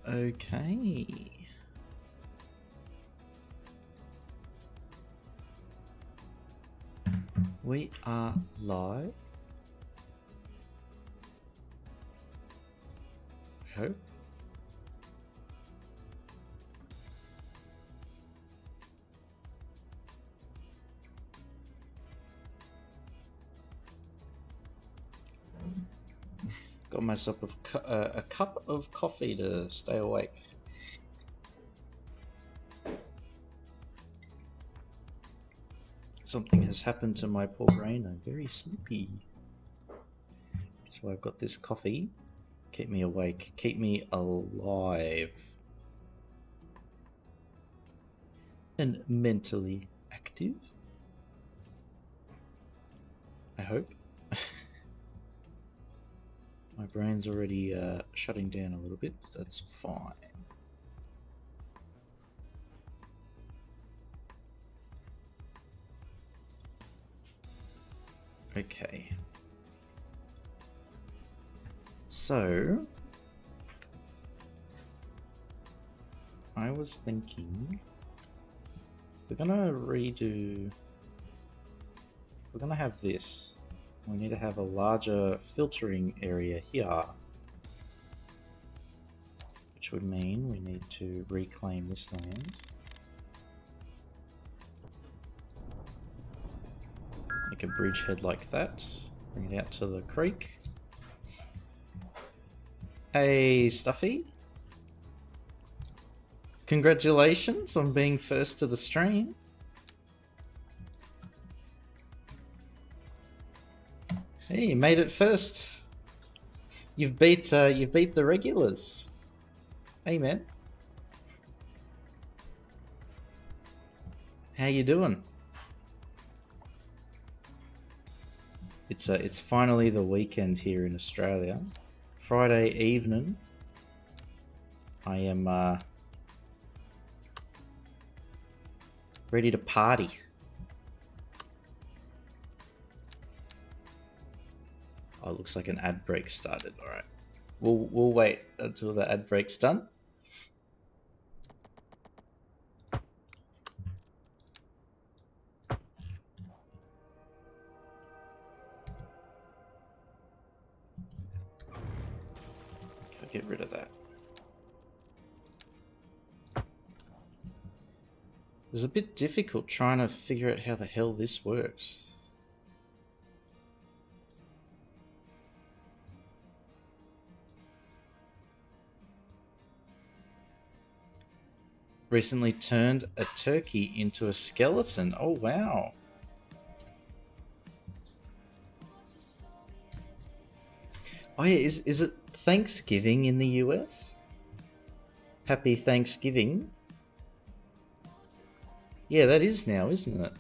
Okay. We are live. I hope. Got myself a cup of coffee to stay awake. Something has happened to my poor brain. I'm very sleepy. So I've got this coffee. Keep me awake. Keep me alive. And mentally active. I hope. My brain's already shutting down a little bit, but that's fine. Okay. So, I was thinking, we're gonna have this. We need to have a larger filtering area here, which would mean we need to reclaim this land. Make a bridgehead like that. Bring it out to the creek. Hey, Stuffy. Congratulations on being first to the stream. Hey, you made it first. You've beat the regulars. Hey, man. How you doing? It's finally the weekend here in Australia. Friday evening. I am ready to party. Oh, it looks like an ad break started. All right, we'll wait until the ad break's done. Gotta get rid of that. It's a bit difficult trying to figure out how the hell this works. Recently turned a turkey into a skeleton. Oh, wow. Oh, yeah, is it Thanksgiving in the US? Happy Thanksgiving. Yeah, that is now, isn't it?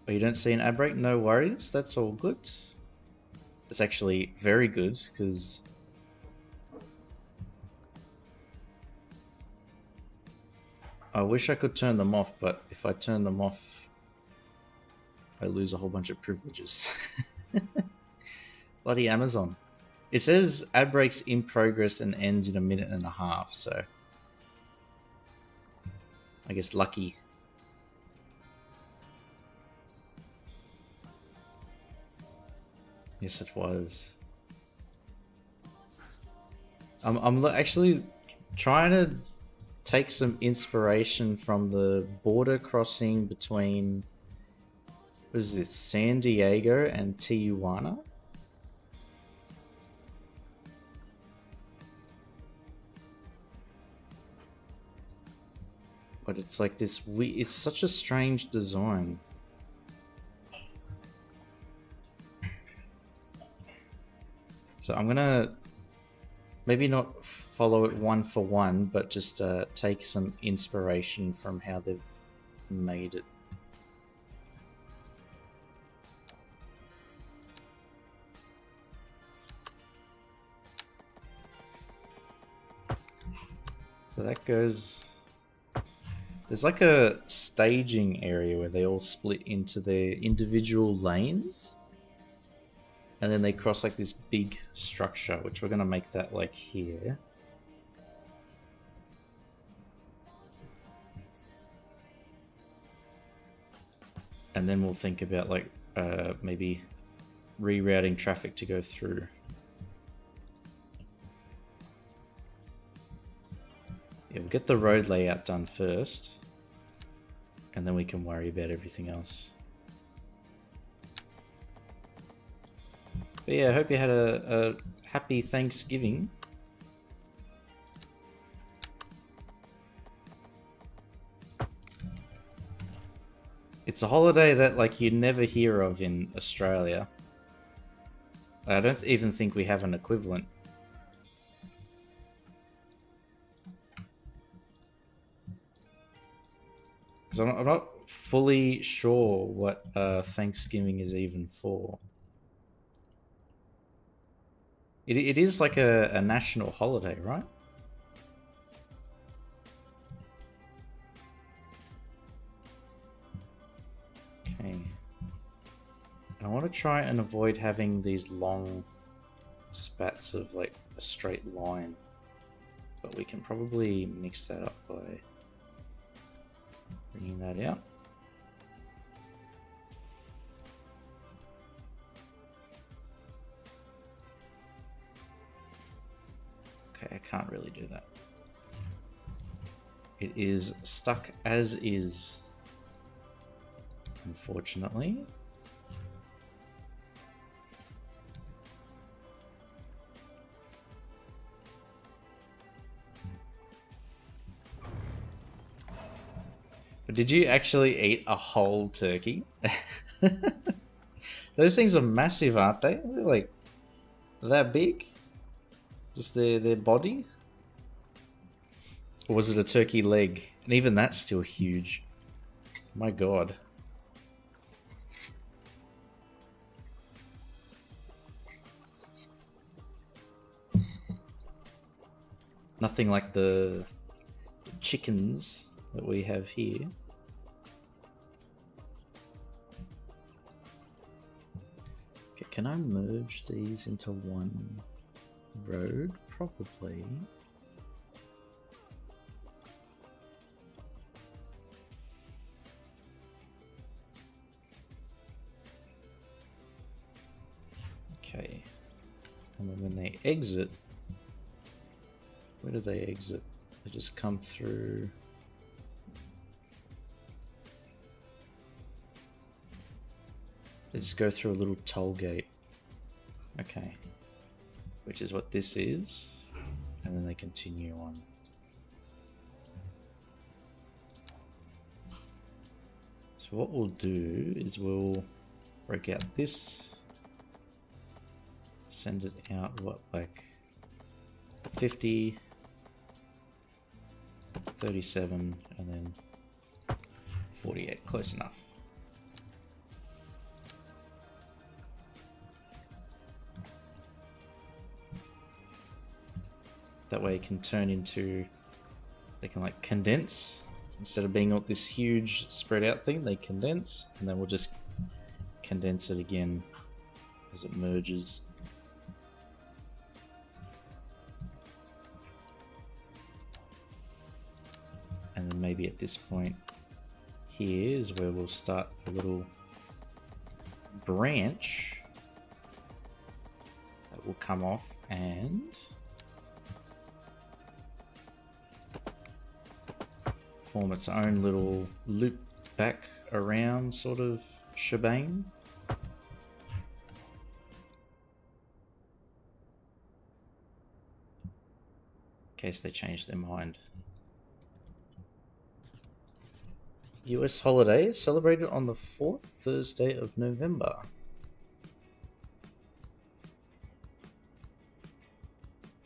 Oh, you don't see an ad break? No worries. That's all good. It's actually very good because I wish I could turn them off, but if I turn them off, I lose a whole bunch of privileges. Bloody Amazon. It says ad breaks in progress and ends in 1.5 minutes, so I guess lucky. Yes, it was. I'm actually trying to take some inspiration from the border crossing between, what is it, San Diego and Tijuana? But it's like this, it's such a strange design. So I'm gonna maybe not follow it one for one, but just take some inspiration from how they've made it. So that goes... There's like a staging area where they all split into their individual lanes. And then they cross like this big structure, which we're going to make that like here. And then we'll think about like maybe rerouting traffic to go through. Yeah, we'll get the road layout done first, and then we can worry about everything else. But yeah, I hope you had a happy Thanksgiving. It's a holiday that like you never hear of in Australia. I don't even think we have an equivalent. Because I'm not fully sure what Thanksgiving is even for. It is like a national holiday, right? Okay. I want to try and avoid having these long spats of like a straight line. But we can probably mix that up by bringing that out. Okay, I can't really do that. It is stuck as is, unfortunately. But did you actually eat a whole turkey? Those things are massive, aren't they? They're like that big? Just their body? Or was it a turkey leg? And even that's still huge. My god. Nothing like the chickens that we have here. Okay, can I merge these into one road? Probably. Okay. And then when they exit, where do they exit? They just come through. They just go through a little toll gate. Okay. Which is what this is. And then they continue on. So what we'll do is we'll break out this. Send it out, what, like 50, 37, and then 48. Close enough. That way it can turn into, they can like condense. Instead of being this huge spread out thing, they condense, and then we'll just condense it again as it merges. And then maybe at this point here is where we'll start a little branch that will come off and form its own little loop back around sort of shebang. In case they change their mind. US holiday celebrated on the 4th Thursday of November.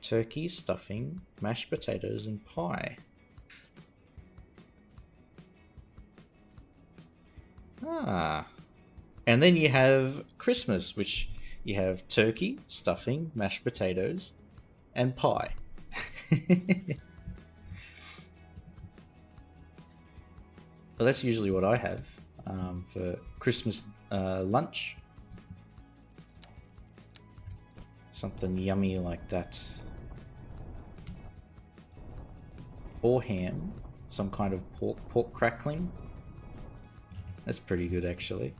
Turkey, stuffing, mashed potatoes, and pie. Ah. And then you have Christmas, which you have turkey, stuffing, mashed potatoes, and pie. But that's usually what I have for Christmas lunch. Something yummy like that. Or ham. Some kind of pork crackling. That's pretty good, actually.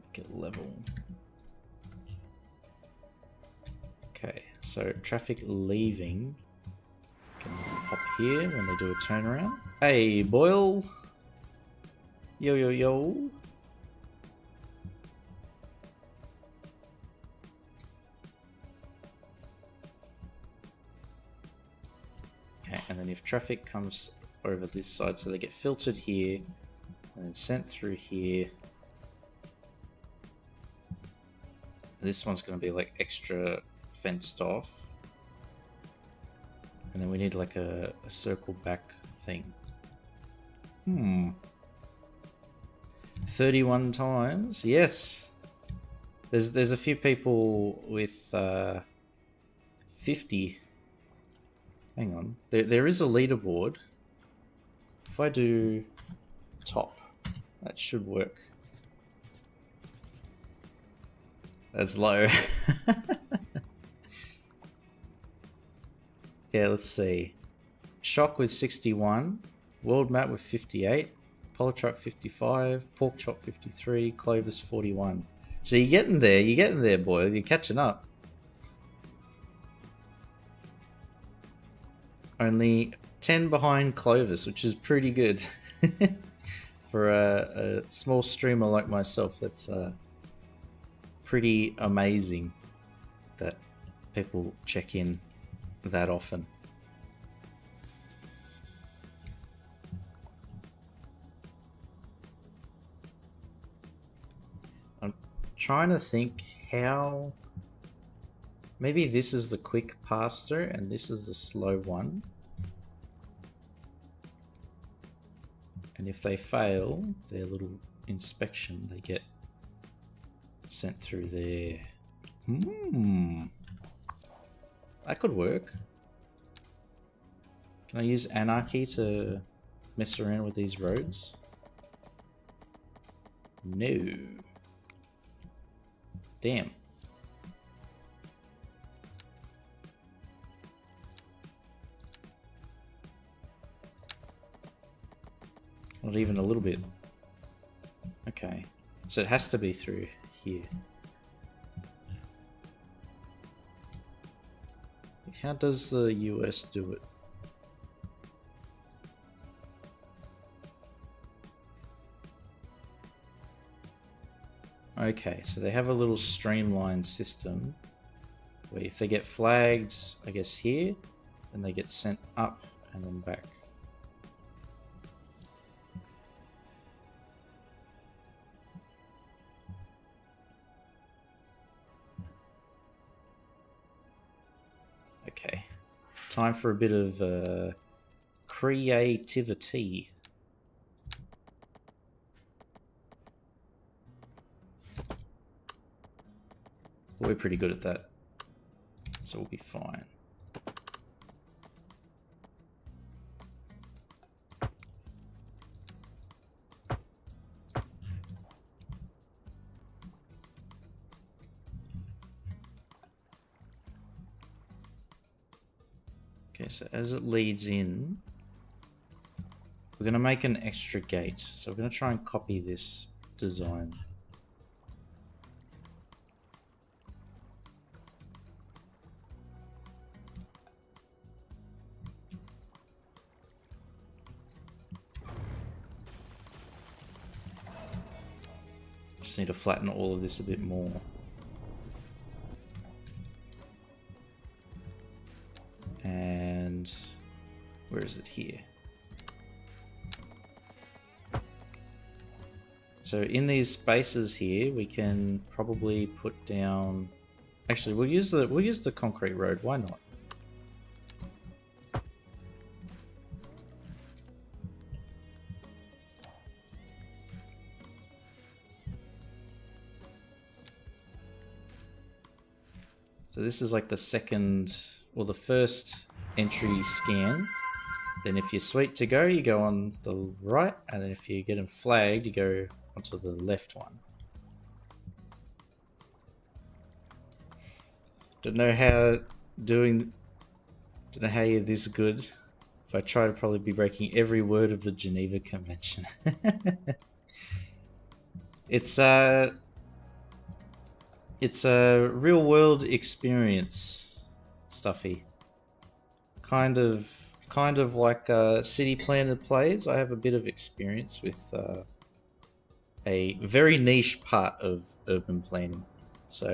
Make it level. Okay, so traffic leaving. Can hop here when they do a turnaround. Hey, Boyle. Yo, yo, yo. Okay, and then if traffic comes over this side, so they get filtered here, and then sent through here. This one's going to be like extra fenced off. And then we need like a circle back thing. 31 times, yes. There's a few people with 50. Hang on, there is a leaderboard. If I do top, that should work. That's low. Yeah, let's see. Shock with 61, World Map with 58, Polytruck 55, Pork Chop 53, Clovis 41. So you're getting there, boy. You're catching up. Only 10 behind Clovis, which is pretty good. For a small streamer like myself, that's pretty amazing that people check in that often. I'm trying to think how... Maybe this is the quick passer and this is the slow one. And if they fail their little inspection, they get sent through there. That could work. Can I use Anarchy to mess around with these roads? No. Damn. Not even a little bit. Okay. So it has to be through here. How does the US do it? Okay, so they have a little streamlined system where if they get flagged, I guess here, then they get sent up and then back. Okay, time for a bit of creativity. We're pretty good at that, so we'll be fine. Okay, so as it leads in, we're going to make an extra gate. So we're going to try and copy this design. Just need to flatten all of this a bit more. And where is it here? So in these spaces here, we can probably put down. Actually, we'll use the concrete road. Why not? So this is like the second, or the first entry scan. Then if you're sweet to go, you go on the right, and then if you get them flagged, you go onto the left one. Don't know how you're this good. If I try to probably be breaking every word of the Geneva Convention. It's a real world experience, Stuffy. Kind of like City Planner plays. I have a bit of experience with a very niche part of urban planning, so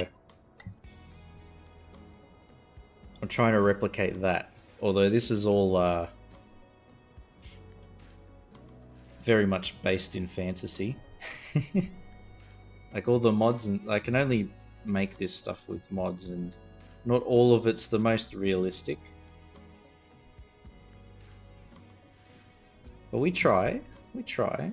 I'm trying to replicate that. Although this is all very much based in fantasy. Like all the mods, and I can only make this stuff with mods, and not all of it's the most realistic. But we try. We try.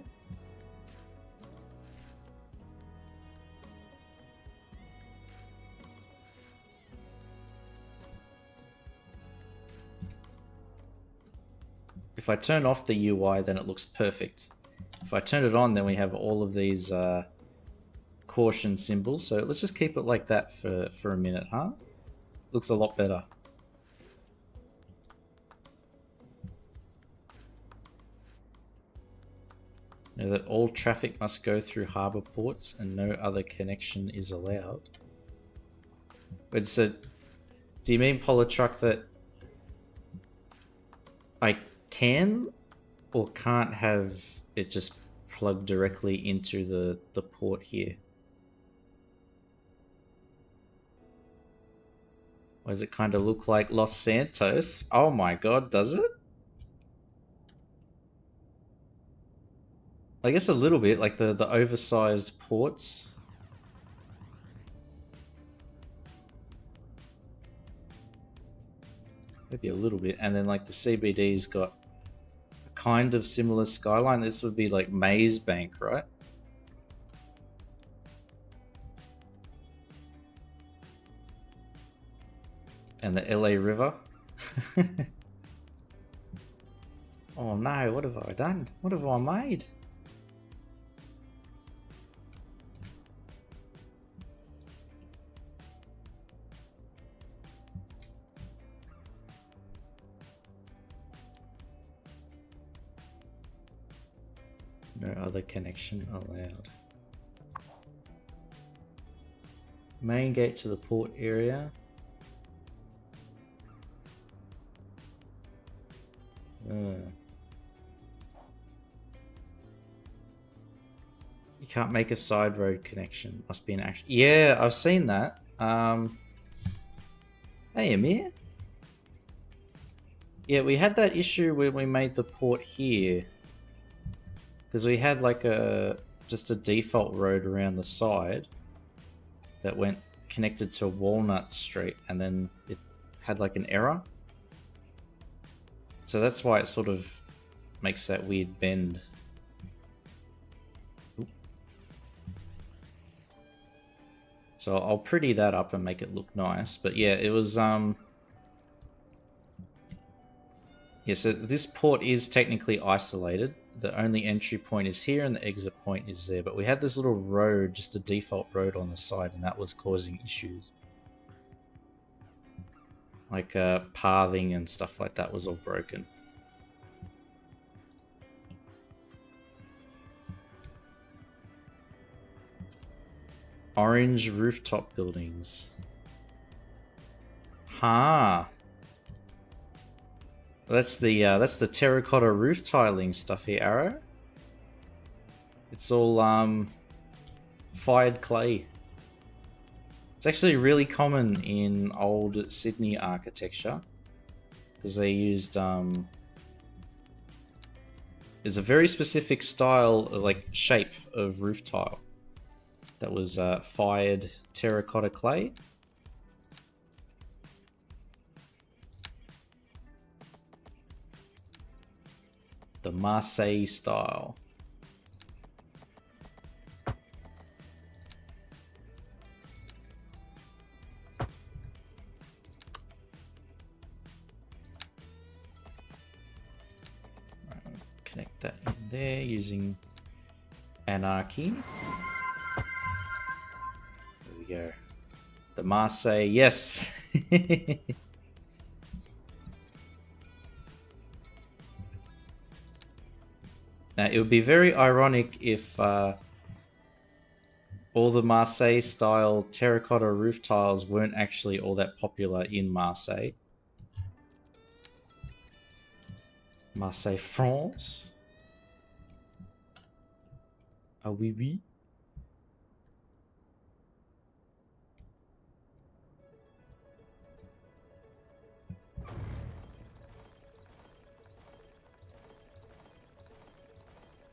If I turn off the UI, then it looks perfect. If I turn it on, then we have all of these caution symbols. So let's just keep it like that for a minute, huh? Looks a lot better. Know that all traffic must go through harbour ports and no other connection is allowed. But so, do you mean, Polytruck, that I can or can't have it just plugged directly into the port here? Or does it kind of look like Los Santos? Oh my god, does it? I guess a little bit, like the oversized ports. Maybe a little bit. And then like the CBD's got a kind of similar skyline. This would be like Maze Bank, right? And the LA River. Oh no, what have I done? What have I made? No other connection allowed. Main gate to the port area. You can't make a side road connection. Must be an action. Yeah, I've seen that. Hey, Amir. Yeah, we had that issue when we made the port here. Because we had like just a default road around the side that went connected to Walnut Street, and then it had like an error. So that's why it sort of makes that weird bend. Oop. So I'll pretty that up and make it look nice. But yeah, it was yeah, so this port is technically isolated. The only entry point is here and the exit point is there. But we had this little road, just a default road on the side, and that was causing issues. Like pathing and stuff like that was all broken. Orange rooftop buildings. Huh. That's the terracotta roof tiling stuff here, Arrow. It's all fired clay. It's actually really common in old Sydney architecture because they used there's a very specific style, like shape of roof tile that was fired terracotta clay. The Marseille style. Connect that in there using Anarchy. There we go. The Marseille, yes. Now, it would be very ironic if all the Marseille-style terracotta roof tiles weren't actually all that popular in Marseille. Marseille, France. Ah oui, oui.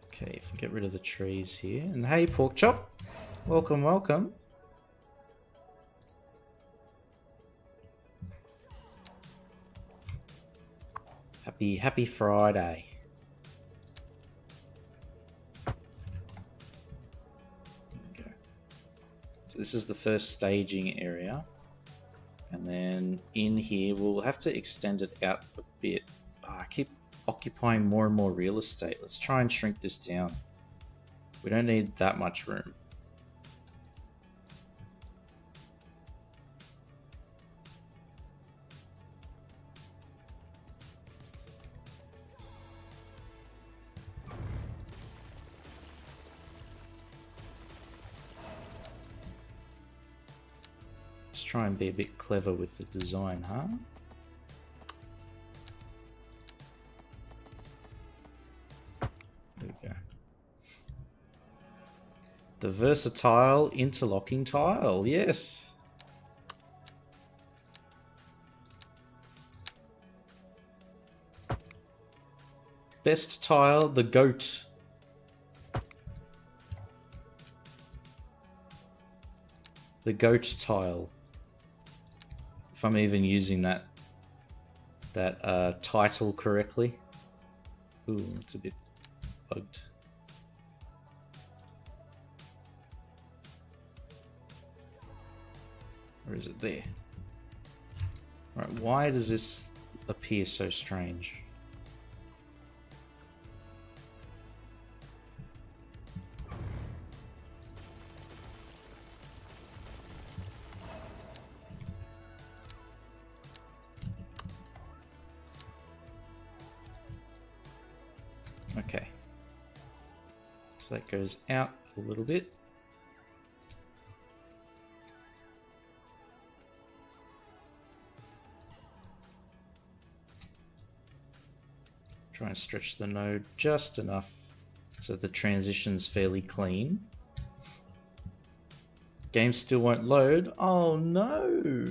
Okay, if we get rid of the trees here. And hey, Pork Chop. Welcome, welcome. Happy Friday. There we go. So this is the first staging area. And then in here, we'll have to extend it out a bit. Oh, I keep occupying more and more real estate. Let's try and shrink this down. We don't need that much room. Let's try and be a bit clever with the design, huh? There we go. The versatile interlocking tile, yes. Best tile, the goat. The goat tile. If I'm even using that title correctly. Ooh, it's a bit bugged. Or is it there? Right, why does this appear so strange? Okay. So that goes out a little bit. Try and stretch the node just enough so the transition's fairly clean. Game still won't load. Oh no!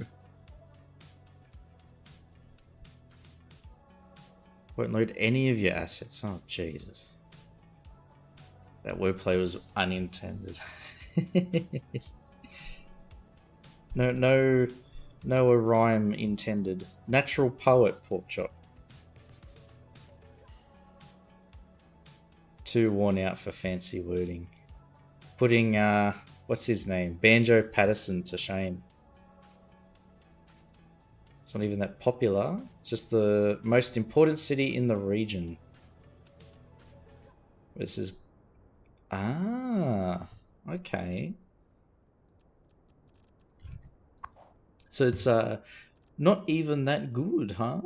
Won't load any of your assets. Oh Jesus. That wordplay was unintended. No a rhyme intended. Natural poet, Pork Chop. Too worn out for fancy wording. Putting, what's his name? Banjo Patterson to shame. It's not even that popular. It's just the most important city in the region. This is... Ah, okay. So it's not even that good, huh?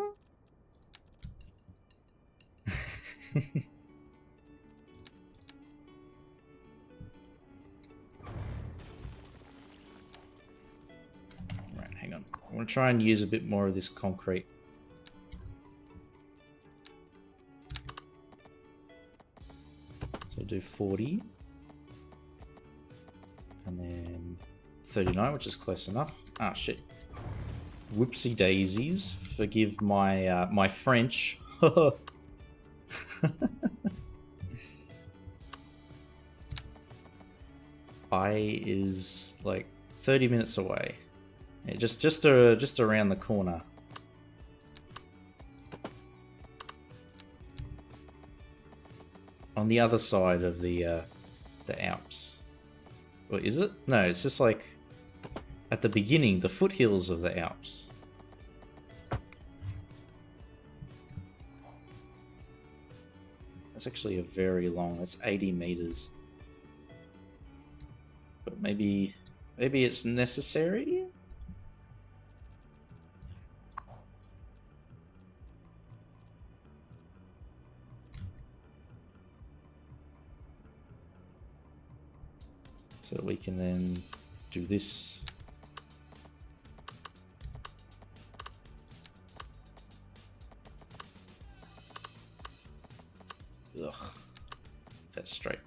Right, hang on. I want to try and use a bit more of this concrete. So do 40. And then 39, which is close enough. Ah, shit. Whoopsie daisies. Forgive my my French. I is like 30 minutes away. Yeah, just around the corner. On the other side of the Alps. Or is it? No, it's just like at the beginning, the foothills of the Alps. That's actually a very long. That's 80 meters. But maybe it's necessary. So that we can then do this. Ugh, that's straight.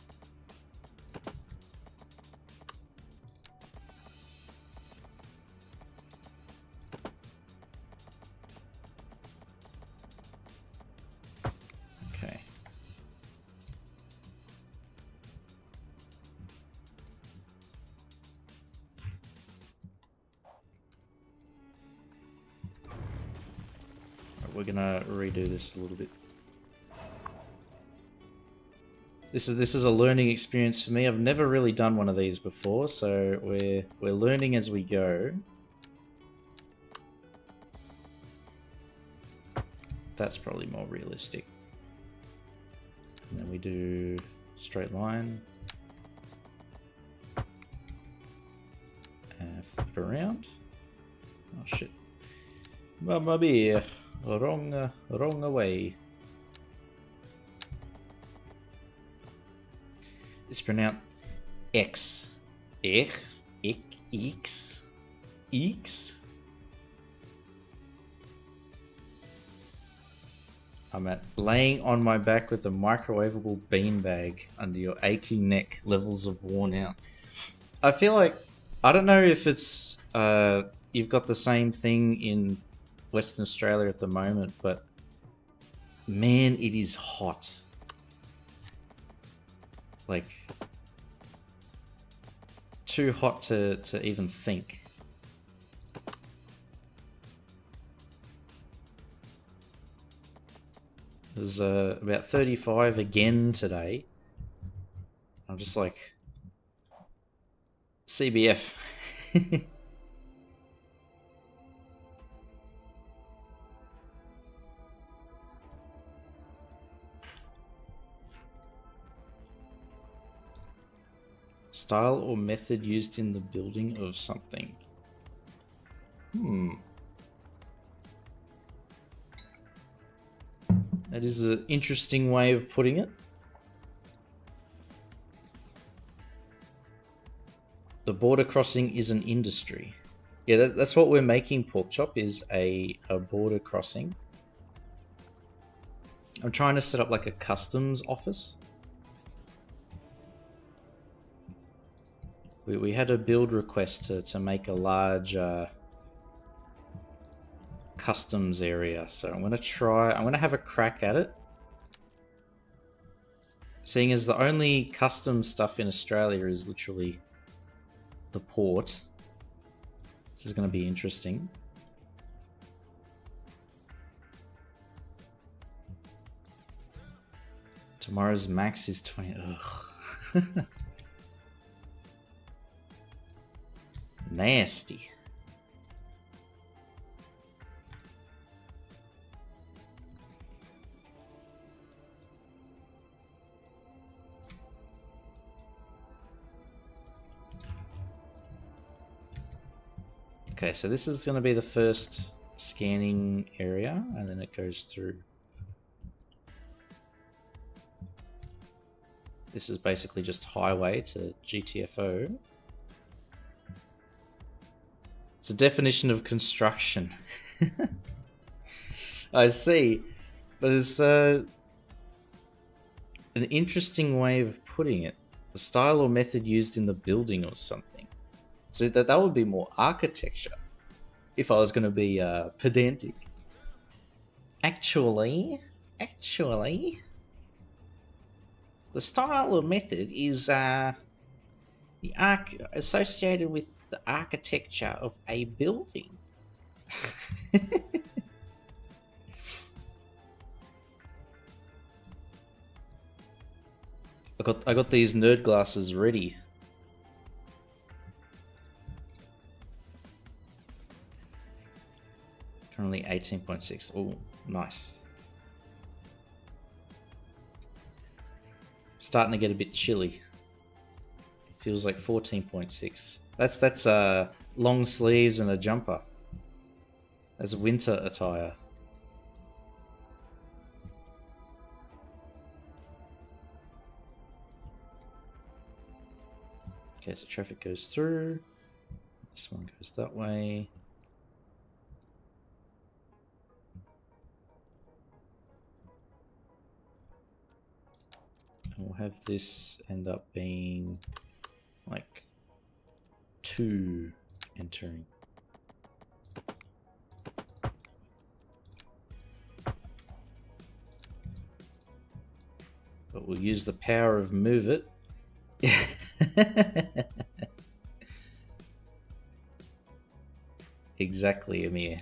Okay. Right, we're gonna redo this a little bit. This is a learning experience for me. I've never really done one of these before, so we're learning as we go. That's probably more realistic. And then we do straight line. And flip around. Oh shit. Mamma mia. Wrong way. It's pronounced X. X? X? X? I'm at laying on my back with a microwavable beanbag under your aching neck, levels of worn out. I feel like, I don't know if it's, you've got the same thing in Western Australia at the moment, but man, it is hot. Like, too hot to even think. It was about 35 again today. I'm just like, CBF. Style or method used in the building of something. That is an interesting way of putting it. The border crossing is an industry. Yeah, that's what we're making. Pork chop is a border crossing. I'm trying to set up like a customs office. We had a build request to make a large customs area, so I'm gonna have a crack at it. Seeing as the only customs stuff in Australia is literally the port, this is gonna be interesting. Tomorrow's max is 20. Ugh. Nasty. Okay, so this is going to be the first scanning area, and then it goes through. This is basically just highway to GTFO. It's a definition of construction. I see, but it's an interesting way of putting it. The style or method used in the building or something. So that would be more architecture, if I was going to be pedantic. Actually, the style or method is associated with the architecture of a building. I got these nerd glasses ready. Currently 18.6. Oh, nice. starting to get a bit chilly. Feels like 14.6. That's long sleeves and a jumper. As winter attire. Okay, so traffic goes through. This one goes that way. And we'll have this end up being like 2 entering. But we'll use the power of move it. Exactly, Amir.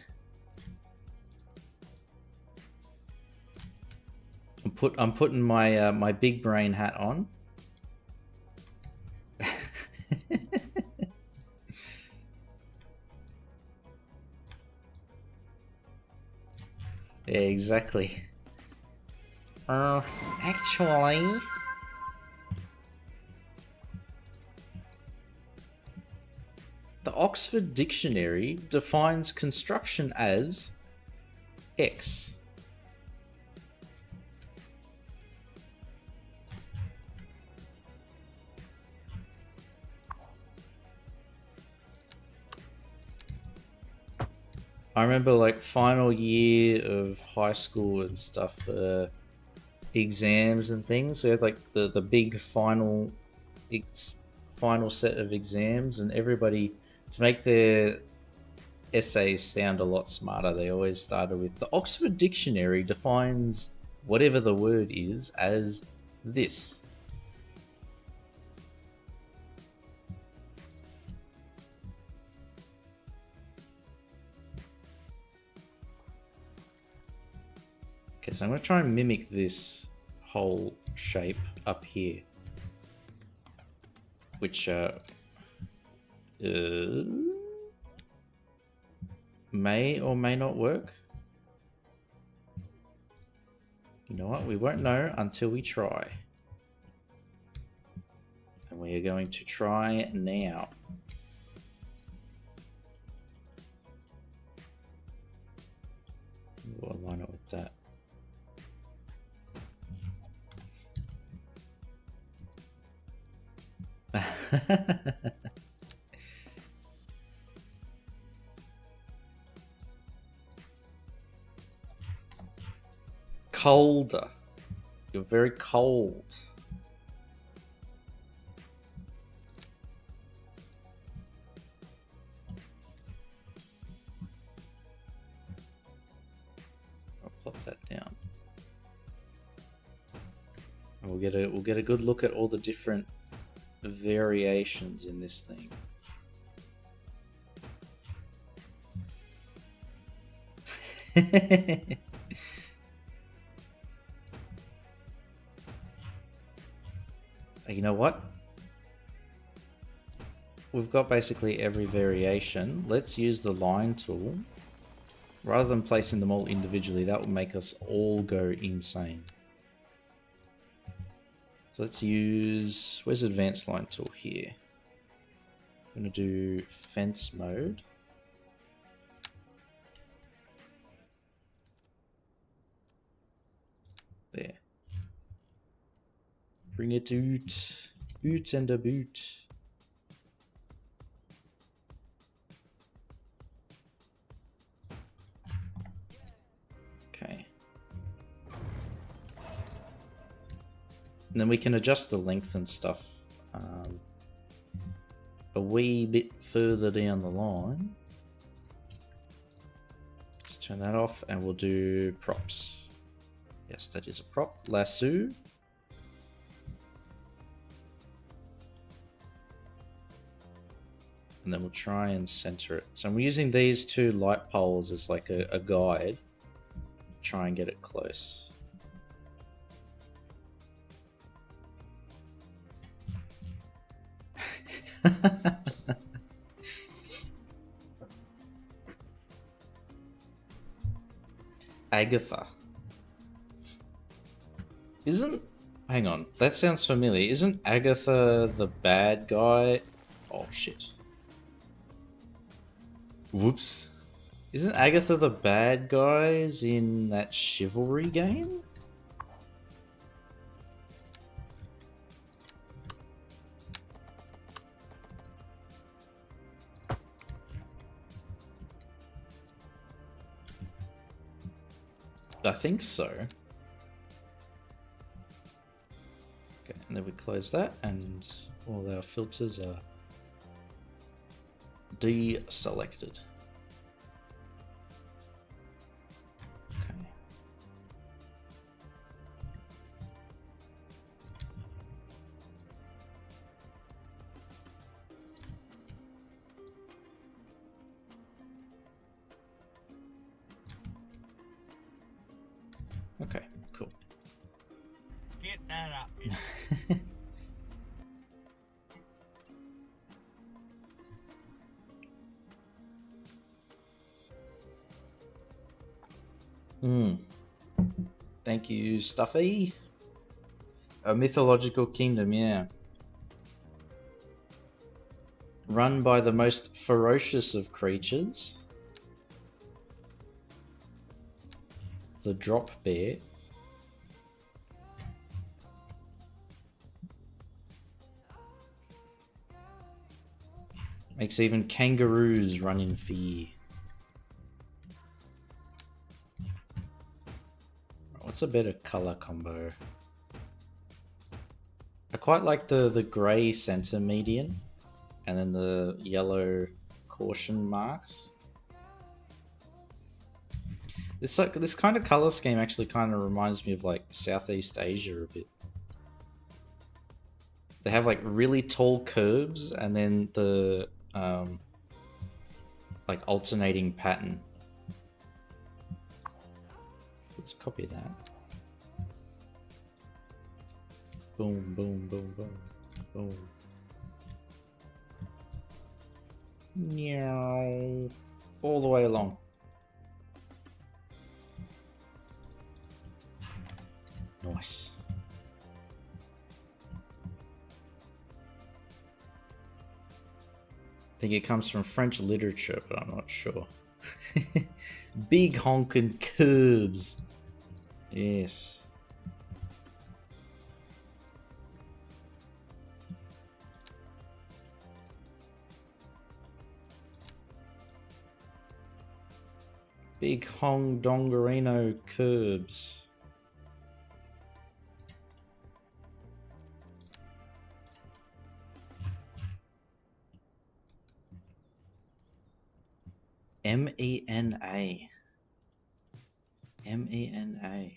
I'm putting my my big brain hat on. Yeah, exactly. Actually, the Oxford Dictionary defines construction as X. I remember like final year of high school and stuff, exams and things. So we had like the big final final set of exams, and everybody, to make their essays sound a lot smarter, they always started with the Oxford Dictionary defines whatever the word is as this. Okay, so I'm going to try and mimic this whole shape up here, which may or may not work. You know what? We won't know until we try. And we are going to try now. We'll align it with that. Colder. You're very cold. I'll plop that down. And we'll get a good look at all the different variations in this thing. You know what? We've got basically every variation. Let's use the line tool. Rather than placing them all individually, that will make us all go insane. So let's use, where's advanced line tool here? I'm going to do fence mode. There. Bring it out. Boot and a boot. Okay. And then we can adjust the length and stuff a wee bit further down the line. Let's turn that off and we'll do props. Yes, that is a prop. Lasso. And then we'll try and center it. So I'm using these 2 light poles as like a guide. Try and get it close. Agatha. Isn't Hang on, that sounds familiar. Isn't Agatha the bad guy? Oh shit. Whoops. Isn't Agatha the bad guys in that Chivalry game? I think so. Okay, and then we close that, and all our filters are deselected. Okay. Okay, cool. Get that up. Thank you, Stuffy. A mythological kingdom, yeah. Run by the most ferocious of creatures. The drop bear. Makes even kangaroos run in fear. What's a better color combo? I quite like the grey center median and then the yellow caution marks. This kind of color scheme actually kind of reminds me of like Southeast Asia a bit. They have like really tall curbs and then the like alternating pattern. Let's copy that. Boom, boom, boom, boom, boom. Meow. All the way along. Nice. I think it comes from French literature, but I'm not sure. Big honkin' curbs. Yes. Big Hong Dongarino curbs. MENA. MENA.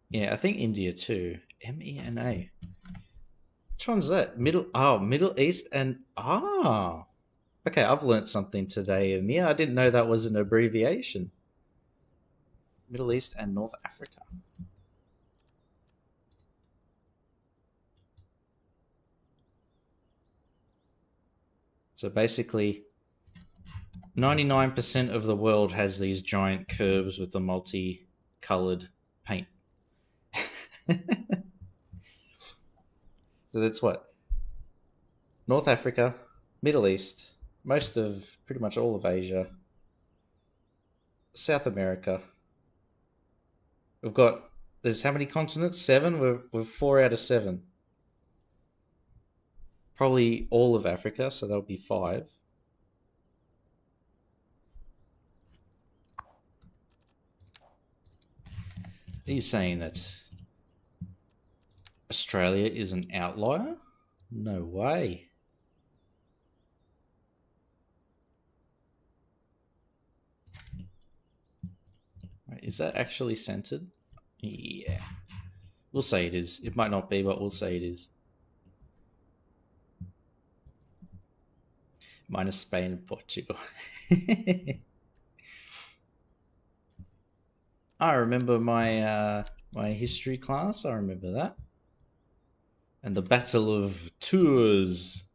Yeah, I think India too. MENA. Which one's that? Middle East and okay, I've learnt something today, Amir. I didn't know that was an abbreviation. Middle East and North Africa. So basically, 99% of the world has these giant curves with the multi-colored paint. So that's what? North Africa, Middle East, pretty much all of Asia, South America. There's how many continents? 7? We're 4 out of 7. Probably all of Africa, so that'll be 5. Are you saying that Australia is an outlier? No way. Is that actually centered? Yeah. We'll say it is. It might not be, but we'll say it is. Minus Spain and Portugal. I remember my my history class. I remember that. And the Battle of Tours,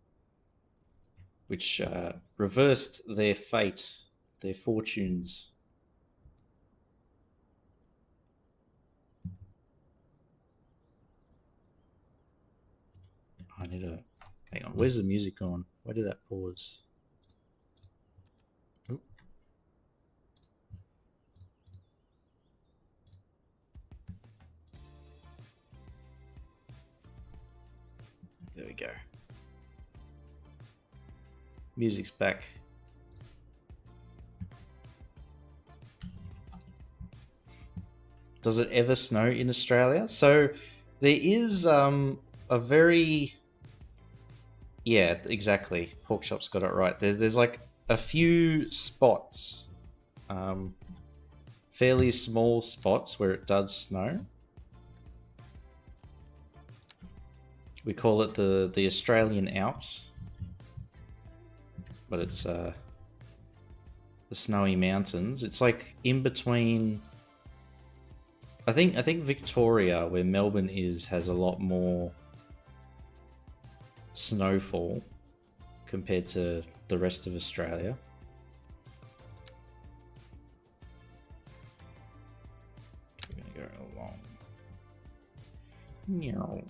which reversed their fate, their fortunes. I need to... Hang on, where's the music gone? Where did that pause? Oop. There we go. Music's back. Does it ever snow in Australia? So there is a very... Yeah, exactly. Porkchop's got it right. There's like a few spots, fairly small spots where it does snow. We call it the Australian Alps, but it's the Snowy Mountains. It's like in between. I think Victoria, where Melbourne is, has a lot more snowfall compared to the rest of Australia. We're gonna go along. Meow.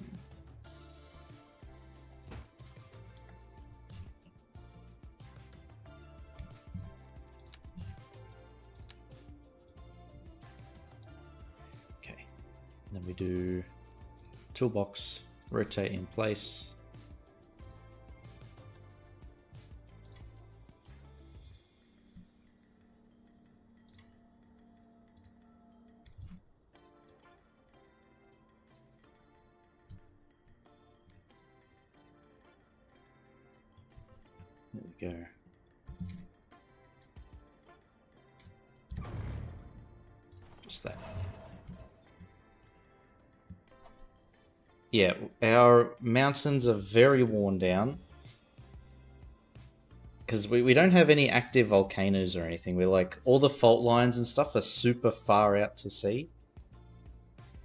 Okay, then we do toolbox, rotate in place. There we go. Just that. Yeah, our mountains are very worn down. Because we don't have any active volcanoes or anything. We're like, all the fault lines and stuff are super far out to sea.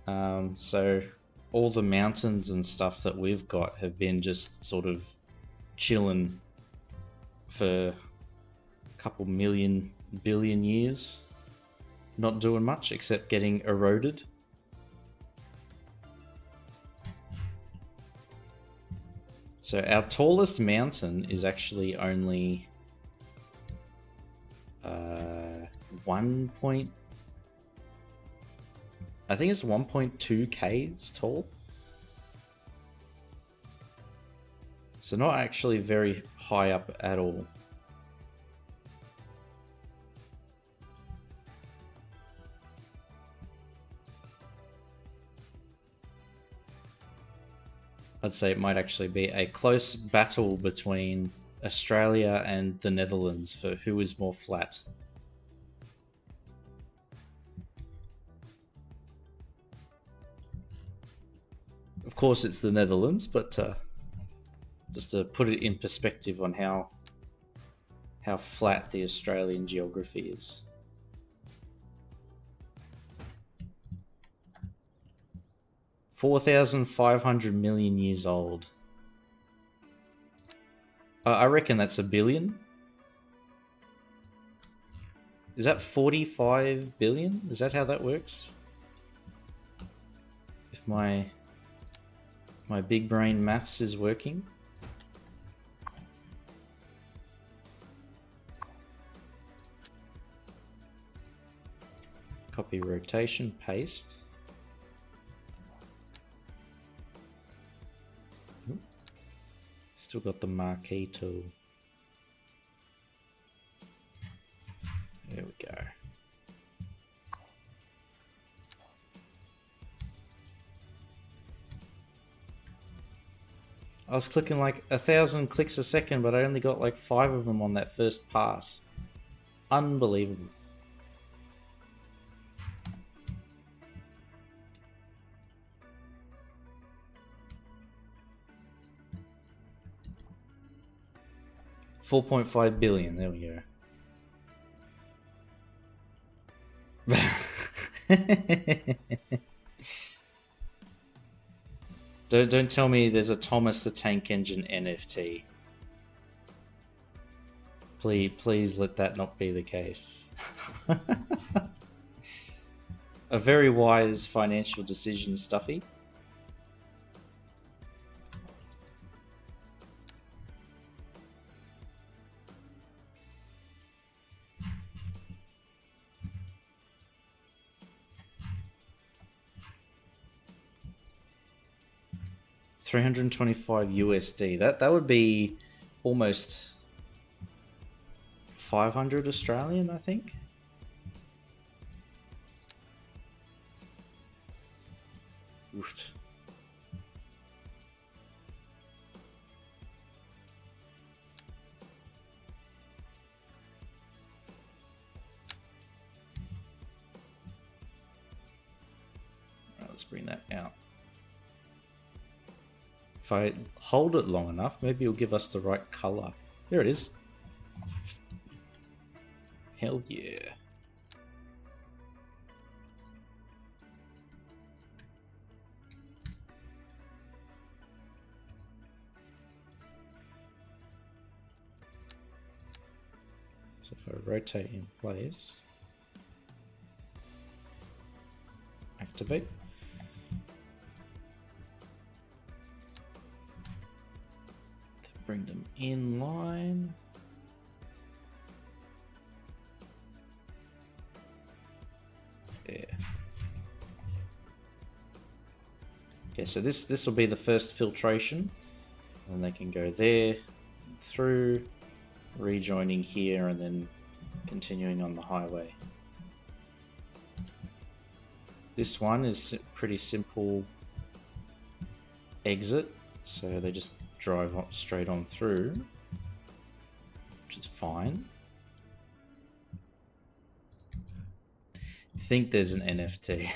So all the mountains and stuff that we've got have been just sort of chilling for a couple billion years, not doing much except getting eroded. So our tallest mountain is actually only 1 I think it's 1.2 k's tall. So not actually very high up at all. I'd say it might actually be a close battle between Australia and the Netherlands for who is more flat. Of course it's the Netherlands, but just to put it in perspective on how flat the Australian geography is. $4,500 million years old. I reckon that's a billion. Is that 45 billion? Is that how that works? If my big brain maths is working. Copy, rotation, paste. Still got the marquee tool. There we go. I was clicking like 1,000 clicks a second, but I only got like 5 of them on that first pass. Unbelievable. $4.5 billion, there we go. Don't tell me there's a Thomas the Tank Engine NFT. Please let that not be the case. A very wise financial decision, Stuffy. 325 USD. That would be almost 500 Australian, I think. Oofed. Right, let's bring that out. If I hold it long enough, maybe it'll give us the right color. There it is. Hell yeah. So if I rotate in place, activate. Bring them in line. There. Okay, so this will be the first filtration, and they can go there, through, rejoining here, and then continuing on the highway. This one is pretty simple exit, so they just drive straight on through, which is fine. I think there's an NFT.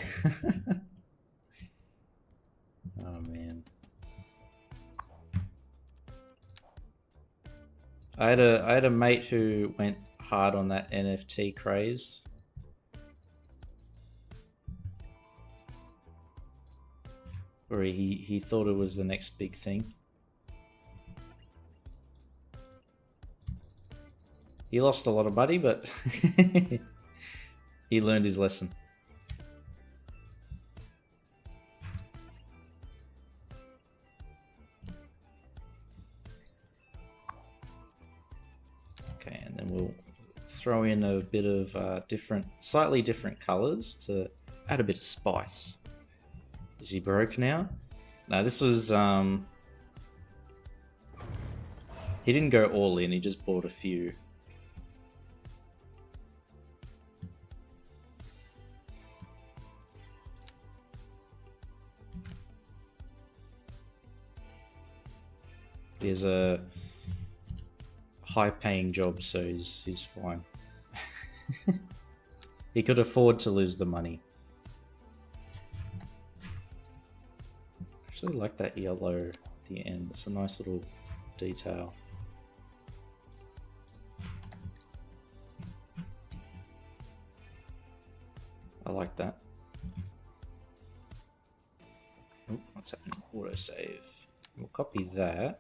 Oh man. I had a mate who went hard on that NFT craze. Or he thought it was the next big thing. He lost a lot of money, but he learned his lesson. Okay, and then we'll throw in a bit of slightly different colors to add a bit of spice. Is he broke now? No, this was he didn't go all in, he just bought a few. He has a high-paying job, so he's fine. He could afford to lose the money. I actually like that yellow at the end. It's a nice little detail. I like that. Oh, what's happening? Autosave. We'll copy that.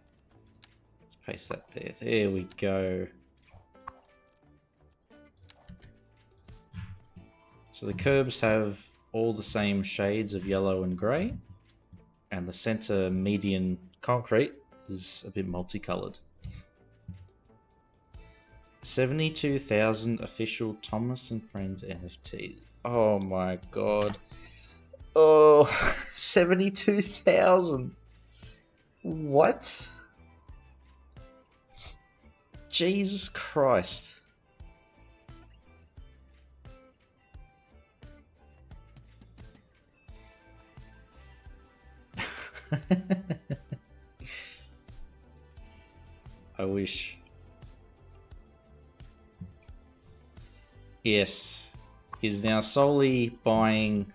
Paste that there. There we go. So the curbs have all the same shades of yellow and grey, and the center median concrete is a bit multicolored. 72,000 official Thomas and Friends NFT. Oh my god. Oh, 72,000. What? Jesus Christ. I wish. Yes, he's now solely buying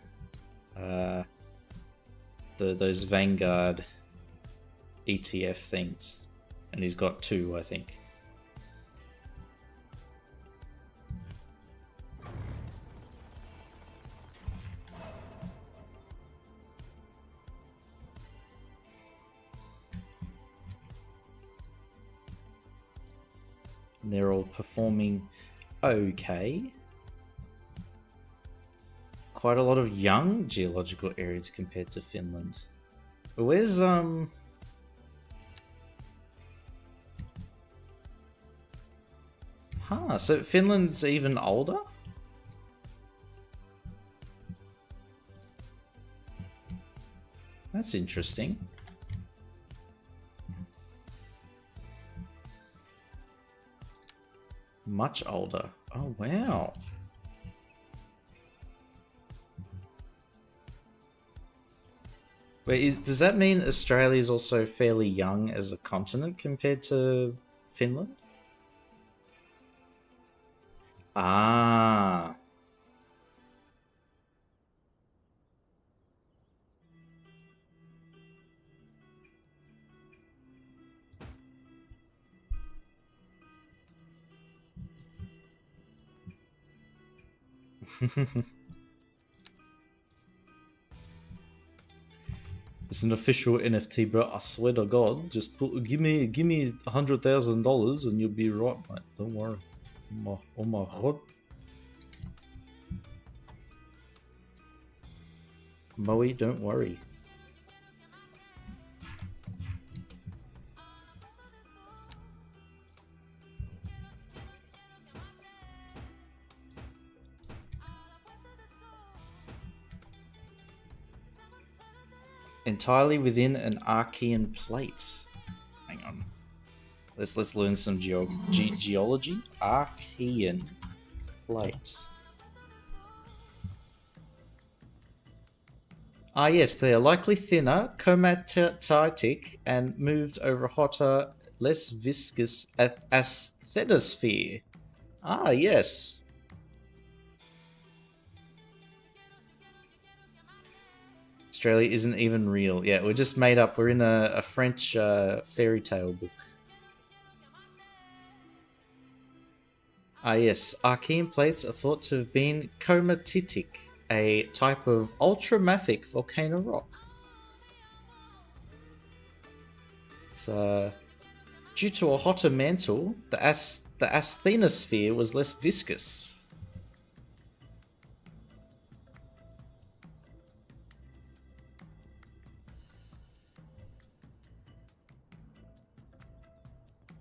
those Vanguard ETF things, and he's got 2, I think. And they're all performing okay. Quite a lot of young geological areas compared to Finland. But where's so Finland's even older? That's interesting. Much older. Oh, wow. Wait, does that mean Australia is also fairly young as a continent compared to Finland? Ah. It's an official NFT, bro. I swear to God, just give me $100,000 and you'll be right, mate. Don't worry. Oh my God. Moe, don't worry. Entirely within an Archean plate. Hang on. Let's learn some geology. Archean plate. Ah yes, they are likely thinner, comatic, and moved over hotter, less viscous asthenosphere. Ah yes. Australia isn't even real. Yeah, we're just made up. We're in a French fairy tale book. Ah yes, Archean plates are thought to have been comatitic, a type of ultramafic volcano rock. It's due to a hotter mantle, the asthenosphere was less viscous.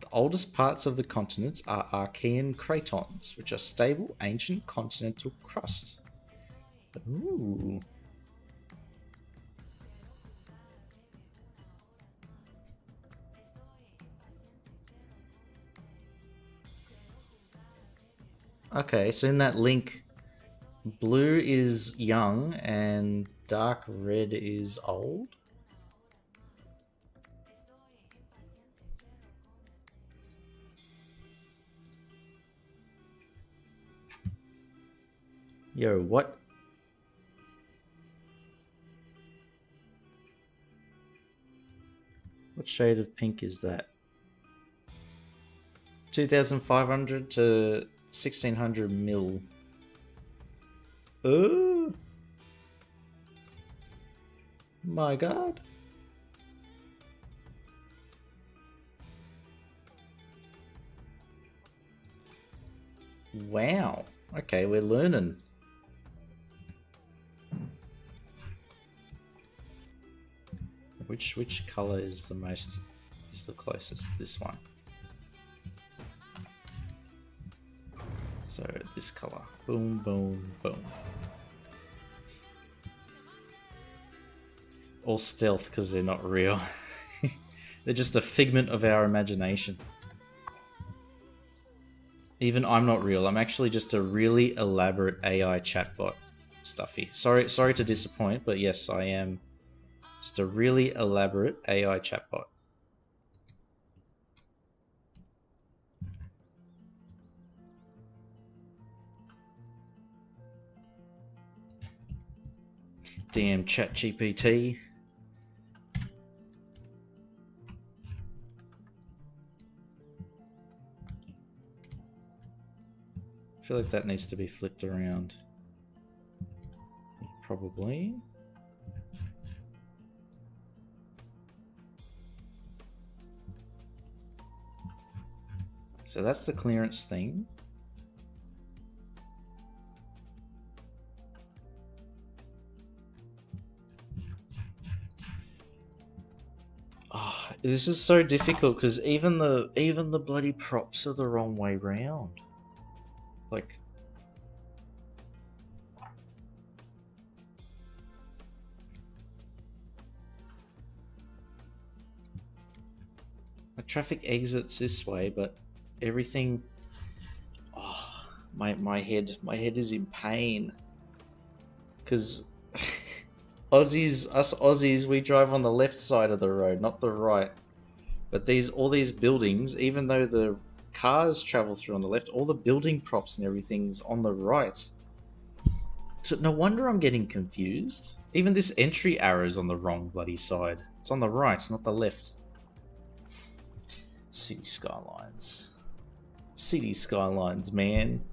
The oldest parts of the continents are Archean cratons, which are stable, ancient continental crust. Ooh. Okay, so in that link, blue is young and dark red is old. Yo, what? What shade of pink is that? 2,500 to 1,600 mil. Oh my God. Wow. Okay, we're learning. Which color is the closest? This one. So this color. Boom, boom, boom. All stealth because they're not real. They're just a figment of our imagination. Even I'm not real. I'm actually just a really elaborate AI chatbot, Stuffy. Sorry to disappoint, but yes, I am just a really elaborate AI chatbot. Damn ChatGPT. I feel like that needs to be flipped around. Probably. So that's the clearance thing. Oh, this is so difficult because even the bloody props are the wrong way round. Like, traffic exits this way, but everything. my head is in pain. Because us Aussies, we drive on the left side of the road, not the right. But all these buildings, even though the cars travel through on the left, all the building props and everything's on the right. So no wonder I'm getting confused. Even this entry arrow's on the wrong bloody side. It's on the right, not the left. City skylines. City skylines, man.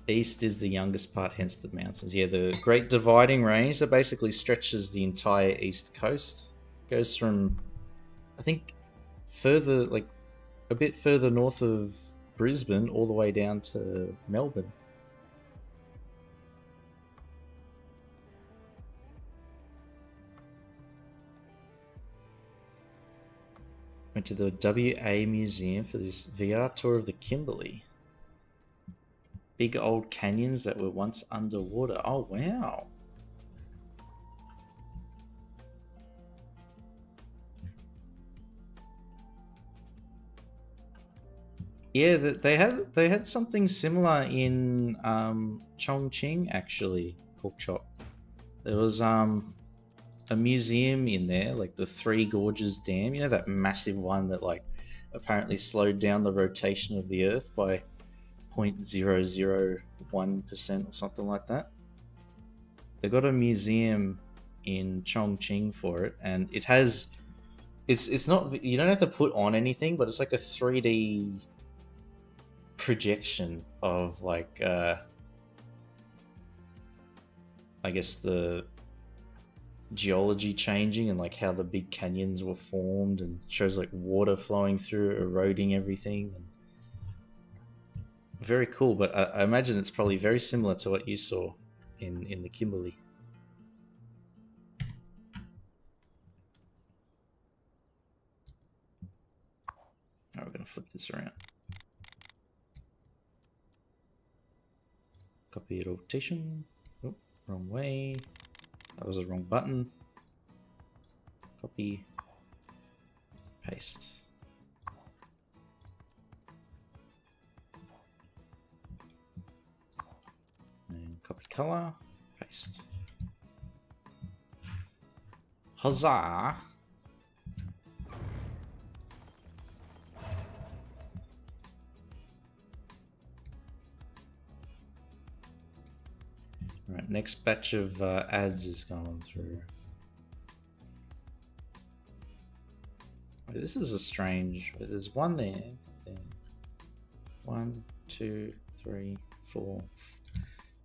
East is the youngest part, hence the mountains. Yeah, the Great Dividing Range that basically stretches the entire east coast. Goes from, I think, further, like a bit further north of Brisbane all the way down to Melbourne. Went to the WA Museum for this VR tour of the Kimberley. Big old canyons that were once underwater. Oh, wow. Yeah, they had something similar in Chongqing, actually, Pork Chop. There was a museum in there, like the Three Gorges Dam, you know, that massive one that like apparently slowed down the rotation of the Earth by 0.001% or something like that. They got a museum in Chongqing for it, and it has it's not, you don't have to put on anything, but it's like a 3D projection of like I guess the geology changing and like how the big canyons were formed, and shows like water flowing through, eroding everything. Very cool, but I imagine it's probably very similar to what you saw in the Kimberley. Now we're going to flip this around. Copy rotation. Oh, wrong way. That was the wrong button. Copy. Paste. And copy color. Paste. Huzzah! Alright, next batch of ads is going through. Wait, this is a strange. There's one there. 1, 2, 3, 4.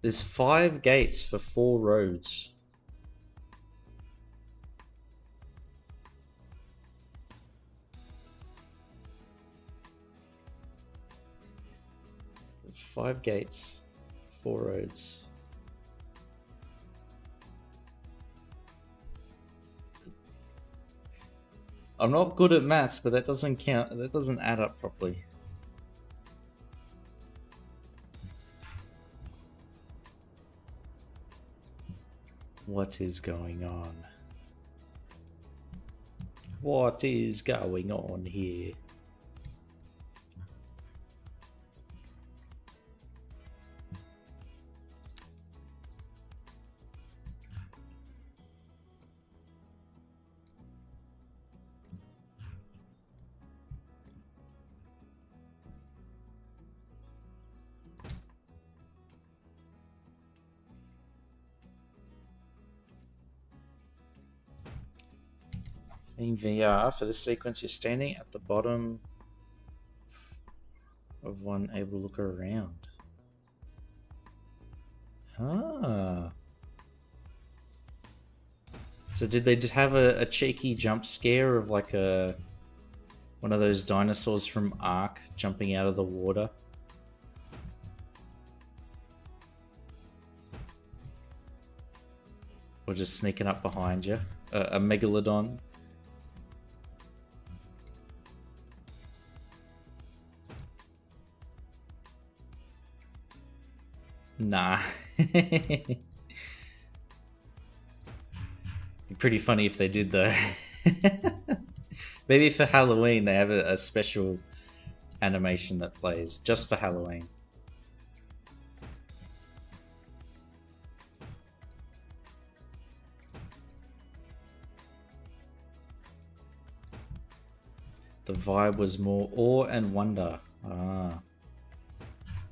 There's 5 gates for 4 roads. There's 5 gates, 4 roads. I'm not good at maths, but that doesn't count. That doesn't add up properly. What is going on? What is going on here? In VR, for this sequence, you're standing at the bottom of one, able to look around. Huh. So did they have a cheeky jump scare of like one of those dinosaurs from Ark jumping out of the water? Or just sneaking up behind you? A megalodon? Nah. Be pretty funny if they did though. Maybe for Halloween they have a special animation that plays just for Halloween. The vibe was more awe and wonder. Ah.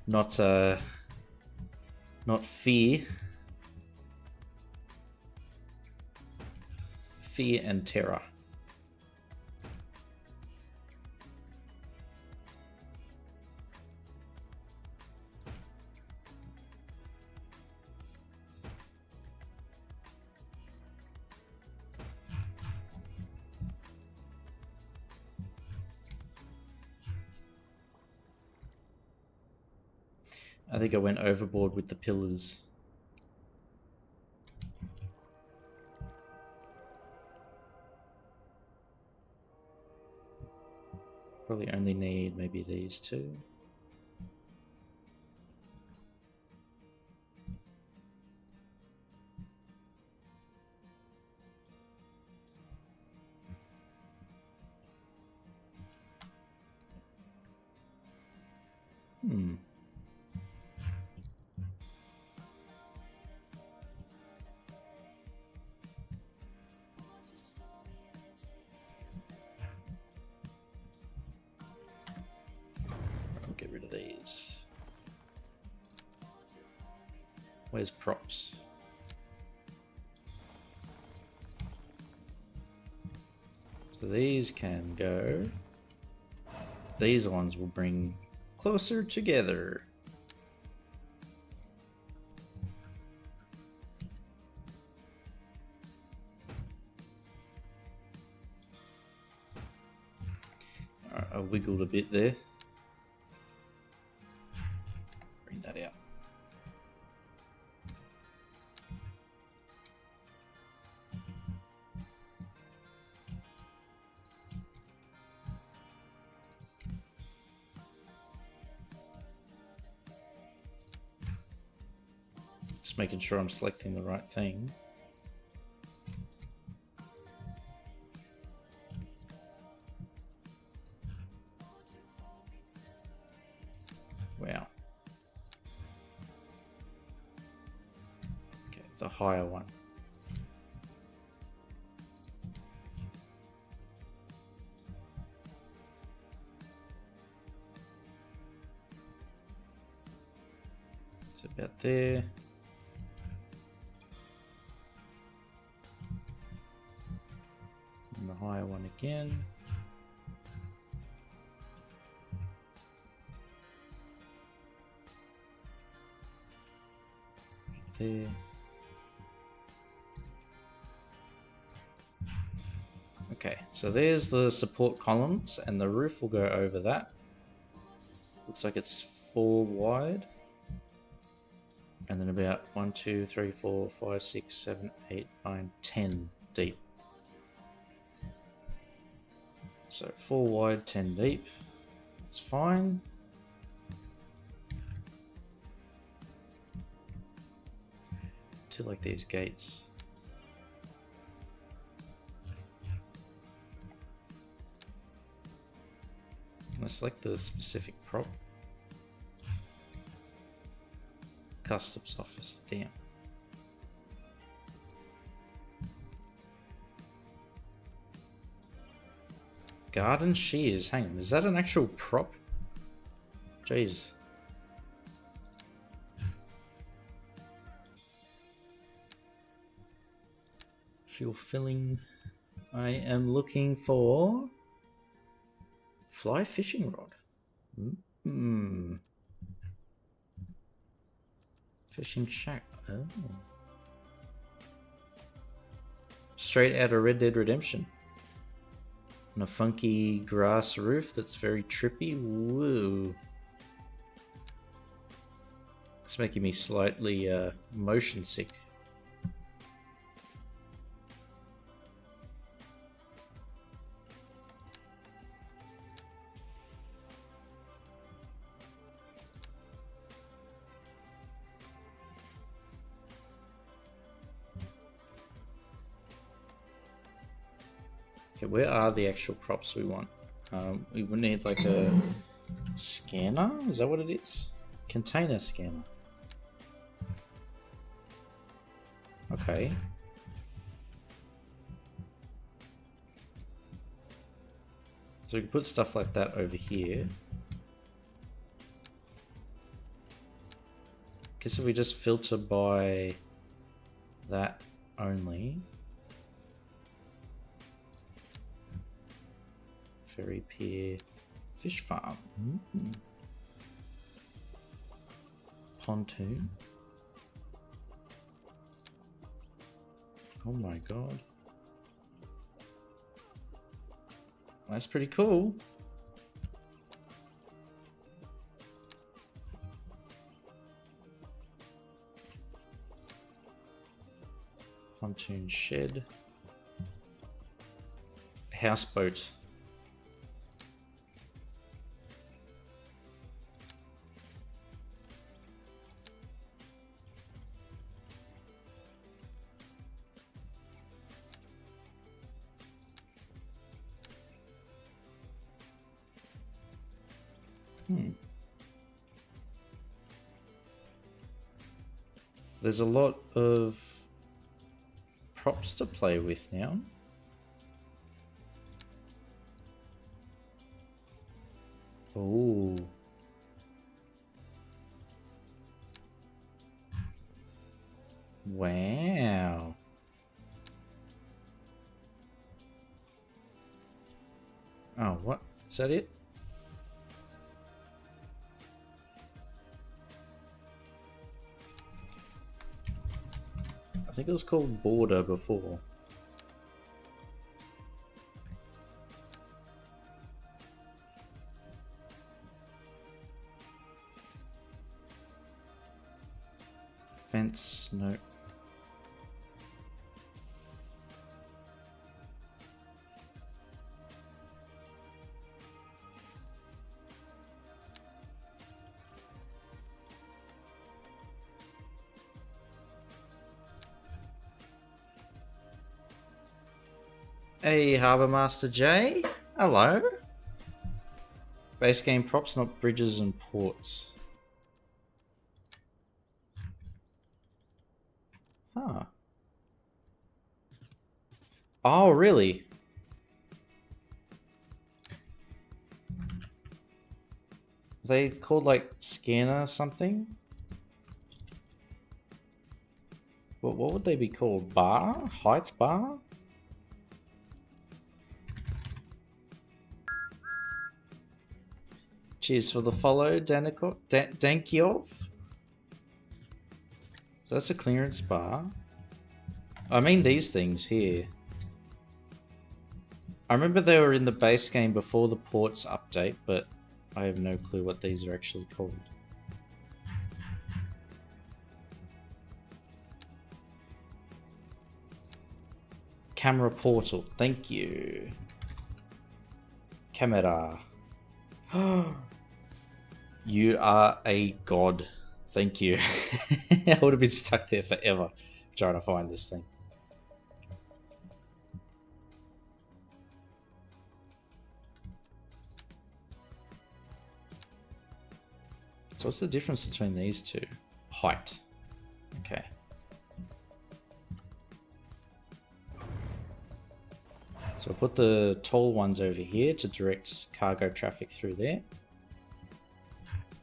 Not fear. Fear and terror. I think I went overboard with the pillars. Probably only need maybe these two. Hmm. I'll get rid of these. Where's props? So these can go. These ones will bring closer together. Alright, I wiggled a bit there. Bring that out. Just making sure I'm selecting the right thing. Wow. Okay, the higher one. It's about there. And the higher one again. There. Okay, so there's the support columns, and the roof will go over that. Looks like it's 4 wide. And then about 1, 2, 3, 4, 5, 6, 7, 8, 9, 10 deep. So 4 wide, 10 deep. That's fine. To like these gates. Can I select the specific prop? Customs office, damn. Garden shears, hang on, is that an actual prop? Jeez. Fuel filling. I am looking for fly fishing rod. Fishing shack. Oh. Straight out of Red Dead Redemption. On a funky grass roof that's very trippy. Woo. It's making me slightly motion sick. Okay, where are the actual props we want? We would need like a scanner? Is that what it is? Container scanner. Okay. So we can put stuff like that over here. Guess if we just filter by that only. Ferry Pier Fish Farm. Pontoon. Oh my god. That's pretty cool. Pontoon shed. Houseboat. There's a lot of props to play with now. Oh. Wow. Oh, what? Is that it? I think it was called Border before. Fence, no. Hey, Harbour Master J. Hello. Base game props, not bridges and ports. Huh. Oh, really? Are they called like scanner or something? What would they be called? Bar? Heights bar? Cheers for the follow, Dankiov. So that's a clearance bar. I mean these things here. I remember they were in the base game before the ports update, but I have no clue what these are actually called. Camera portal, thank you. Camera. You are a god. Thank you. I would have been stuck there forever trying to find this thing. So what's the difference between these two? Height. Okay. So I'll put the tall ones over here to direct cargo traffic through there.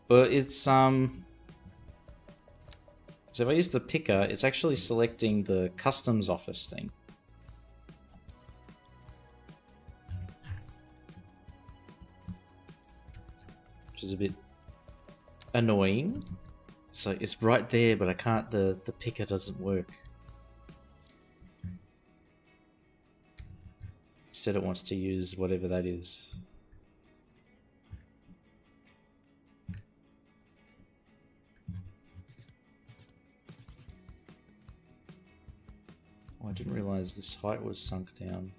But it's so if I use the picker, it's actually selecting the customs office thing. Which is a bit annoying. So it's right there, but I can't, the picker doesn't work. Instead it wants to use whatever that is. Oh, I didn't realize this height was sunk down.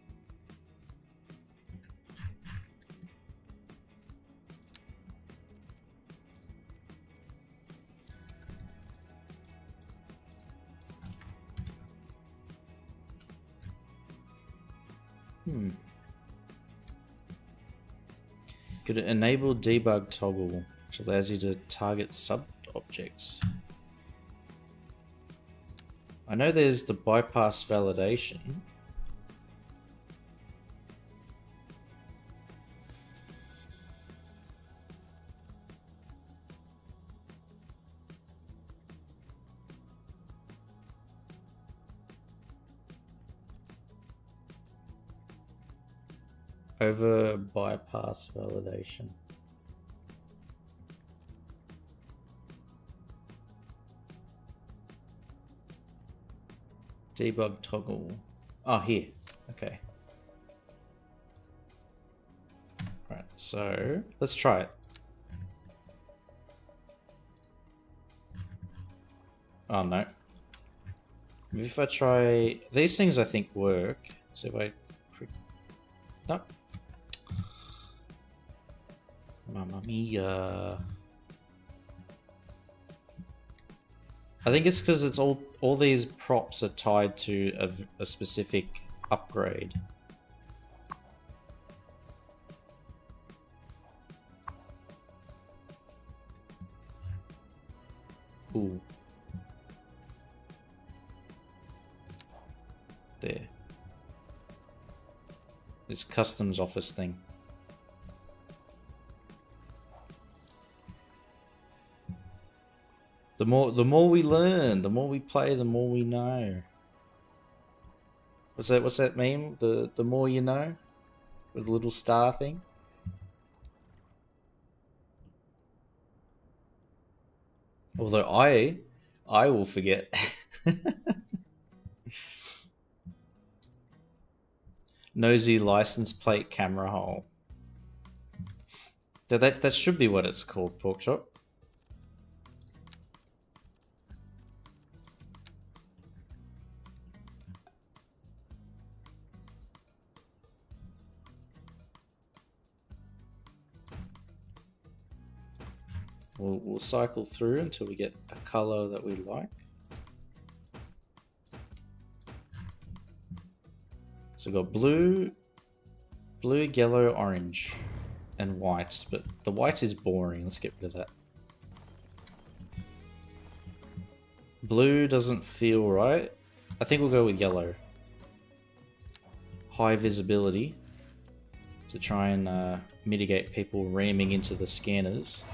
Could enable debug toggle, which allows you to target sub objects. I know there's the bypass validation. Over bypass validation. Debug toggle. Oh, here. Okay. Right, so let's try it. Oh, no. Maybe if I try... These things I think work. So if I... Nope. Mamma mia. I think it's because it's all these props are tied to a specific upgrade. Ooh. There. This customs office thing. The more we learn, the more we play, the more we know. What's that meme? The more you know? With the little star thing? Although I will forget. Nosy license plate camera hole. That should be what it's called, Porkchop. We'll cycle through until we get a color that we like. So we've got blue, yellow, orange, and white. But the white is boring. Let's get rid of that. Blue doesn't feel right. I think we'll go with yellow. High visibility to try and mitigate people ramming into the scanners.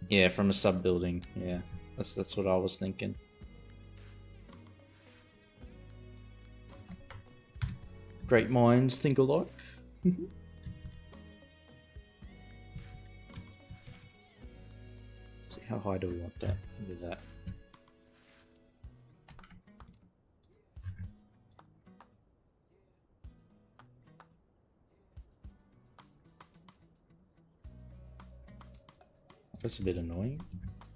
Yeah, from a sub building. Yeah, that's what I was thinking. Great minds think alike. See, how high do we want that? Look at that. That's a bit annoying.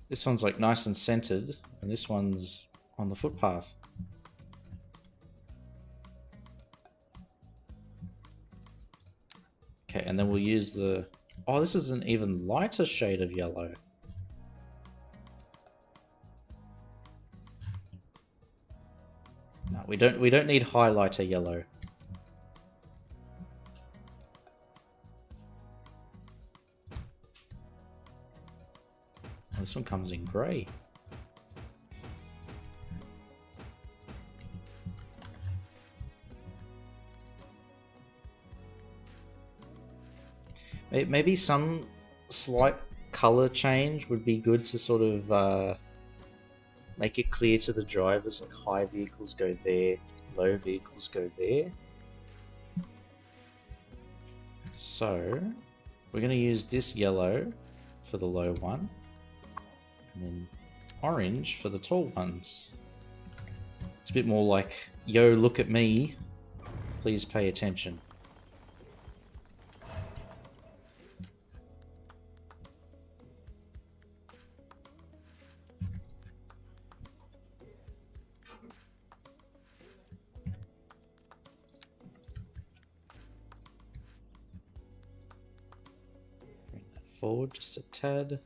This one's like nice and centered, and this one's on the footpath. Okay, and then we'll use the... Oh, this is an even lighter shade of yellow. No, we don't need highlighter yellow. This one comes in grey. Maybe some slight color change would be good to sort of make it clear to the drivers, like high vehicles go there, low vehicles go there. So we're going to use this yellow for the low one, and then orange for the tall ones. It's a bit more like, yo, look at me, please pay attention. Bring that forward just a tad.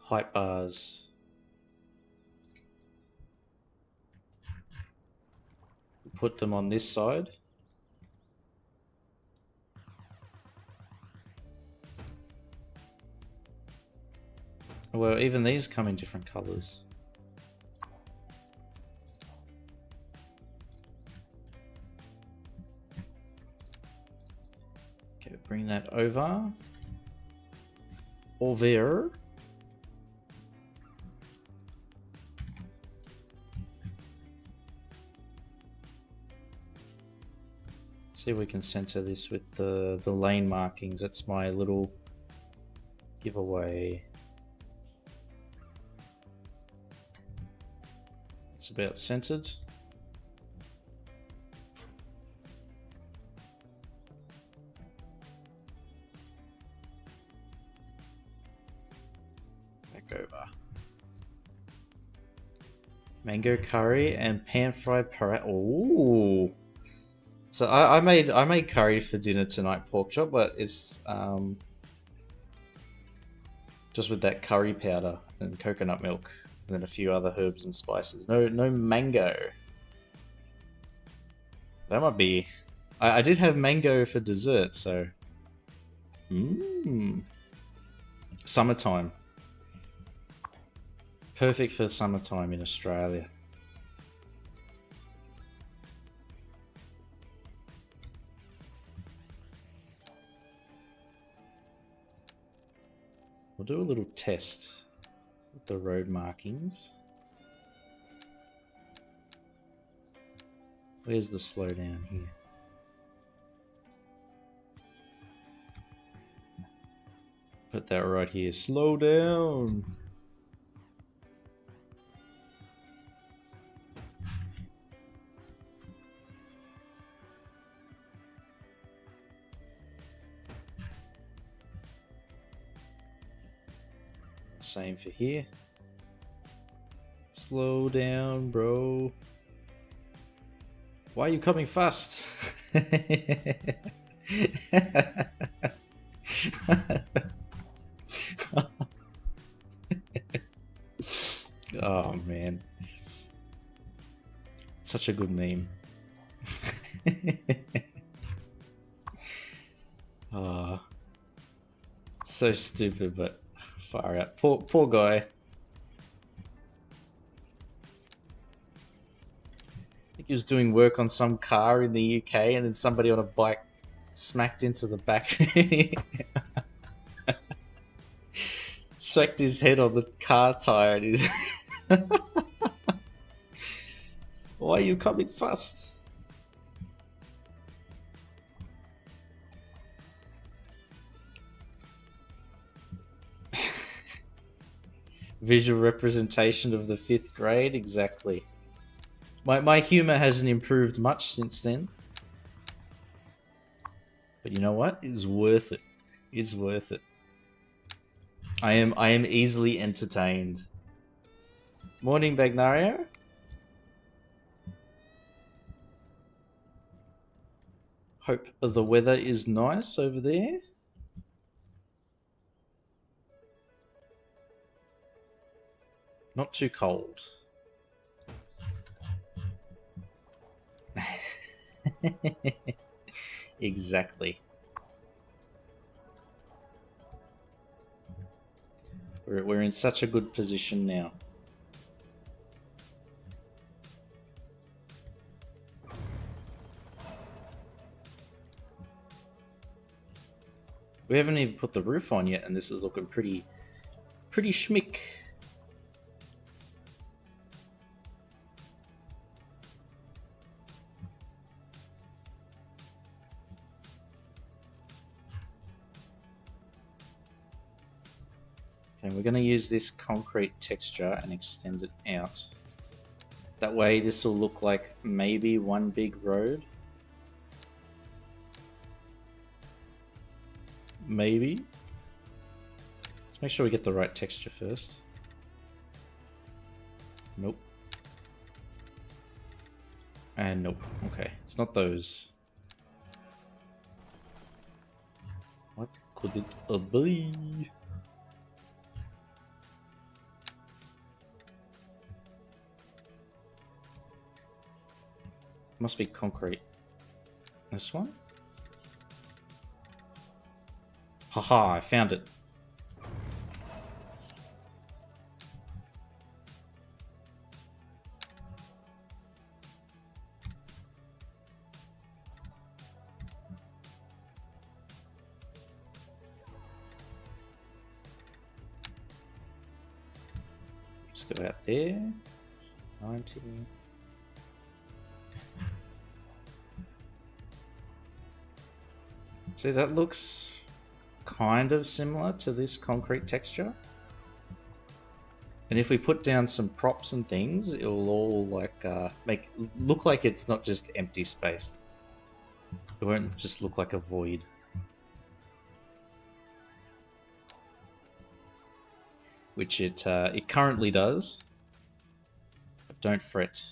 height bars. Put them on this side. Well, even these come in different colors. Okay, bring that over. Over. See if we can center this with the lane markings. That's my little giveaway. It's about centered. Back over. Mango curry and pan fried parat. Ooh. So I made curry for dinner tonight, pork chop, but it's just with that curry powder and coconut milk, and then a few other herbs and spices. No mango. That might be. I did have mango for dessert, so. Summertime. Perfect for summertime in Australia. We'll do a little test with the road markings. Where's the slowdown here? Put that right here. Slow down. Same for here. Slow down, bro. Why are you coming fast? Oh man. Such a good meme. Oh, so stupid, but far out. Poor guy. I think he was doing work on some car in the UK, and then somebody on a bike smacked into the back. Smacked his head on the car tire. And he's why are you coming fast? Visual representation of the 5th grade, exactly. My humor hasn't improved much since then. But you know what? It's worth it. It's worth it. I am easily entertained. Morning, Bagnario. Hope the weather is nice over there. Not too cold. Exactly. We're in such a good position now. We haven't even put the roof on yet, and this is looking pretty schmick. Okay, we're going to use this concrete texture and extend it out. That way this will look like maybe one big road. Maybe. Let's make sure we get the right texture first. Nope. And nope. Okay, it's not those. What could it be? Must be concrete. This one? Haha, I found it. Just go out there. 90. See, that looks kind of similar to this concrete texture. And if we put down some props and things, it'll all like look like it's not just empty space. It won't just look like a void. Which it currently does. But don't fret.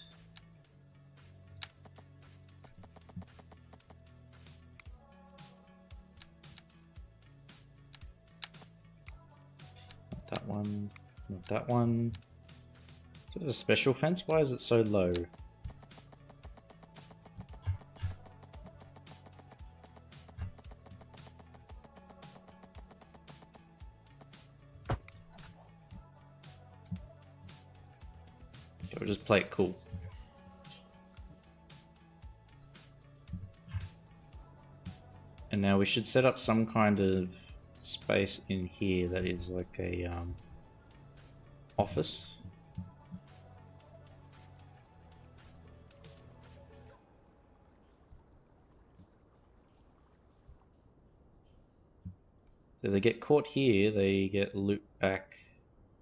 Not that one. Not that one. Is it a special fence? Why is it so low? We'll just play it cool. And now we should set up some kind of space in here that is like a office. So they get caught here, they get looped back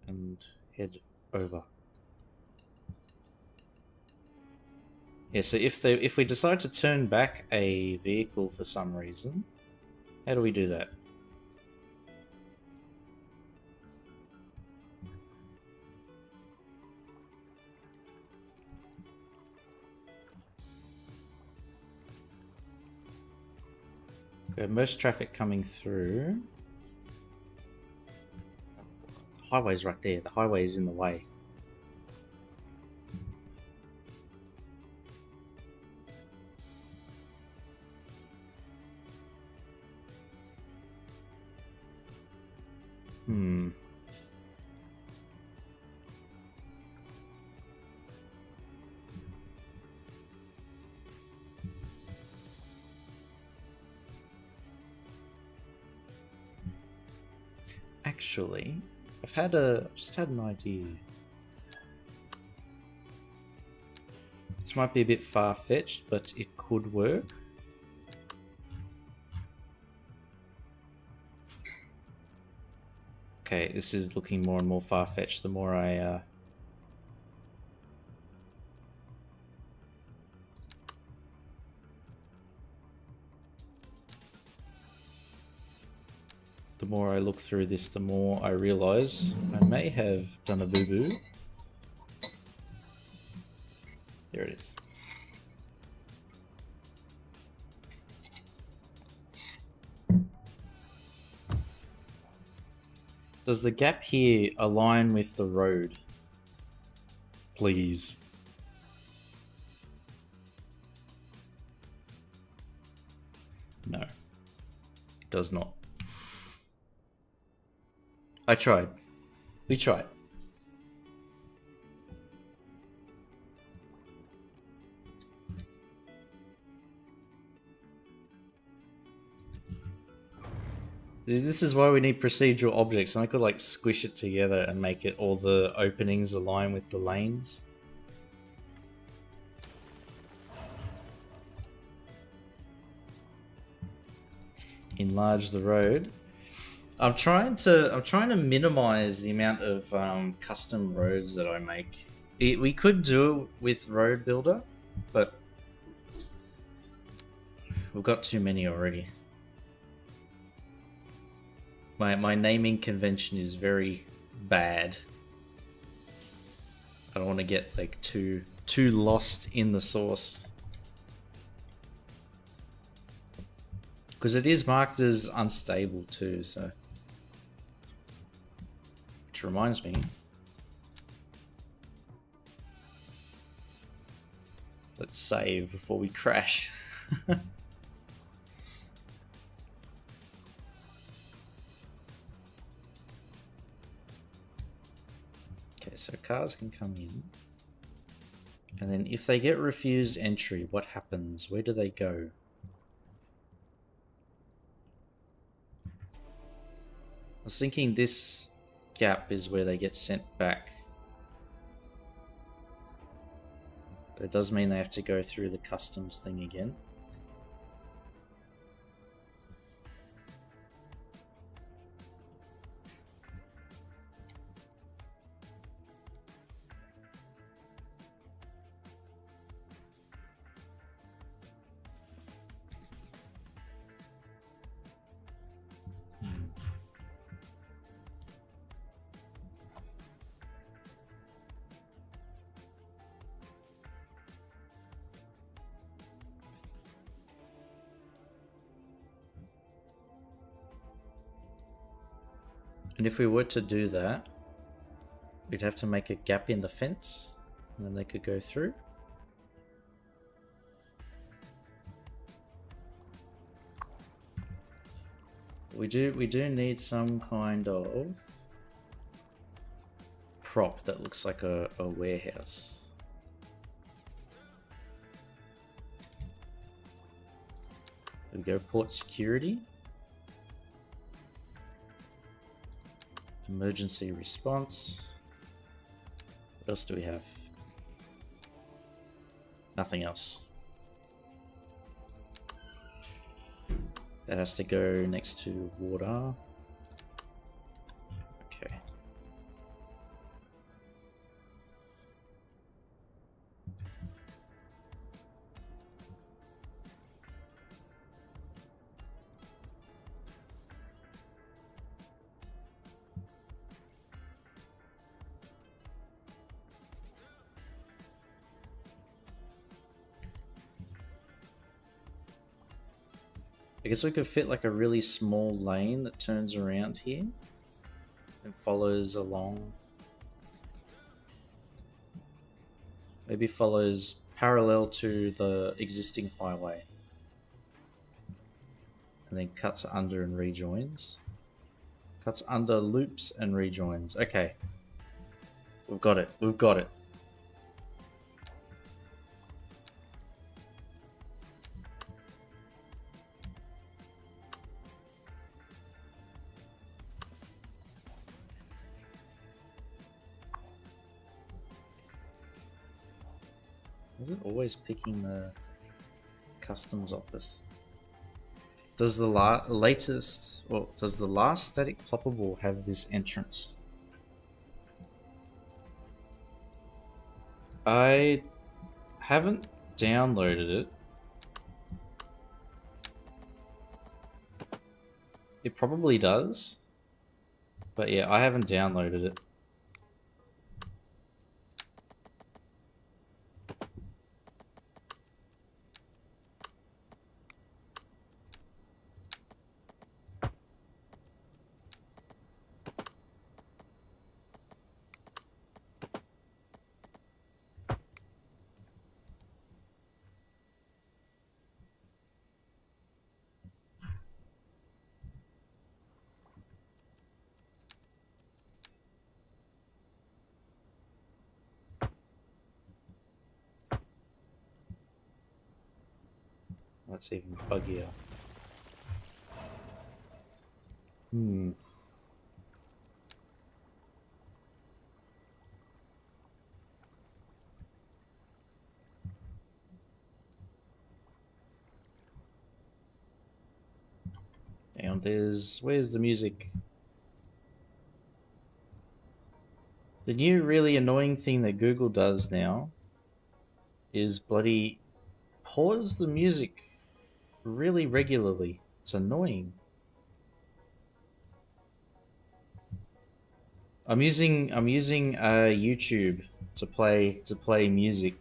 and head over. Yeah, so if we decide to turn back a vehicle for some reason, how do we do that? We have most traffic coming through. The highway's right there. The highway is in the way. Actually, I've just had an idea. This might be a bit far-fetched, but it could work. Okay, this is looking more and more far-fetched the more I the more I look through this, the more I realize I may have done a boo-boo. There it is. Does the gap here align with the road? Please. No. It does not. I tried. We tried. This is why we need procedural objects, and I could like squish it together and make it all the openings align with the lanes. Enlarge the road. I'm trying to minimize the amount of custom roads that I make. We could do it with Road Builder, but we've got too many already. My naming convention is very bad. I don't want to get like too lost in the source. Because it is marked as unstable too, so. Which reminds me. Let's save before we crash. Okay, so cars can come in. And then if they get refused entry, what happens? Where do they go? I was thinking this gap is where they get sent back. But it does mean they have to go through the customs thing again. And if we were to do that, we'd have to make a gap in the fence, and then they could go through. We do need some kind of prop that looks like a warehouse. There we go, port security. Emergency response. What else do we have? Nothing else. That has to go next to water. Okay. I guess we could fit like a really small lane that turns around here and follows along. Maybe follows parallel to the existing highway. And then cuts under and rejoins. Cuts under, loops, and rejoins. Okay. We've got it. We've got it. Is it always picking the customs office? Does the latest, or does the last static ploppable have this entrance? I haven't downloaded it. It probably does. But yeah, I haven't downloaded it. That's even buggier. And where's the music? The new really annoying thing that Google does now is bloody pause the music really regularly. It's annoying. I'm using YouTube to play music,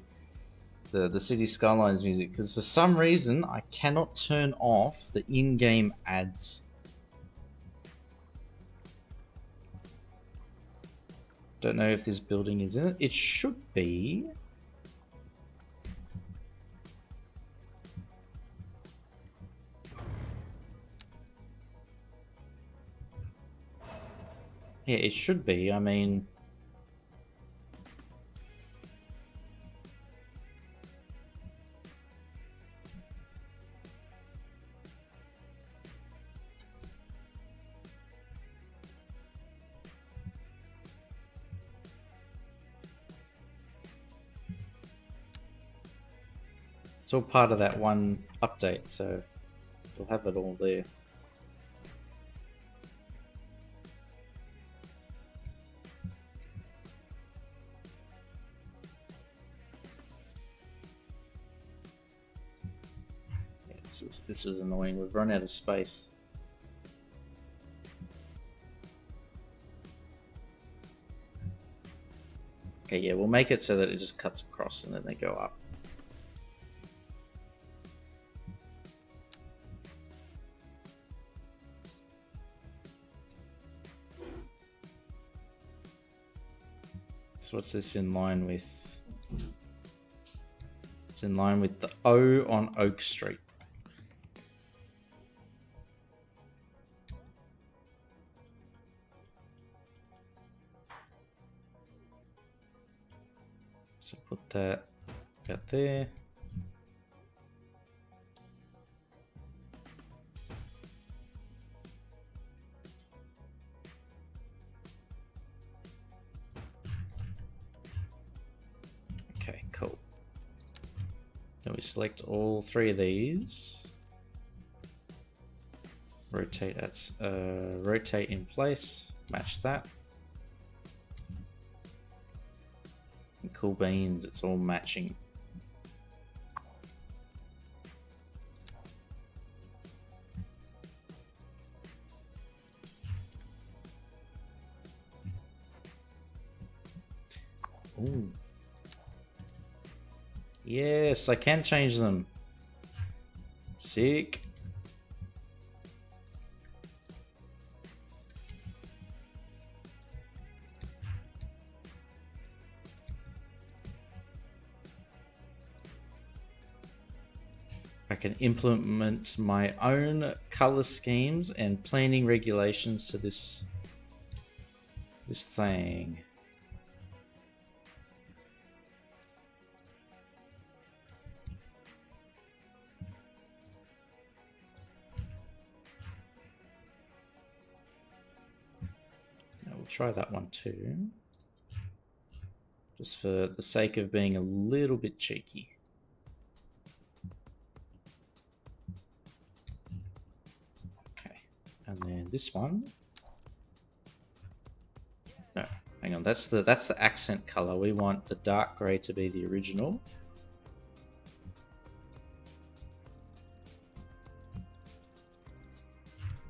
the City Skylines music, because for some reason I cannot turn off the in-game ads. Don't know if this building is in it. It should be. Yeah, it should be. I mean, it's all part of that one update, so you'll have it all there. Yeah, this is annoying. We've run out of space. Okay, yeah, we'll make it so that it just cuts across and then they go up. So what's this in line with? It's in line with the O on Oak Street. So put that out there. Okay, cool. Then we select all three of these. Rotate at rotate in place. Match that. And cool beans, it's all matching. Ooh. Yes, I can change them. Sick. I can implement my own color schemes and planning regulations to this thing. We'll try that one too. Just for the sake of being a little bit cheeky. Okay, and then this one. No, hang on, that's the accent color. We want the dark gray to be the original.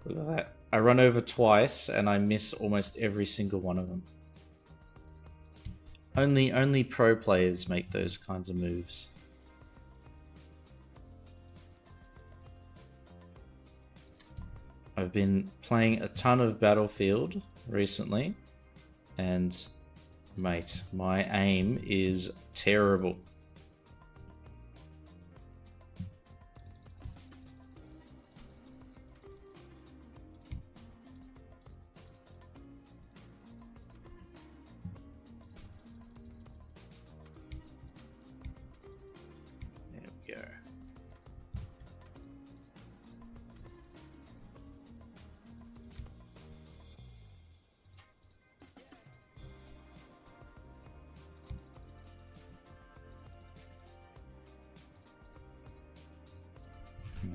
Look at that. I run over twice and I miss almost every single one of them. Only pro players make those kinds of moves. I've been playing a ton of Battlefield recently, and mate, my aim is terrible.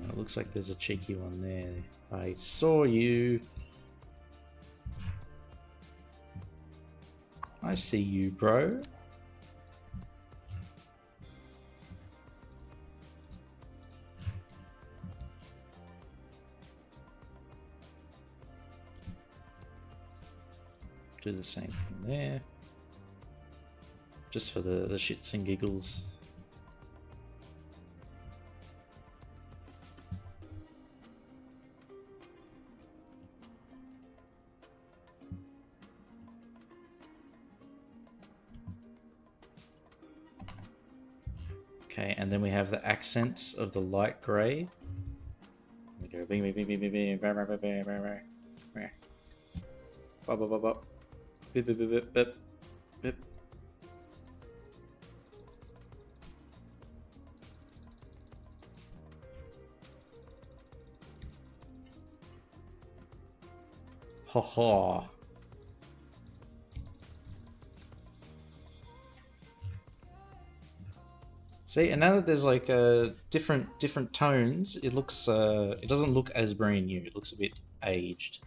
It looks like there's a cheeky one there. I saw you. I see you, bro. Do the same thing there. Just for the shits and giggles. Okay, and then we have the accents of the light grey. We go bing bing bing bing bing bing bang bang bang bang bang bang. Bop bop bop bop. Bip, bip, bip, bip, bip, bip. Ha ha. See, and now that there's like different tones, it looks it doesn't look as brand new. It looks a bit aged.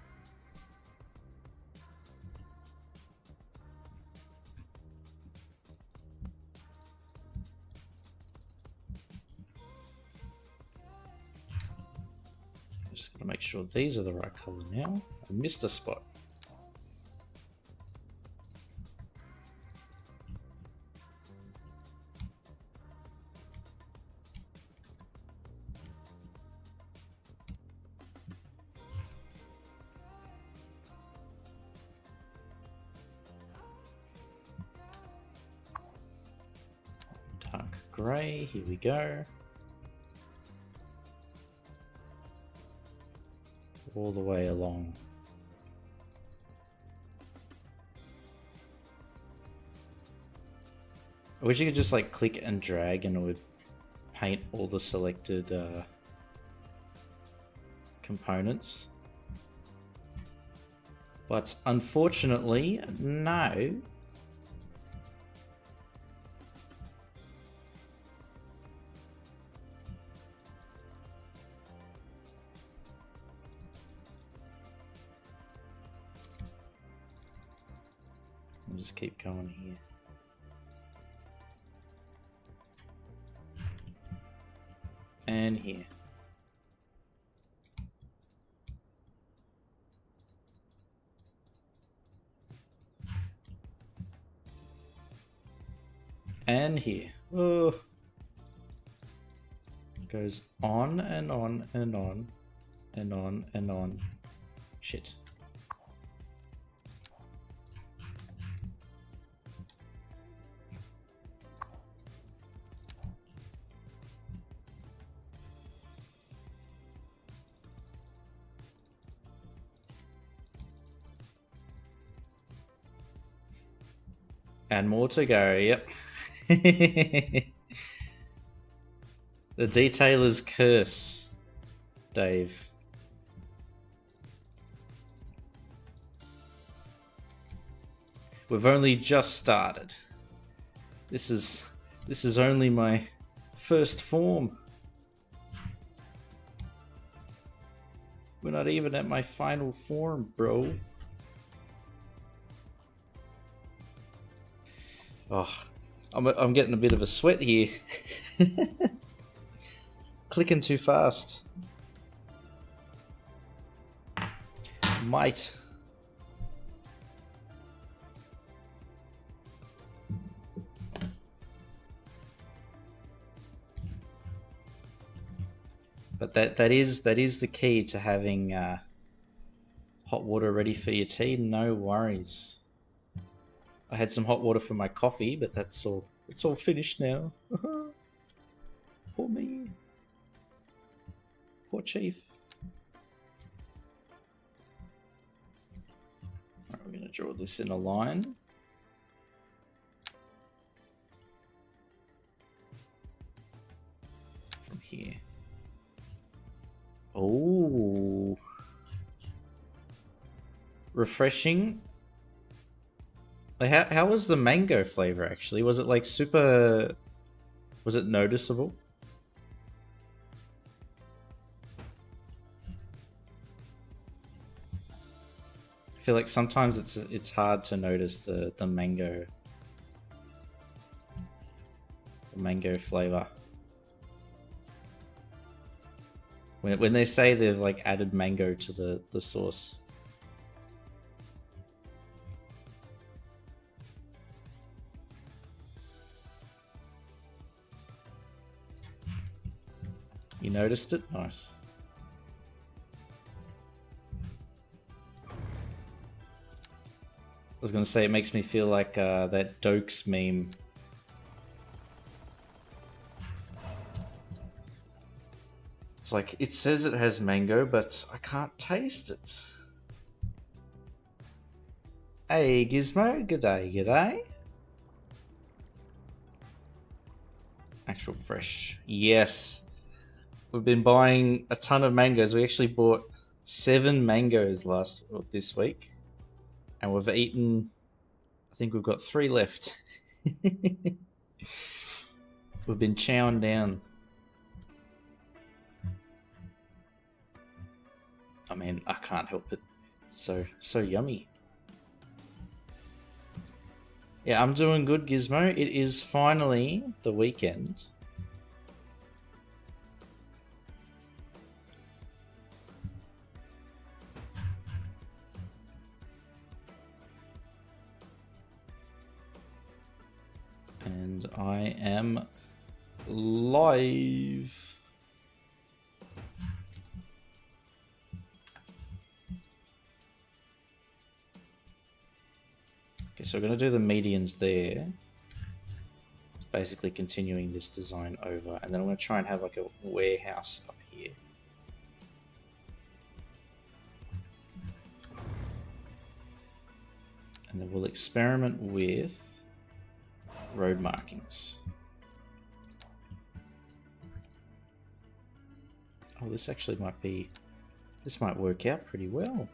Just gotta make sure these are the right color now. I missed a spot. Dark grey, here we go. All the way along. I wish you could just like click and drag and it would paint all the selected components. But unfortunately, no. I'll just keep going here. And here. And here. Oh. It goes on and on and on and on and on. Shit. And more to go, yep. The detailer's curse, Dave. We've only just started. This is only my first form. We're not even at my final form, bro. Oh, I'm getting a bit of a sweat here. Clicking too fast. Mate. But that is the key to having hot water ready for your tea. No worries. I had some hot water for my coffee, but that's all. It's all finished now. Poor me. Poor Chief. Alright, we're going to draw this in a line. From here. Oh. Refreshing. Like how was the mango flavor actually? Was it like super... Was it noticeable? I feel like sometimes it's hard to notice the mango flavor. When they say they've like added mango to the sauce. You noticed it? Nice. I was going to say it makes me feel like that Dokes meme. It's like, it says it has mango, but I can't taste it. Hey Gizmo, g'day, g'day. Actual fresh. Yes. We've been buying a ton of mangoes. We actually bought 7 mangoes this week. And we've eaten, I think we've got 3 left. We've been chowing down. I mean, I can't help it. So yummy. Yeah, I'm doing good, Gizmo. It is finally the weekend. And I am live. Okay, so we're going to do the medians there. It's basically continuing this design over. And then I'm going to try and have like a warehouse up here. And then we'll experiment with road markings. Oh, this actually might be... This might work out pretty well.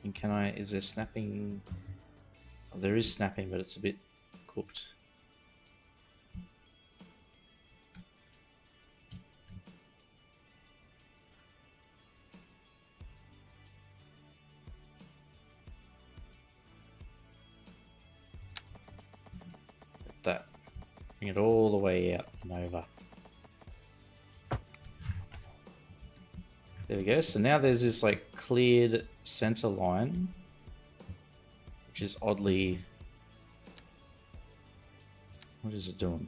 And can I... Is there snapping? Oh, there is snapping, but it's a bit cooked. Like that. Bring it all the way out and over. There we go. So now there's this like cleared center line, which is oddly... What is it doing?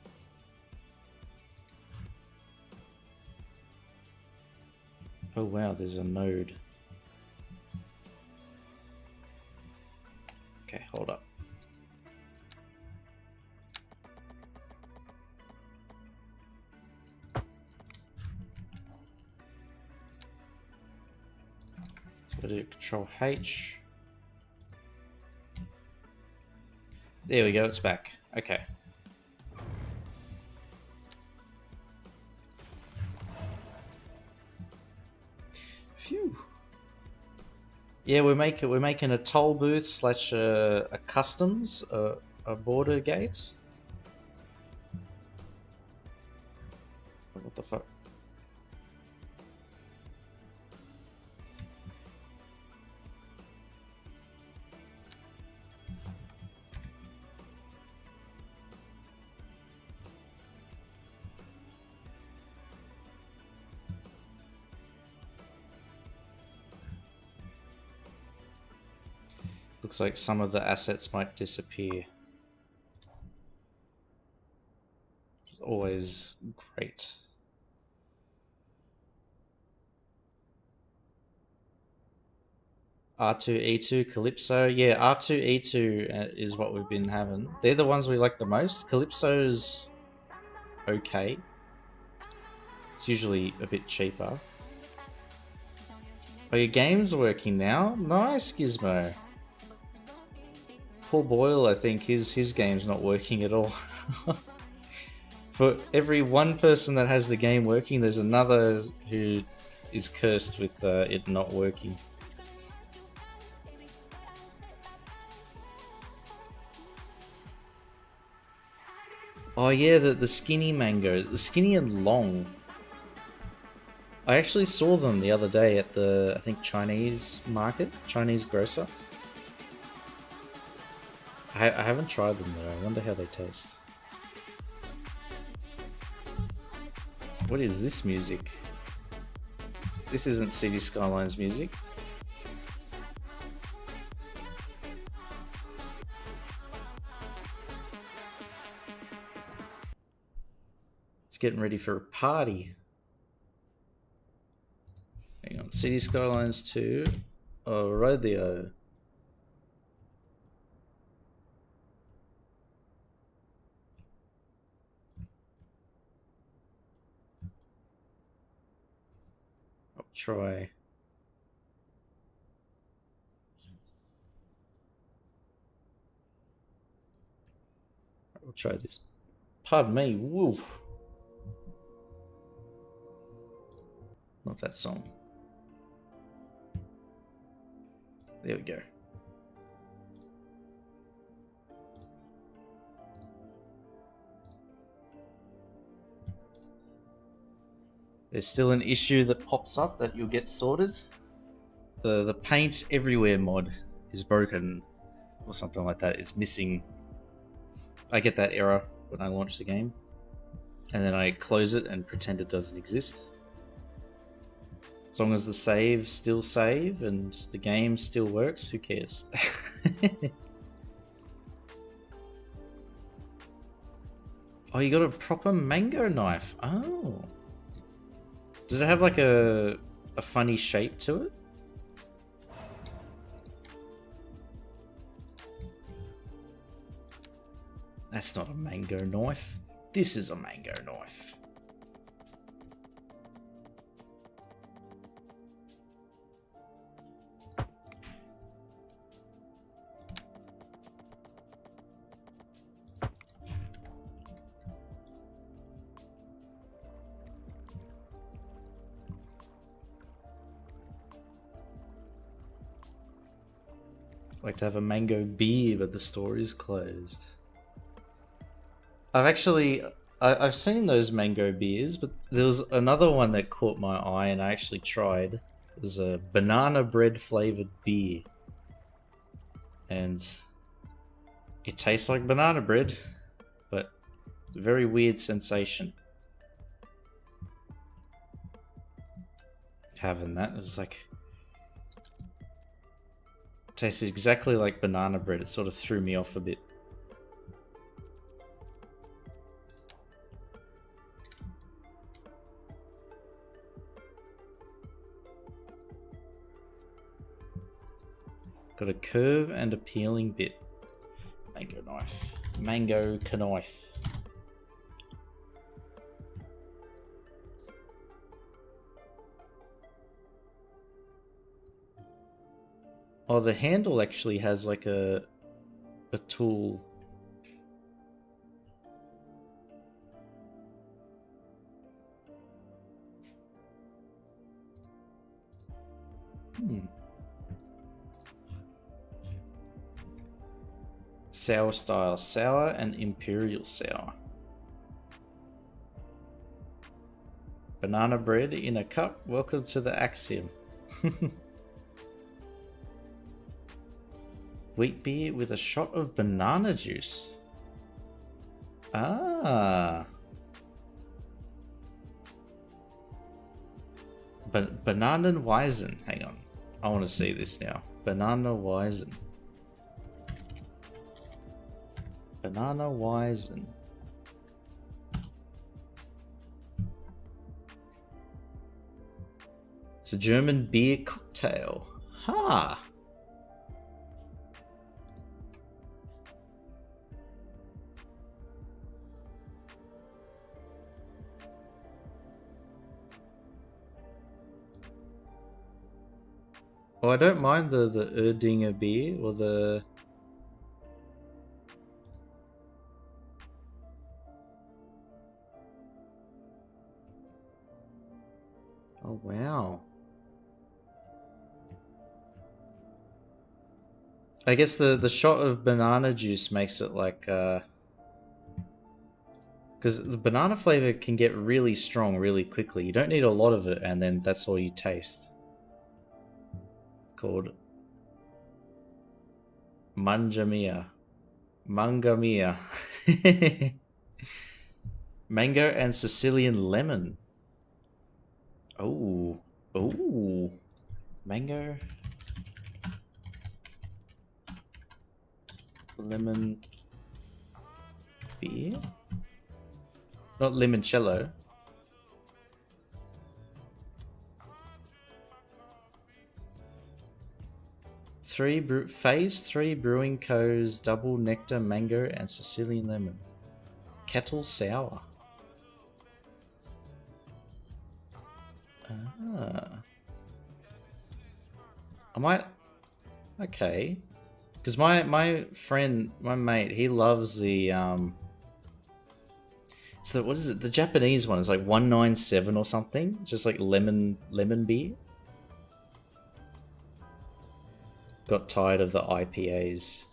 Oh wow, there's a node. Okay, hold up. So do Control H. There we go, it's back. Okay. Phew. Yeah, we're making a toll booth slash a customs a border gate. What the fuck? Looks like some of the assets might disappear. Always great. R2E2 Calypso. Yeah, R2E2 is what we've been having. They're the ones we like the most. Calypso's okay. It's usually a bit cheaper. Oh, your game's working now? Nice, Gizmo. Paul Boyle, I think his game's not working at all. For every one person that has the game working, there's another who is cursed with it not working. Oh yeah, the skinny mango, the skinny and long. I actually saw them the other day at the, I think, Chinese market, Chinese grocer. I haven't tried them though. I wonder how they taste. What is this music? This isn't City Skylines music. getting ready for a party. Hang on, City Skylines 2. Oh, rodeo. I'll try. I'll try this. Pardon me. Woof. Not that song. There we go. There's still an issue that pops up that you'll get sorted. The paint everywhere mod is broken or something like that. It's missing. I get that error when I launch the game. And then I close it and pretend it doesn't exist. As long as the saves still save and the game still works, who cares? Oh, you got a proper mango knife. Oh. Does it have like a funny shape to it? That's not a mango knife. This is a mango knife. I'd like to have a mango beer, but the store is closed. I've seen those mango beers, but there was another one that caught my eye and I actually tried. It was a banana bread flavored beer. And it tastes like banana bread, but it's a very weird sensation. Having that, it was like... tasted exactly like banana bread. It sort of threw me off a bit. Got a curve and a peeling bit. Mango knife. Mango knife. Oh, the handle actually has like a tool. Sour style. Sour and imperial sour. Banana bread in a cup. Welcome to the Axiom. Wheat beer with a shot of banana juice. Ah. Banana Weizen. Hang on. I want to see this now. Banana Weizen. Banana Weizen. It's a German beer cocktail. Ha! Oh, I don't mind the Erdinger beer or the... Oh, wow. I guess the shot of banana juice makes it like... because the banana flavor can get really strong really quickly. You don't need a lot of it, and then that's all you taste. Called Mangamia. Mangamia. Mango and Sicilian lemon. Oh. Oh. Mango. Lemon beer? Not limoncello. Phase 3 Brewing Co.'s Double Nectar Mango and Sicilian Lemon. Kettle Sour. Ah. I might... Okay. Because my friend, my mate, he loves the... So what is it? The Japanese one is like 197 or something. Just like lemon beer. Got tired of the IPAs.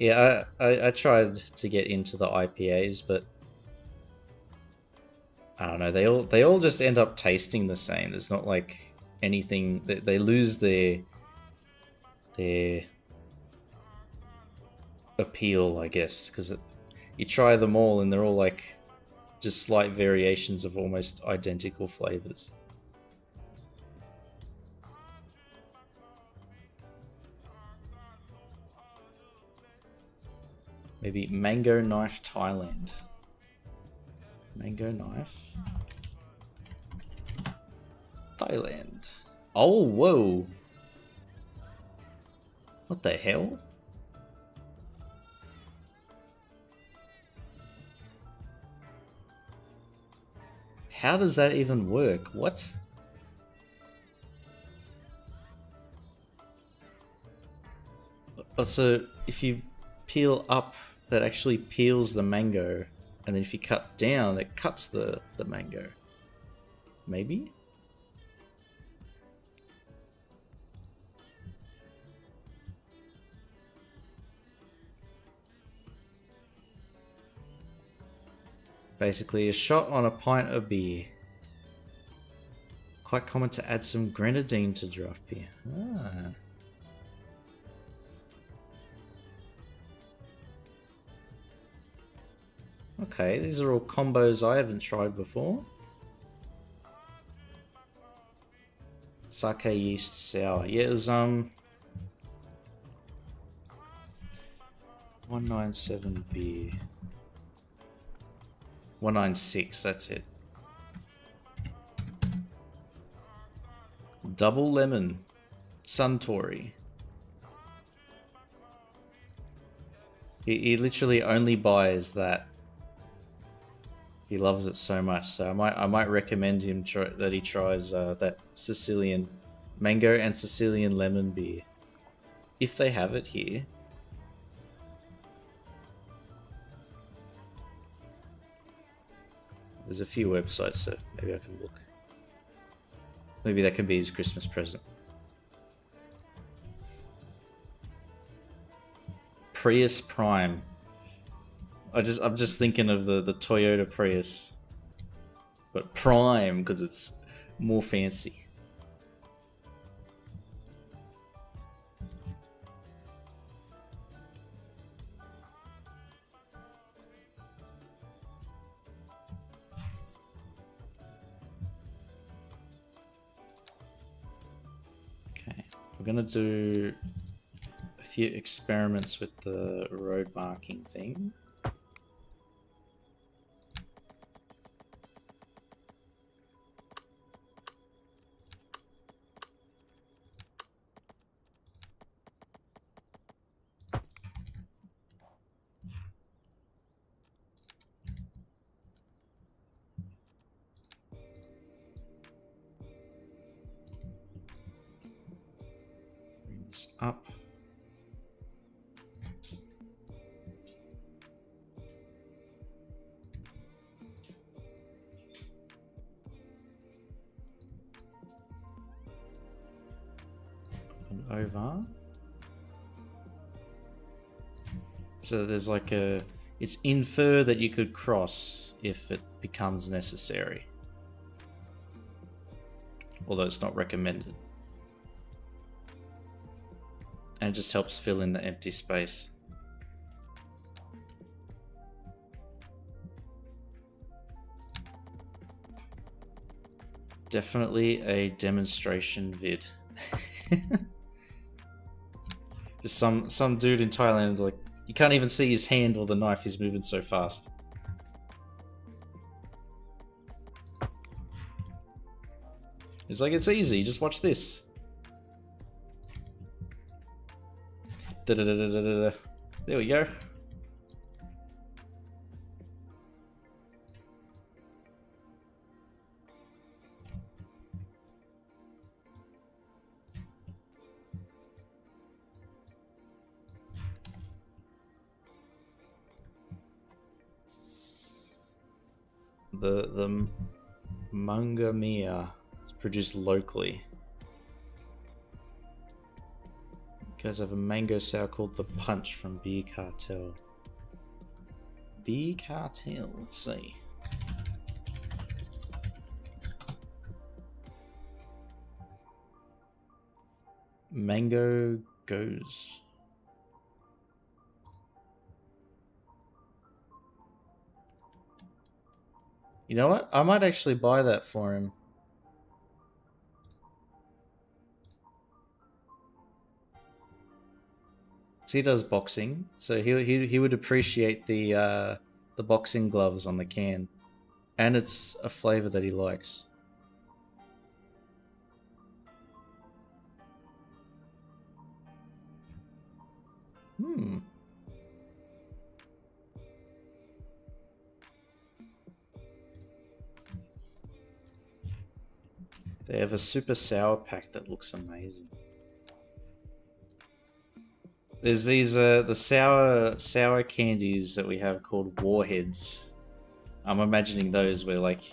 Yeah, I tried to get into the IPAs, but I don't know. They all just end up tasting the same. There's not like anything. They lose their appeal, I guess, because you try them all and they're all like just slight variations of almost identical flavors. Maybe Mango Knife Thailand. Mango Knife Thailand. Oh, whoa. What the hell? How does that even work? What? So if you peel up, that actually peels the mango, and then if you cut down, it cuts the mango. Maybe? Basically, a shot on a pint of beer. Quite common to add some grenadine to draft beer. Ah. Okay, these are all combos I haven't tried before. Sake yeast sour. Yeah, it was 197 beer. 196, that's it. Double lemon. Suntory. He literally only buys that. He loves it so much, so I might recommend him that he tries that Sicilian mango and Sicilian lemon beer, if they have it here. There's a few websites, so maybe I can look. Maybe that can be his Christmas present. Prius Prime. I'm just thinking of the Toyota Prius, but Prime because it's more fancy. Okay, we're gonna do a few experiments with the road marking thing. Up. And over. So there's like it's infer that you could cross if it becomes necessary. Although it's not recommended. And it just helps fill in the empty space. Definitely a demonstration vid. Just some dude in Thailand is like, you can't even see his hand or the knife, he's moving so fast. It's like, it's easy, just watch this. Da-da-da-da-da-da. There we go. The Manga Mia is produced locally. You guys have a mango sour called The Punch from Beer Cartel. Beer Cartel, let's see. Mango goes. You know what? I might actually buy that for him. So he does boxing, so he would appreciate the boxing gloves on the can, and it's a flavor that he likes. Hmm. They have a super sour pack that looks amazing. There's these the sour candies that we have called Warheads. I'm imagining those where like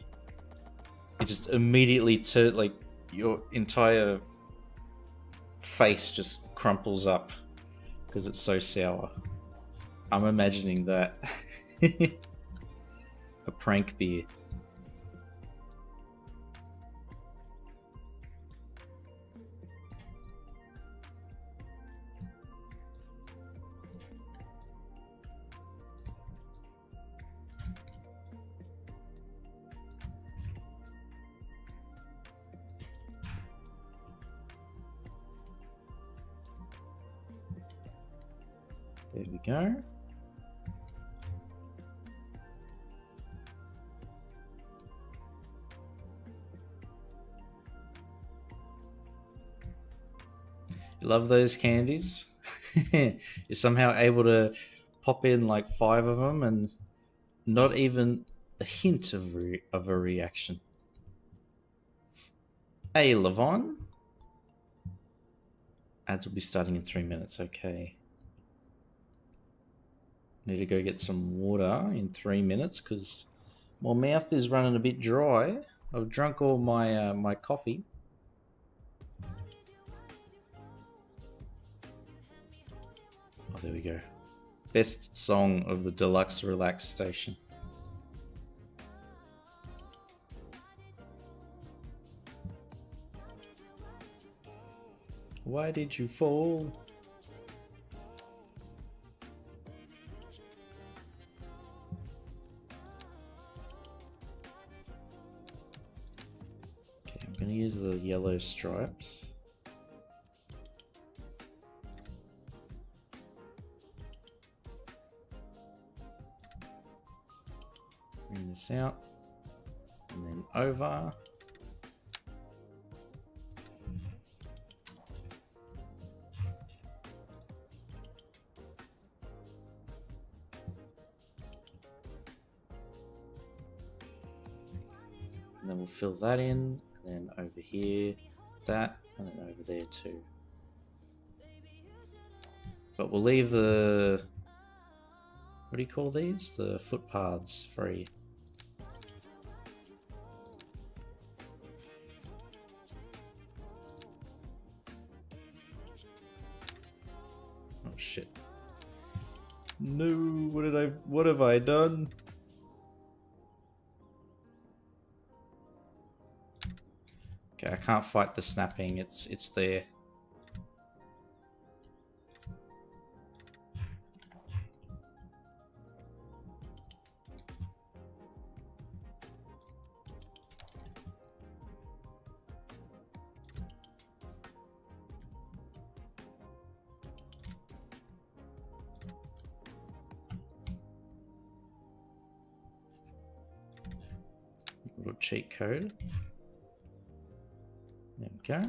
it just immediately like your entire face just crumples up because it's so sour. I'm imagining that. A prank beer. There we go. You love those candies? You're somehow able to pop in like 5 of them and not even a hint of a reaction. Hey, Levon. Ads will be starting in 3 minutes, okay. Need to go get some water in 3 minutes because my mouth is running a bit dry. I've drunk all my my coffee. Oh, there we go. Best song of the Deluxe Relax Station. Why did you fall? Okay, I'm gonna use the yellow stripes. Bring this out and then over. And then we'll fill that in, and then over here, that, and then over there too. But we'll leave the, what do you call these? The footpaths free. Oh shit. No, what have I done? Okay, I can't fight the snapping, it's there. Little cheat code. Okay.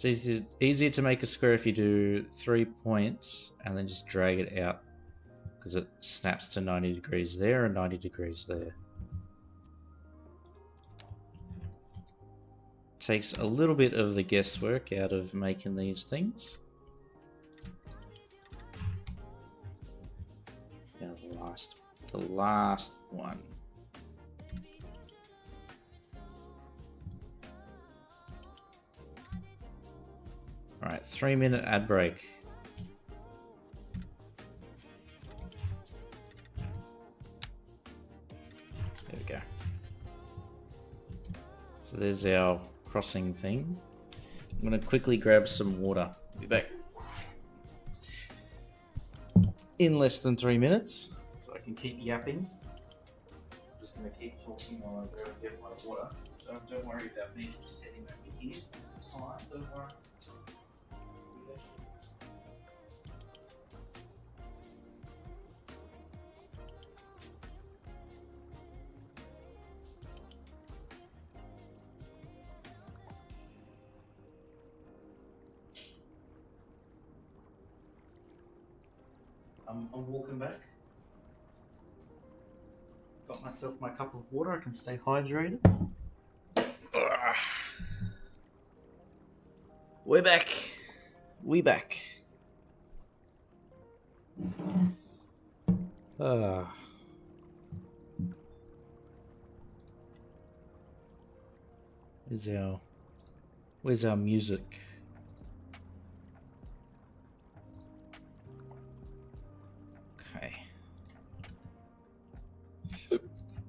It's easier to make a square if you do 3 points and then just drag it out, because it snaps to 90 degrees there and 90 degrees there. Takes a little bit of the guesswork out of making these things. Now the last one. Alright, 3-minute ad break. There we go. So there's our crossing thing. I'm gonna quickly grab some water. Be back in less than 3 minutes, so I can keep yapping. I'm just gonna keep talking while I go and get my water. So don't worry about me just heading over here. It's fine, don't worry. I'm walking back. Got myself my cup of water. I can stay hydrated. We're back. We back. Where's our music? Okay.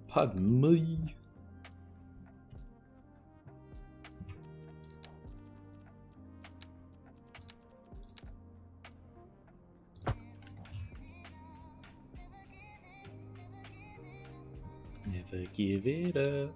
Pardon me. Never give it up.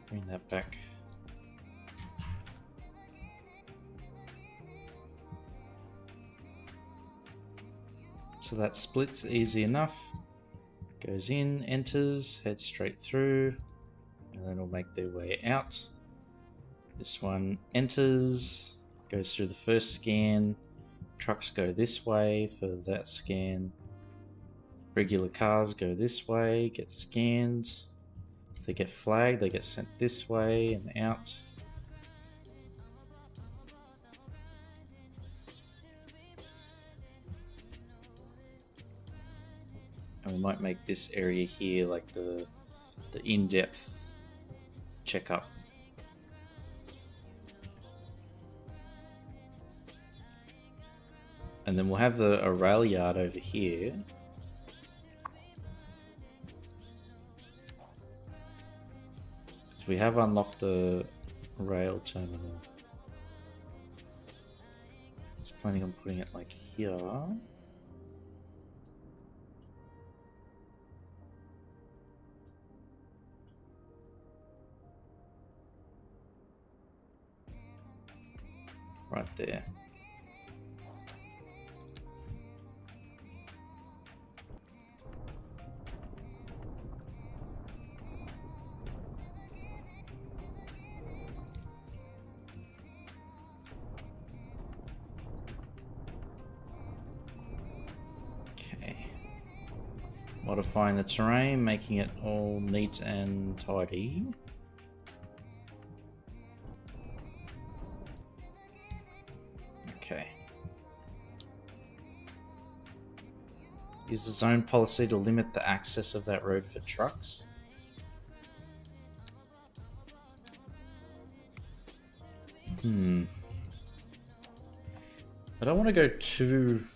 Bring that back. So that splits easy enough. Goes in, enters, heads straight through, and then it'll make their way out. This one enters, goes through the first scan. Trucks go this way for that scan. Regular cars go this way, get scanned. If they get flagged, they get sent this way and out. And we might make this area here like the in-depth checkup. And then we'll have a rail yard over here. So we have unlocked the rail terminal. I was planning on putting it like here. Right there. Okay. Modifying the terrain, making it all neat and tidy. Okay. Use the zone policy to limit the access of that road for trucks. I don't want to go too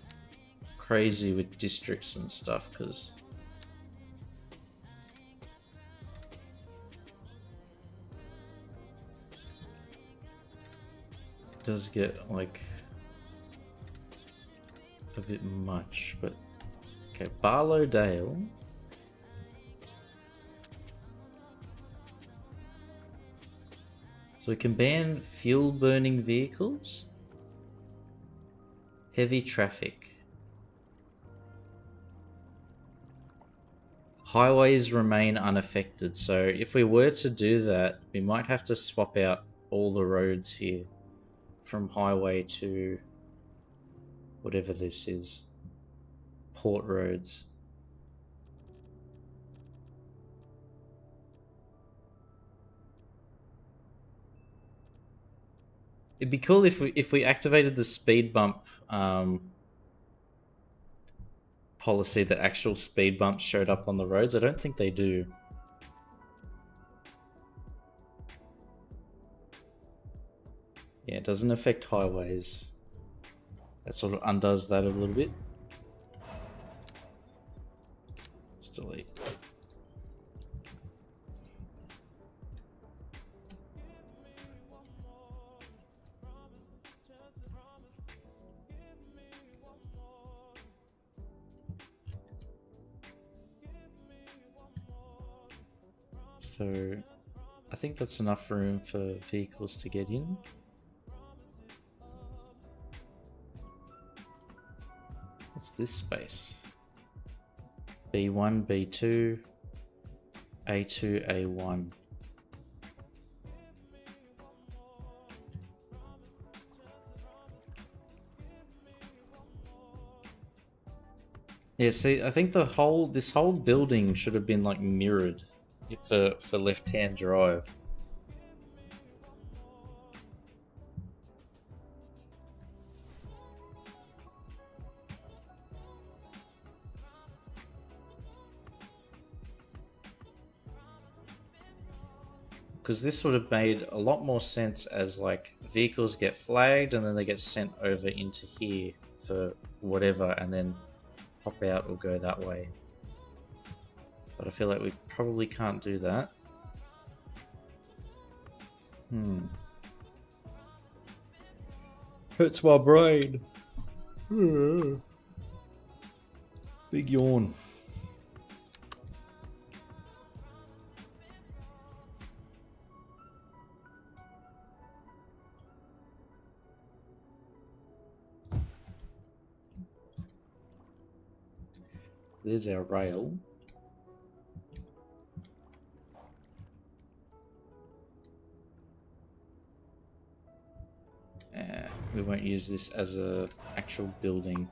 crazy with districts and stuff, because it does get like a bit much. But okay, Barlow Dale So we can ban fuel burning vehicles. Heavy traffic. Highways remain unaffected, so if we were to do that, we might have to swap out all the roads here from highway to whatever this is. Port roads. It'd be cool if we activated the speed bump policy that actual speed bumps showed up on the roads. I don't think they do. Yeah, it doesn't affect highways. That sort of undoes that a little bit. Let's delete. So I think that's enough room for vehicles to get in. What's this space? B1, B2, A2, A1. Yeah, see, I think this whole building should have been like mirrored for left-hand drive. Because this would have made a lot more sense as like vehicles get flagged and then they get sent over into here for whatever and then pop out or go that way. But I feel like we probably can't do that. Hurts my brain. Big yawn. There's our rail. We won't use this as a actual building.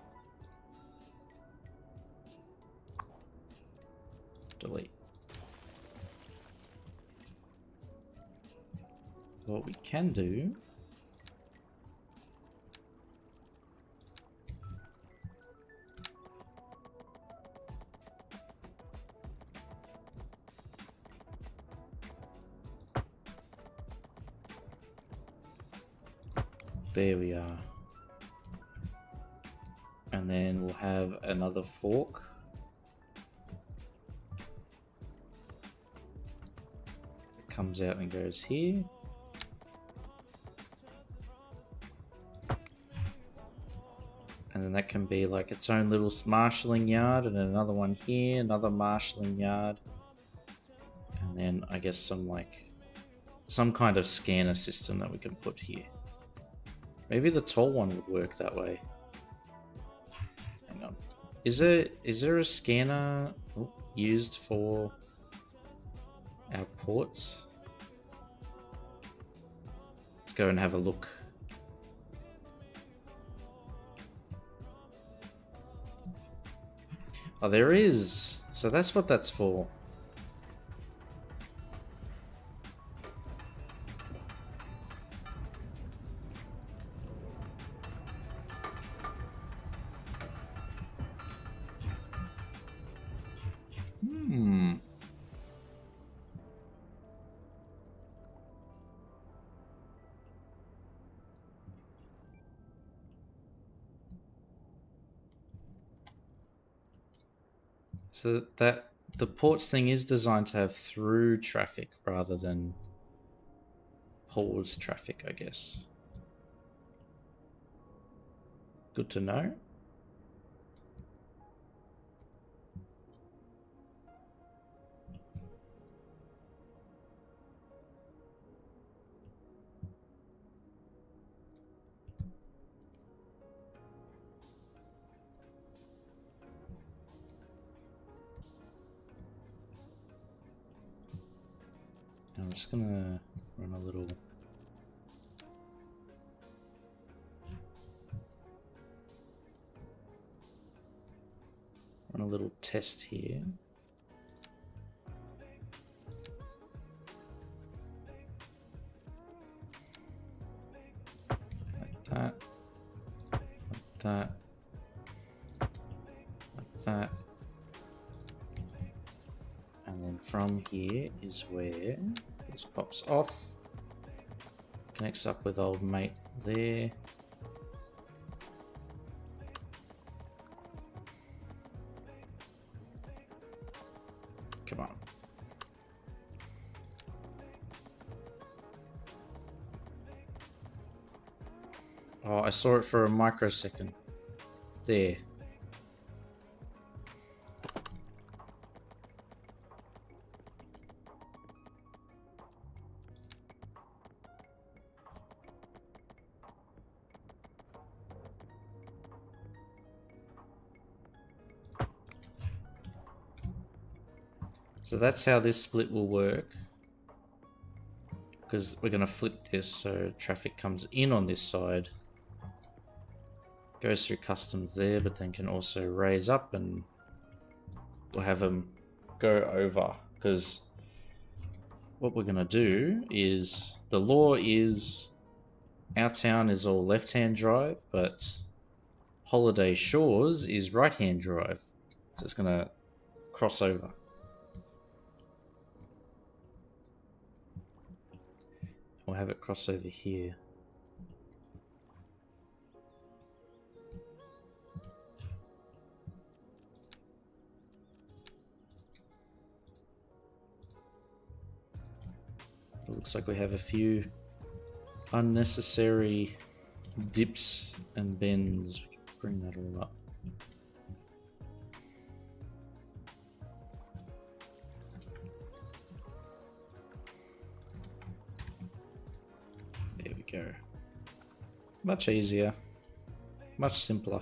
Delete. What we can do there we are. And then we'll have another fork. It comes out and goes here. And then that can be like its own little marshalling yard, and then another one here, another marshalling yard. And then I guess some kind of scanner system that we can put here. Maybe the tall one would work that way. Hang on. Is there a scanner used for our ports? Let's go and have a look. Oh, there is. So that's what that's for. So that the ports thing is designed to have through traffic rather than pause traffic, I guess. Good to know. I'm just gonna run a little. Run a little test here. Like that. Like that. Like that. And then from here is where this pops off. Connects up with old mate there. Come on. Oh, I saw it for a microsecond. There. So that's how this split will work. Because we're going to flip this so traffic comes in on this side. Goes through customs there, but then can also raise up and we'll have them go over. Because what we're going to do is, the law is our town is all left-hand drive, but Holiday Shores is right-hand drive. So it's going to cross over. We'll have it cross over here. It looks like we have a few unnecessary dips and bends. We can bring that all up. There we go. Much easier. Much simpler.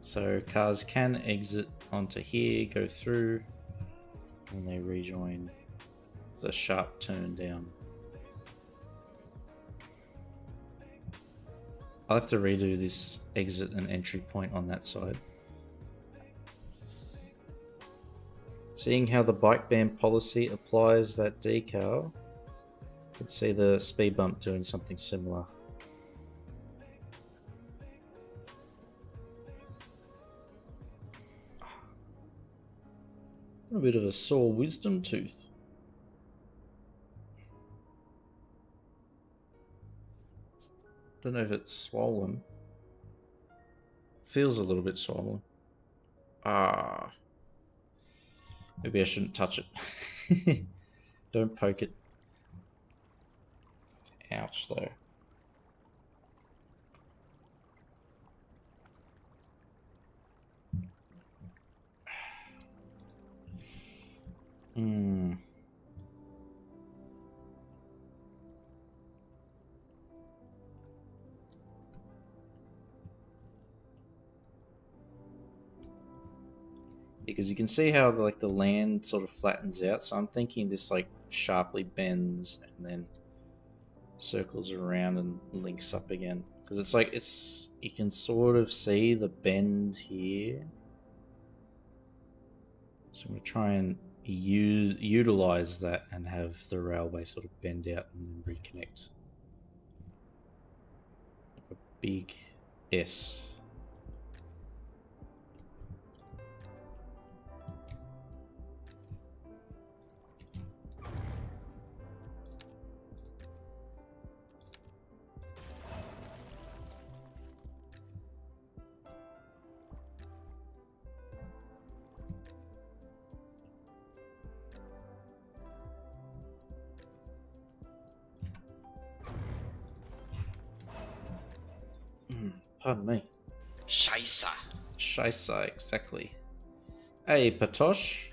So cars can exit onto here, go through, and they rejoin the sharp turn down. I'll have to redo this exit and entry point on that side. Seeing how the bike ban policy applies that decal, you can see the speed bump doing something similar. A bit of a sore wisdom tooth. Don't know if it's swollen. Feels a little bit swollen. Ah. Maybe I shouldn't touch it. Don't poke it. Ouch, though. Because you can see how the land sort of flattens out, so I'm thinking this like sharply bends and then circles around and links up again. Because it's like you can sort of see the bend here. So I'm going to try and utilize that and have the railway sort of bend out and then reconnect. A big S. Pardon me. Scheisse. Scheisse, exactly. Hey, Patosh.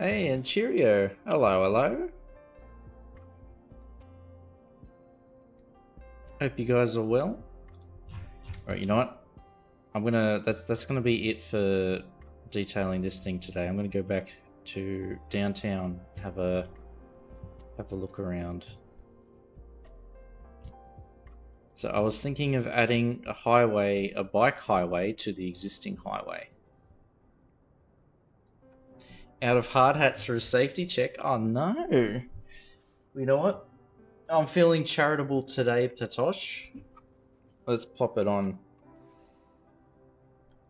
Hey, and cheerio. Hello, hello. Hope you guys are well. Alright, you know what? That's gonna be it for detailing this thing today. I'm gonna go back to downtown, have a look around. So I was thinking of adding a bike highway to the existing highway. Out of hard hats for a safety check. Oh no. You know what? I'm feeling charitable today, Patosh. Let's pop it on.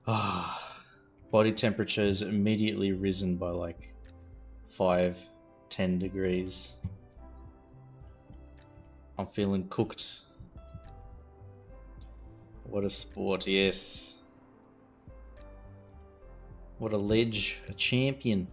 Ah, body temperature is immediately risen by like 5-10 degrees. I'm feeling cooked. What a sport, yes. What a ledge, a champion.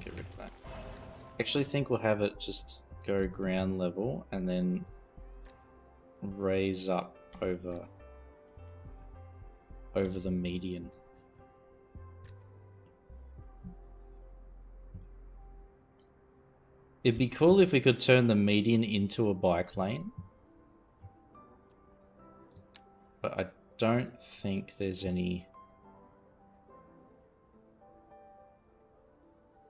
Get rid of that. Actually think we'll have it just go ground level and then raise up over the median. It'd be cool if we could turn the median into a bike lane. But I don't think there's any...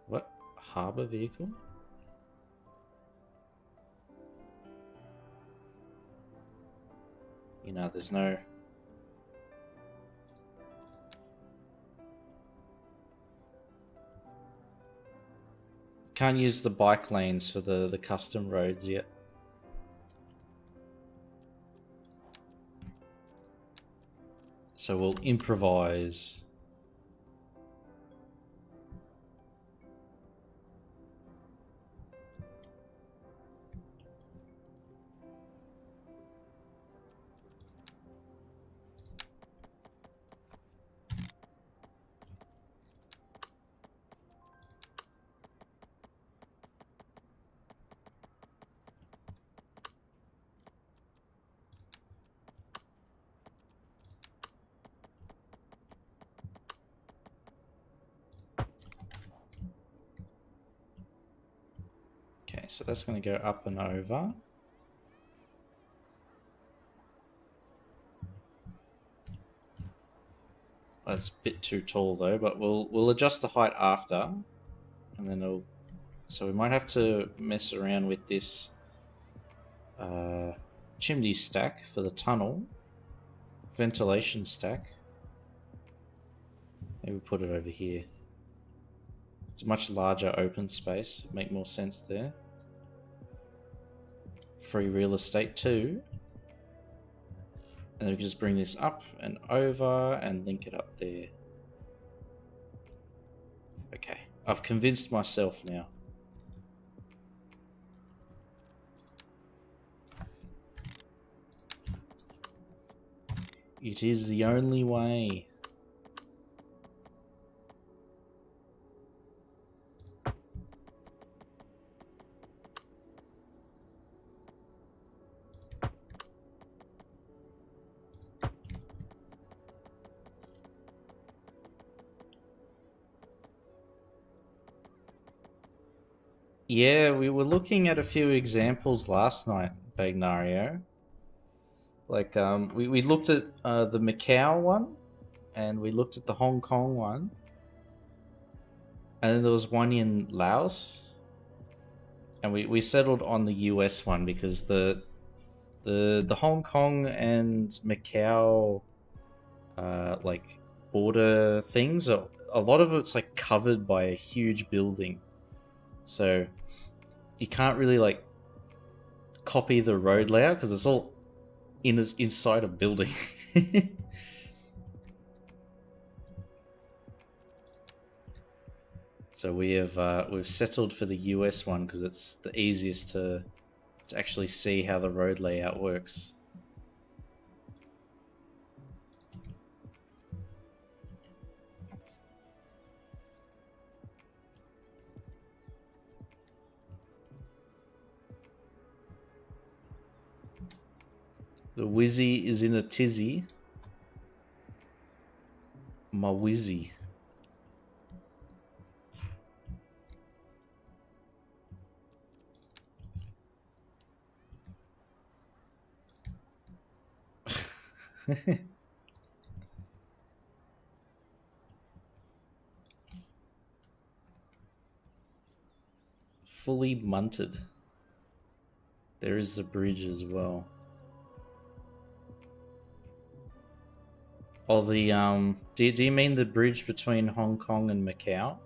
What? Harbour vehicle? You know, there's no... Can't use the bike lanes for the custom roads yet. So we'll improvise. Okay, so that's going to go up and over. That's a bit too tall though, but we'll adjust the height after, and then it'll. So we might have to mess around with this chimney stack for the tunnel, ventilation stack. Maybe put it over here. It's a much larger open space. Make more sense there. Free real estate too. And then we can just bring this up and over and link it up there. Okay, I've convinced myself now. It is the only way. Yeah, we were looking at a few examples last night, Bagnario. Like, we looked at the Macau one, and we looked at the Hong Kong one, and then there was one in Laos, and we settled on the US one because the Hong Kong and Macau like border things are, a lot of it's like covered by a huge building. So you can't really like copy the road layout because it's all inside a building. So we've settled for the US one because it's the easiest to actually see how the road layout works. The Wizzy is in a tizzy. My Wizzy. Fully munted. There is a bridge as well. Oh, the do you mean the bridge between Hong Kong and Macau?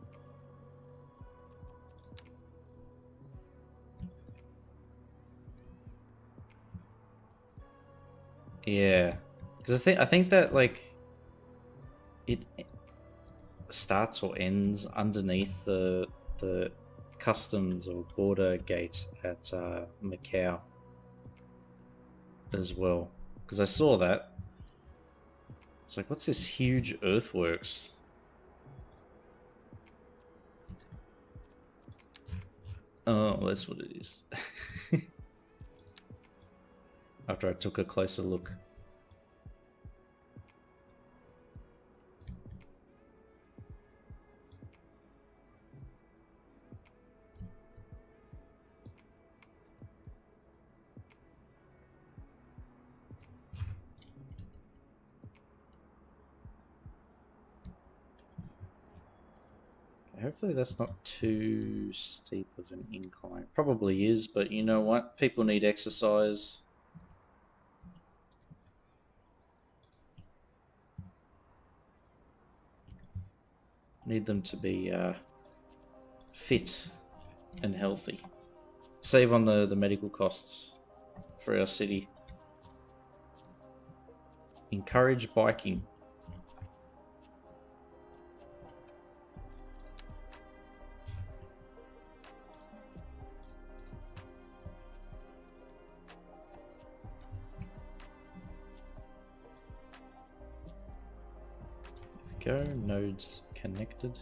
Yeah, because I think that like it starts or ends underneath the customs or border gate at Macau as well. Because I saw that. It's like, what's this huge earthworks? Oh, that's what it is. After I took a closer look. Hopefully that's not too steep of an incline. Probably is, but you know what? People need exercise. Need them to be fit and healthy. Save on the medical costs for our city. Encourage biking. Go, nodes connected.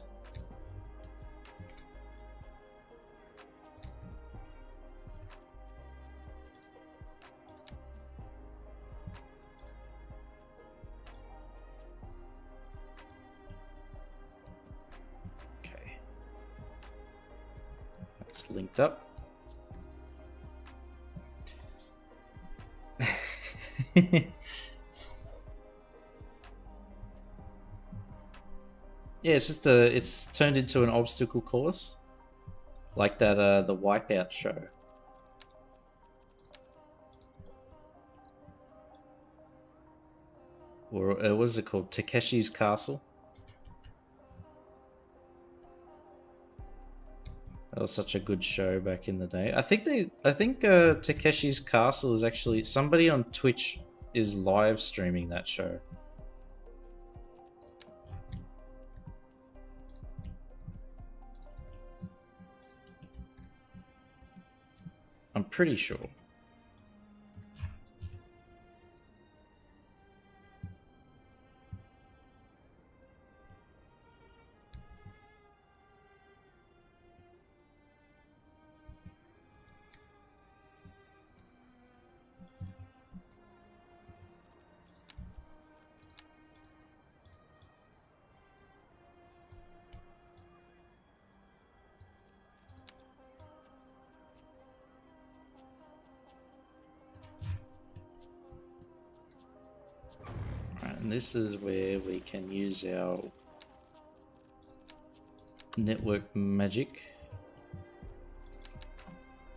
Okay. That's linked up. Yeah, it's just it's turned into an obstacle course, like that the Wipeout show. Or what is it called? Takeshi's Castle. That was such a good show back in the day. I think Takeshi's Castle is actually somebody on Twitch is live streaming that show. I'm pretty sure. And this is where we can use our network magic.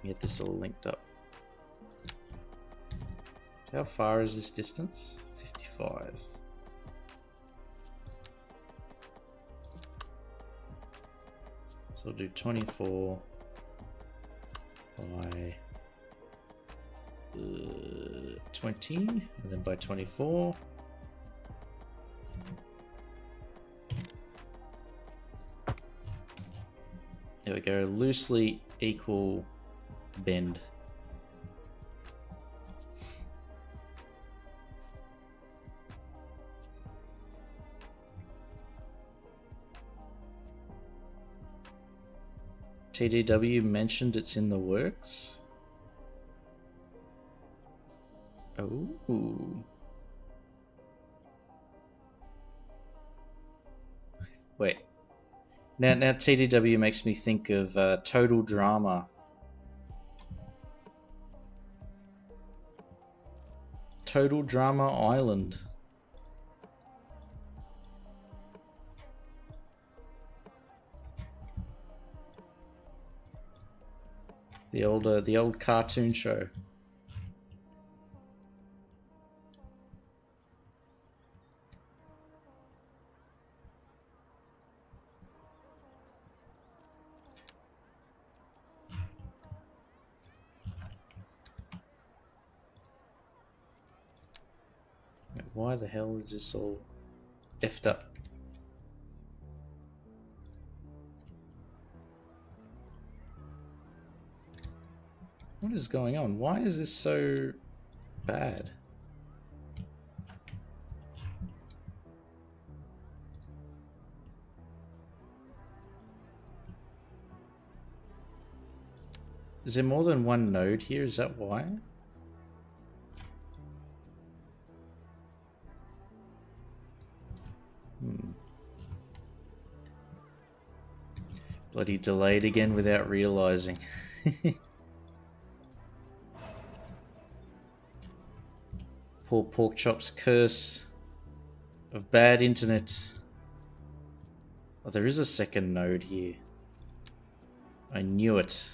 Get this all linked up. How far is this distance? 55. So we'll do 24 by 20, and then by 24. There we go, loosely equal bend. TDW mentioned it's in the works. Oh. Wait. Now TDW makes me think of Total Drama. Total Drama Island. The old cartoon show. Why the hell is this all effed up? What is going on? Why is this so bad? Is there more than one node here? Is that why? Bloody delayed again without realizing. Poor Porkchop's curse of bad internet. Oh, there is a second node here. I knew it.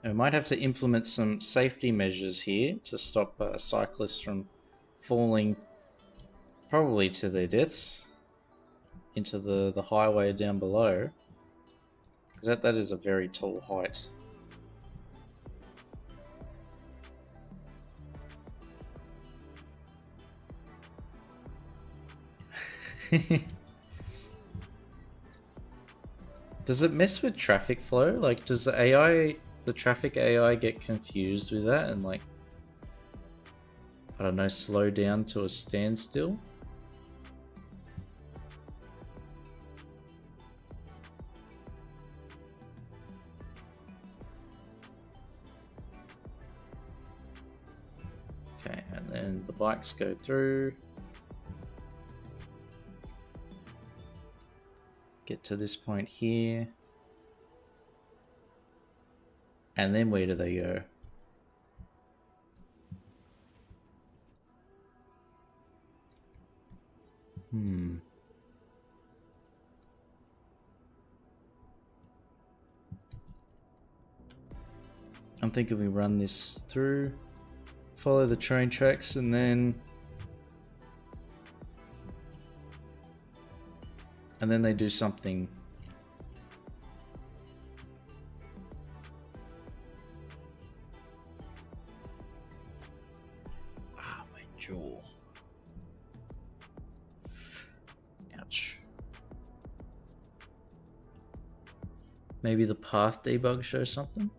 We might have to implement some safety measures here to stop cyclists from falling probably to their deaths into the highway down below. Because that is a very tall height. Does it mess with traffic flow? Like, does the traffic AI get confused with that and, like, I don't know, slow down to a standstill? Okay, and then the bikes go through. Get to this point here. And then where do they go? I'm thinking we run this through, follow the train tracks, and then they do something. Ah, my jaw. Ouch. Maybe the path debug shows something?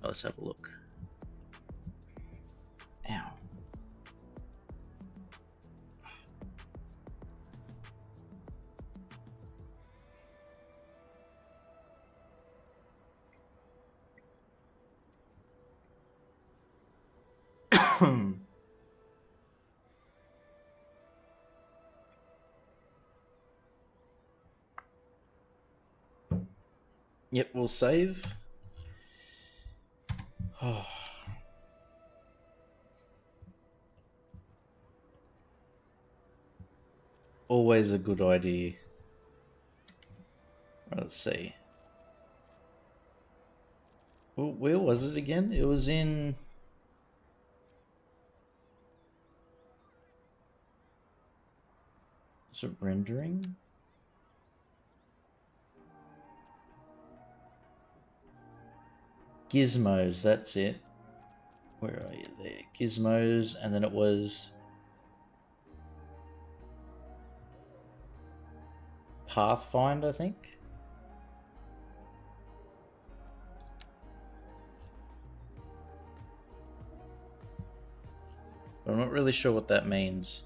Oh, let's have a look. Ow. Yep, we'll save. Oh. Always a good idea. Let's see. Well, where was it again? It was in... Is it rendering? Gizmos, that's it. Where are you there? Gizmos, and then it was Pathfind, I think. But I'm not really sure what that means.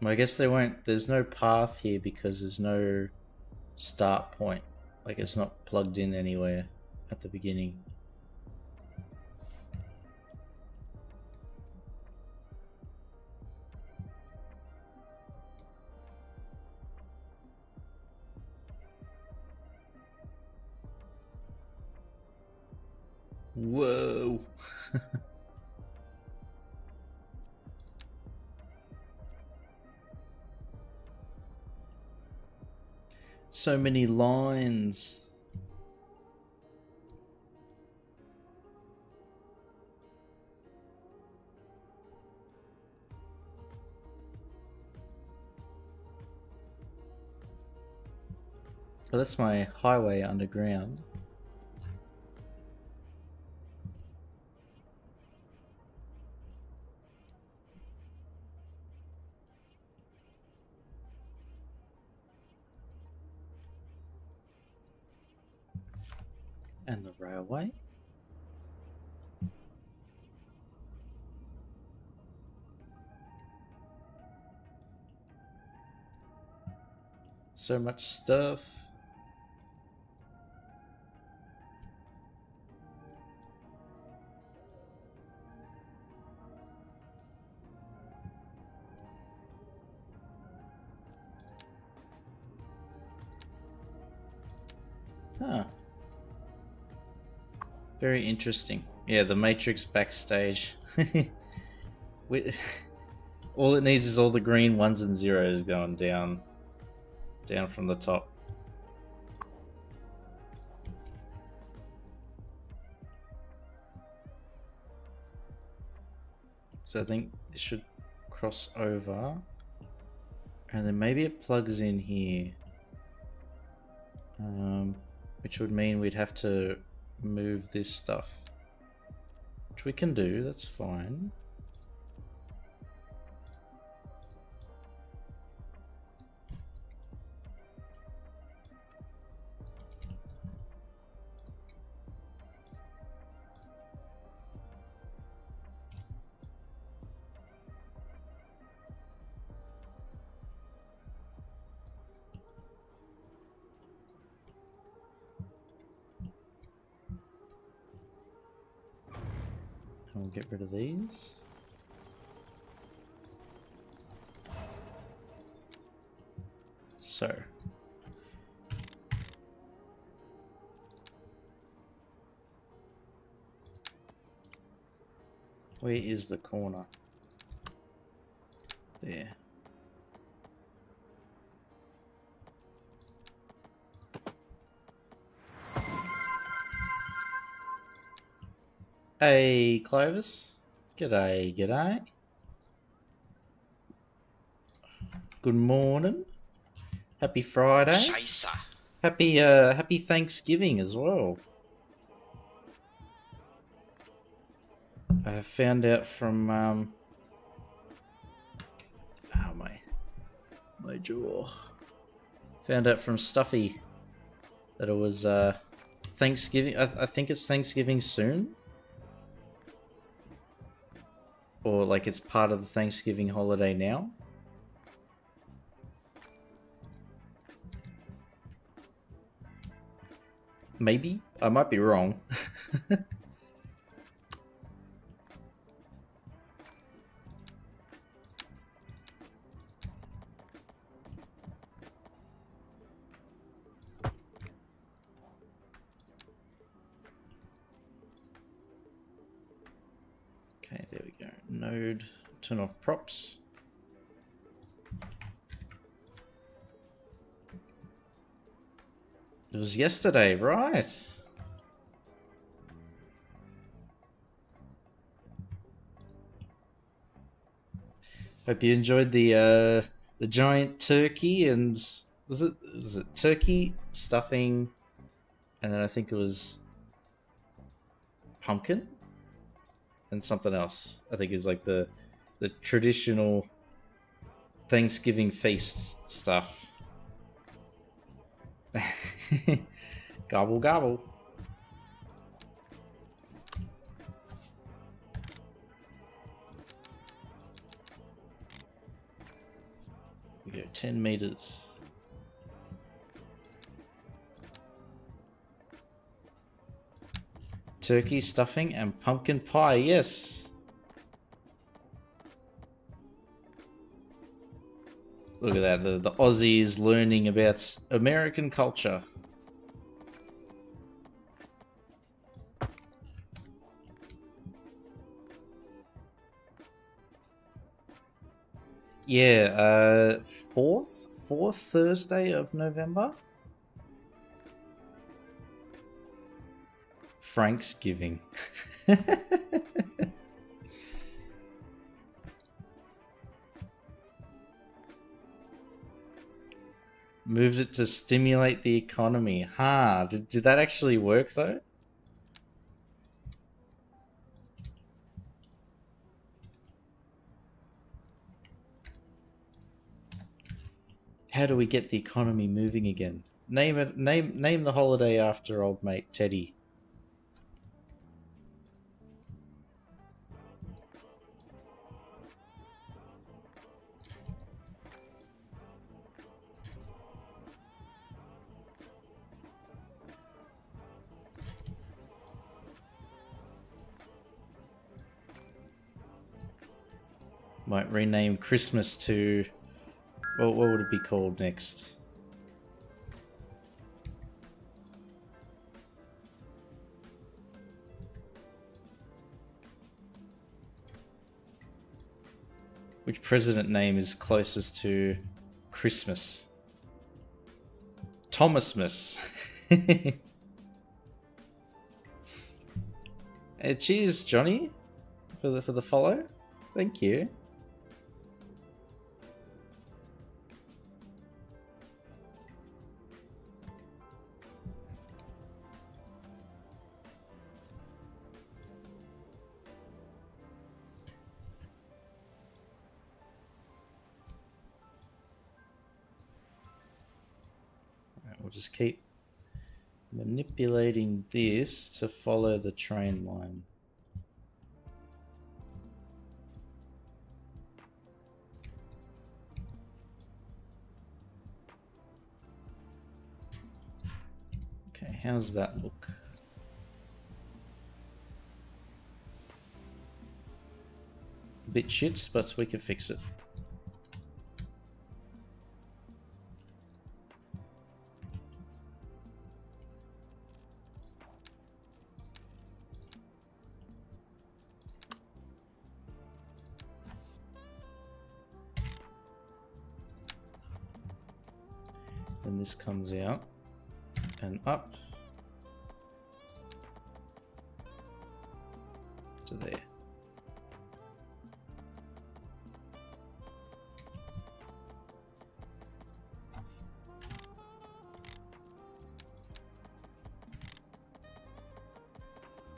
Well, I guess they won't. There's no path here because there's no start point. Like it's not plugged in anywhere at the beginning. Whoa. So many lines. Oh, that's my highway underground. And the railway. So much stuff. Huh. Very interesting. Yeah, the Matrix backstage. All it needs is all the green ones and zeros going down from the top. So I think it should cross over. And then maybe it plugs in here. Which would mean we'd have to move this stuff. Which we can do, that's fine. We'll get rid of these. So. Where is the corner? There. Hey, Clovis. G'day, g'day. Good morning. Happy Friday. Scheisse. Happy Thanksgiving as well. I found out from my jaw. Found out from Stuffy that it was Thanksgiving. I think it's Thanksgiving soon. Or like it's part of the Thanksgiving holiday now. Maybe. I might be wrong. Okay, there we go. Node, turn off props. It was yesterday, right? Hope you enjoyed the giant turkey and was it turkey stuffing, and then I think it was pumpkin and something else. I think it was like the traditional Thanksgiving feast stuff. Gobble gobble. We go 10 meters. Turkey stuffing and pumpkin pie, yes. Look at that, the Aussies learning about American culture. Yeah, fourth Thursday of November. Franksgiving. Moved it to stimulate the economy. Huh. Did that actually work though? How do we get the economy moving again? Name it. Name the holiday after old mate Teddy. Might rename Christmas to... Well, what would it be called next? Which president name is closest to Christmas? Thomasmas. Hey, cheers, Johnny, for the follow. Thank you. We'll just keep manipulating this to follow the train line. Okay, how's that look? A bit shit, but we can fix it. Then this comes out and up to there.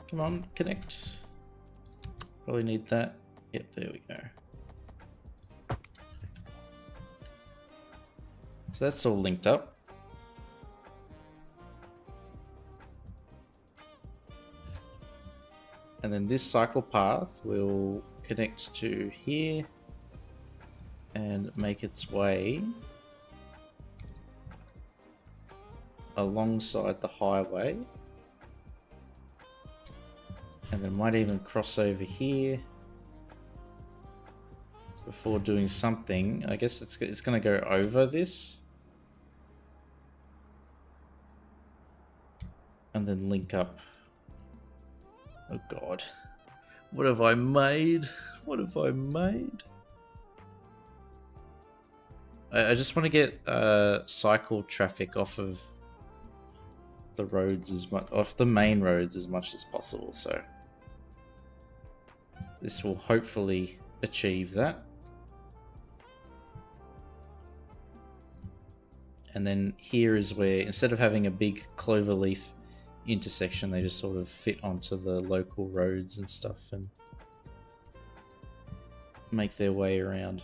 Come on, connect. Probably need that. Yep, there we go. So that's all linked up. And then this cycle path will connect to here and make its way alongside the highway. And then might even cross over here before doing something. I guess it's going to go over this. And then link up. Oh god. What have I made? What have I made? I just want to get cycle traffic off of the roads as much, off the main roads as much as possible. So this will hopefully achieve that. And then here is where, instead of having a big cloverleaf intersection, they just sort of fit onto the local roads and stuff and make their way around.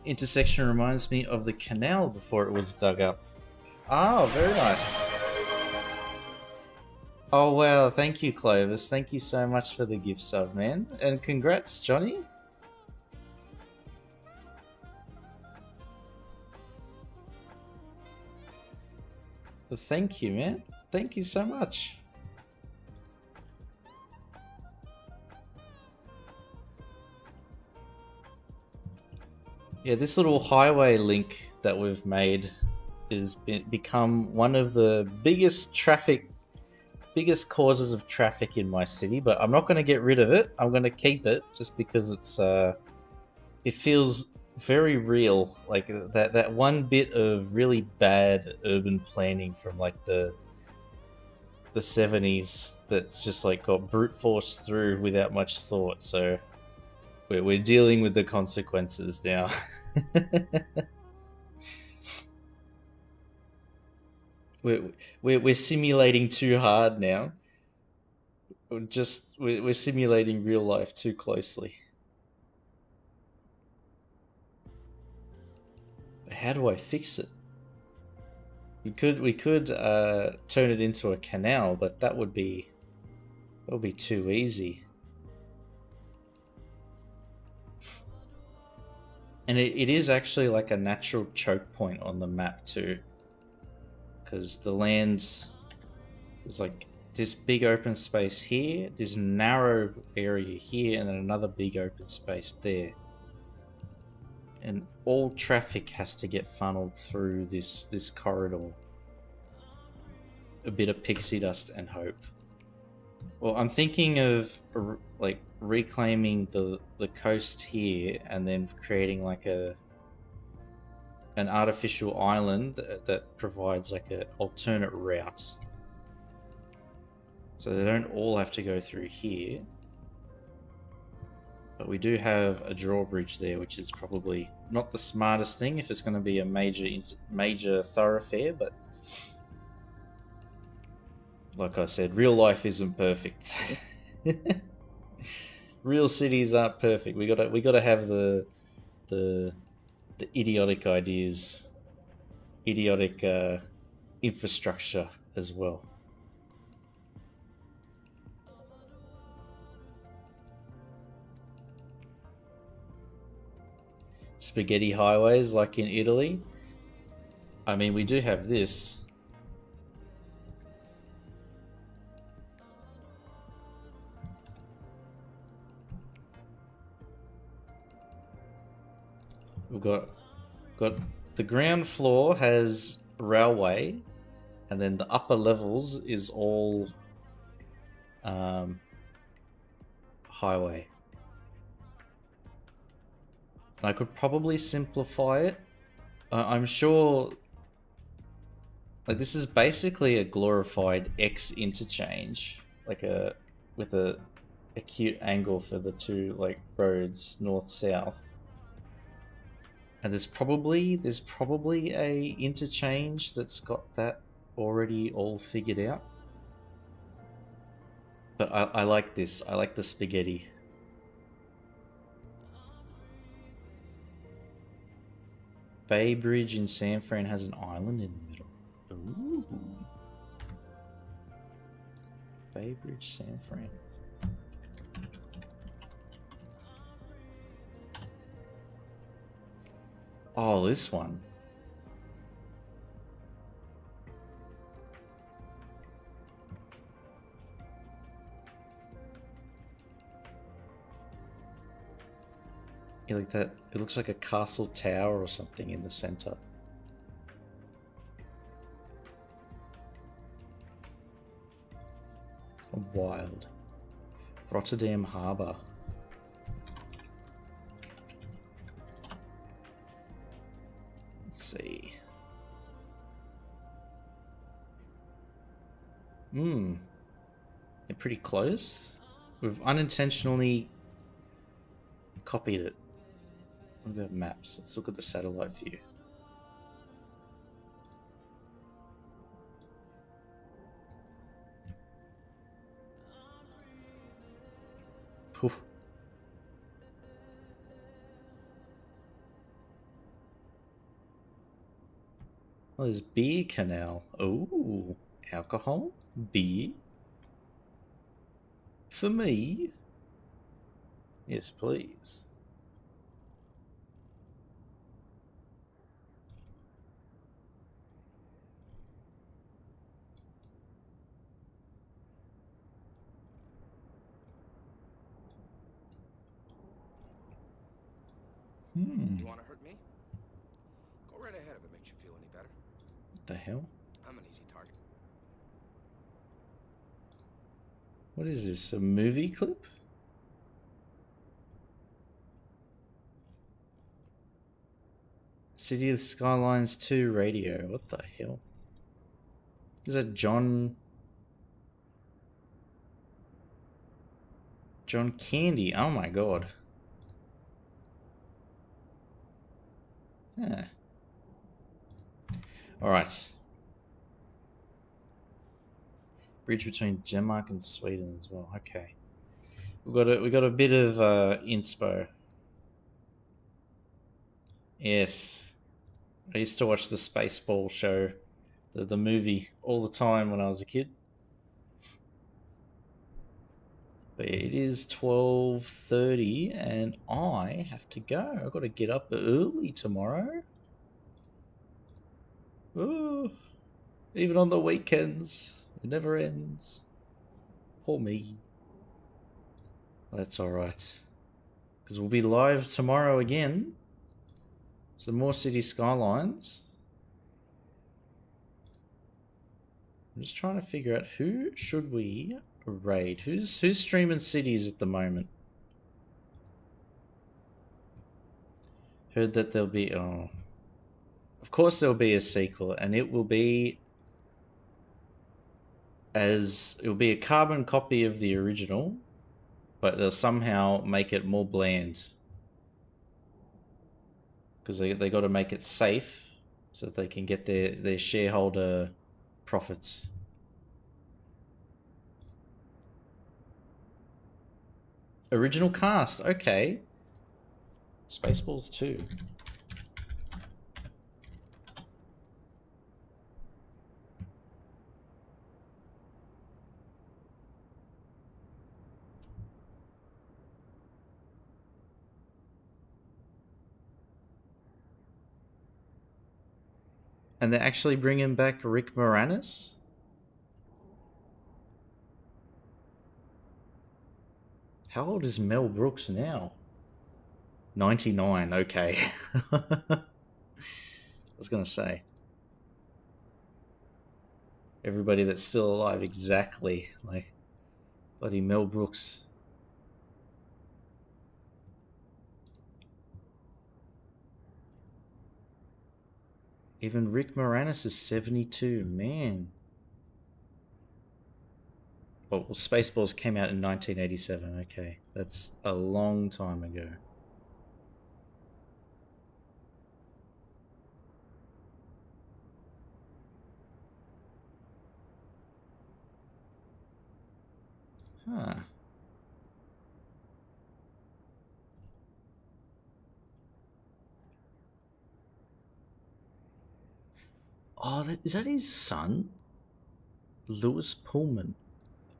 Intersection reminds me of the canal before it was dug up. Oh, very nice. Oh wow, thank you, Clovis. Thank you so much for the gift sub, man. And congrats, Johnny. Thank you, man. Thank you so much. Yeah, this little highway link that we've made has become one of the biggest causes of traffic in my city, but I'm not going to get rid of it. I'm going to keep it just because it feels very real. Like that one bit of really bad urban planning from like the 70s that's just like got brute force through without much thought. So we're dealing with the consequences now. we're simulating too hard now. We're simulating real life too closely. But how do I fix it? We could turn it into a canal, but that would be too easy. And it is actually like a natural choke point on the map too. Because the land is like this big open space here, this narrow area here, and then another big open space there. And all traffic has to get funneled through this corridor. A bit of pixie dust and hope. Well, I'm thinking of like reclaiming the coast here and then creating like an artificial island that provides like an alternate route. So they don't all have to go through here. But we do have a drawbridge there, which is probably not the smartest thing if it's going to be a major thoroughfare, but like I said, real life isn't perfect. Real cities aren't perfect. We gotta have the idiotic ideas, idiotic infrastructure as well. Spaghetti highways like in Italy. I mean, we do have this. We've got the ground floor has railway, and then the upper levels is all highway. And I could probably simplify it. I'm sure, like, this is basically a glorified X interchange, like with a acute angle for the two like roads north south. And there's probably a interchange that's got that already all figured out. But I like this. I like the spaghetti. Bay Bridge in San Fran has an island in the middle. Ooh. Bay Bridge, San Fran. Oh, this one. Yeah, like that. It looks like a castle tower or something in the center. Wild. Rotterdam Harbour. Let's see. They're pretty close. We've unintentionally copied it. What about maps? Let's look at the satellite view. Poof. Oh, there's beer canal. Oh, alcohol, beer. For me? Yes, please. You want to hurt me? Go right ahead if it makes you feel any better. What the hell? I'm an easy target. What is this? A movie clip? City of Skylines 2 radio. What the hell? Is that John Candy? Oh my god. Yeah. Alright. Bridge between Denmark and Sweden as well. Okay. We got a bit of inspo. Yes. I used to watch the Spaceball show, the movie, all the time when I was a kid. But yeah, it is 12:30 and I have to go. I've got to get up early tomorrow. Oh, even on the weekends. It never ends. Poor me. That's alright. Because we'll be live tomorrow again. Some more City Skylines. I'm just trying to figure out who should we raid. Who's streaming cities at the moment? Heard that there'll be of course there'll be a sequel, and it will be a carbon copy of the original, but they'll somehow make it more bland. Because they got to make it safe so that they can get their shareholder profits. Original cast, okay. Spaceballs 2. And they're actually bringing back Rick Moranis? How old is Mel Brooks now? 99, okay. I was going to say. Everybody that's still alive, exactly. Like, bloody Mel Brooks. Even Rick Moranis is 72, man. Well, Spaceballs came out in 1987, okay. That's a long time ago. Huh. Oh, is that his son? Lewis Pullman.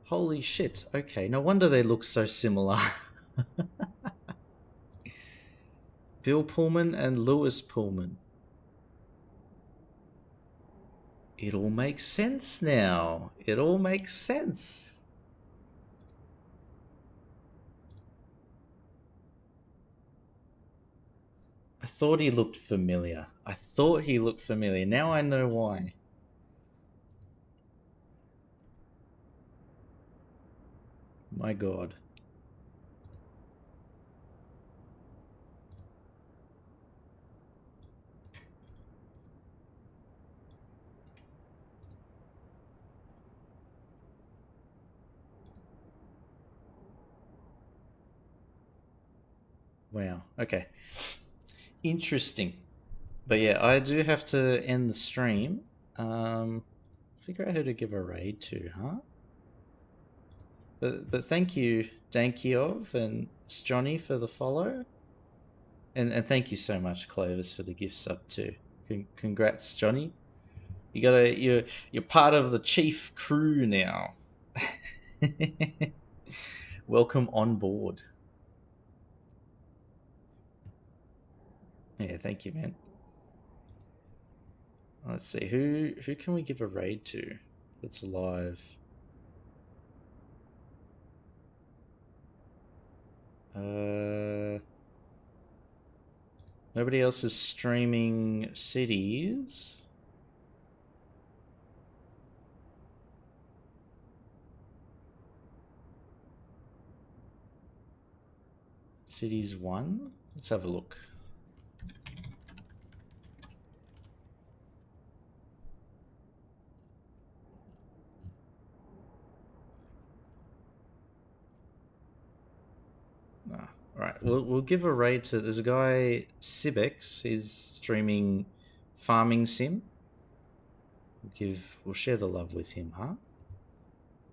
Holy shit. Okay, no wonder they look so similar. Bill Pullman and Lewis Pullman. It all makes sense now. It all makes sense. I thought he looked familiar. I thought he looked familiar. Now I know why. My god. Wow. Okay. Interesting. But yeah, I do have to end the stream. Figure out who to give a raid to, huh? But thank you, Dankiov and Johnny for the follow. And thank you so much, Clovis, for the gift sub too. Congrats, Johnny. You're part of the chief crew now. Welcome on board. Yeah, thank you, man. Let's see, who can we give a raid to that's alive? Nobody else is streaming cities. Cities 1? Let's have a look. Alright, we'll give a raid to... There's a guy, Cibex, he's streaming Farming Sim. We'll share the love with him, huh?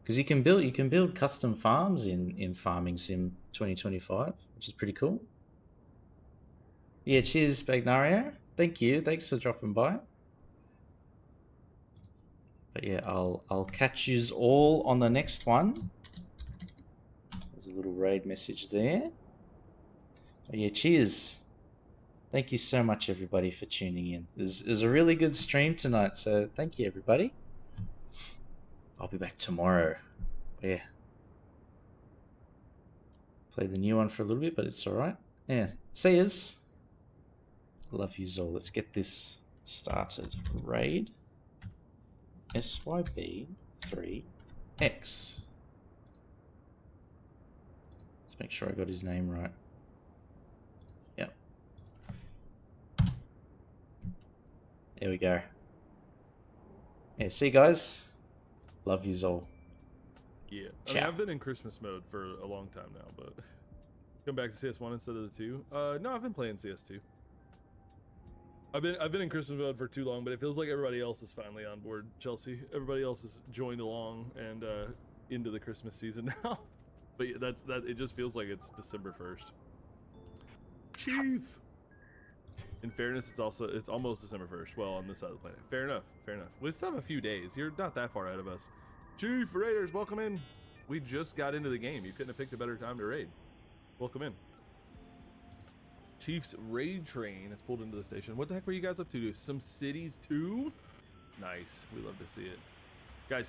Because you can build custom farms in Farming Sim 2025, which is pretty cool. Yeah, cheers, Bagnario. Thank you. Thanks for dropping by. But yeah, I'll catch yous all on the next one. There's a little raid message there. But yeah, cheers. Thank you so much, everybody, for tuning in. It was a really good stream tonight, so thank you, everybody. I'll be back tomorrow. Yeah. Play the new one for a little bit, but it's alright. Yeah. See yous. Love yous all. Let's get this started. Raid SYB3X. Let's make sure I got his name right. Yep. There we go. Yeah, see you guys. Love yous all. Yeah, I Ciao. mean, I've been in Christmas mode for a long time now, but come back to CS1 instead of the 2. No, I've been playing CS2. I've been in Christmas mode for too long, but it feels like everybody else is finally on board. Chelsea, everybody else has joined along and into the Christmas season now. But yeah, that. It just feels like it's December 1st. Chief. In fairness, it's almost December 1st. Well, on this side of the planet. Fair enough. Fair enough. We still have a few days. You're not that far ahead of us. Chief Raiders, welcome in. We just got into the game. You couldn't have picked a better time to raid. Welcome in. Chief's raid train has pulled into the station. What the heck were you guys up to? Some cities too? Nice. We love to see it. Guys,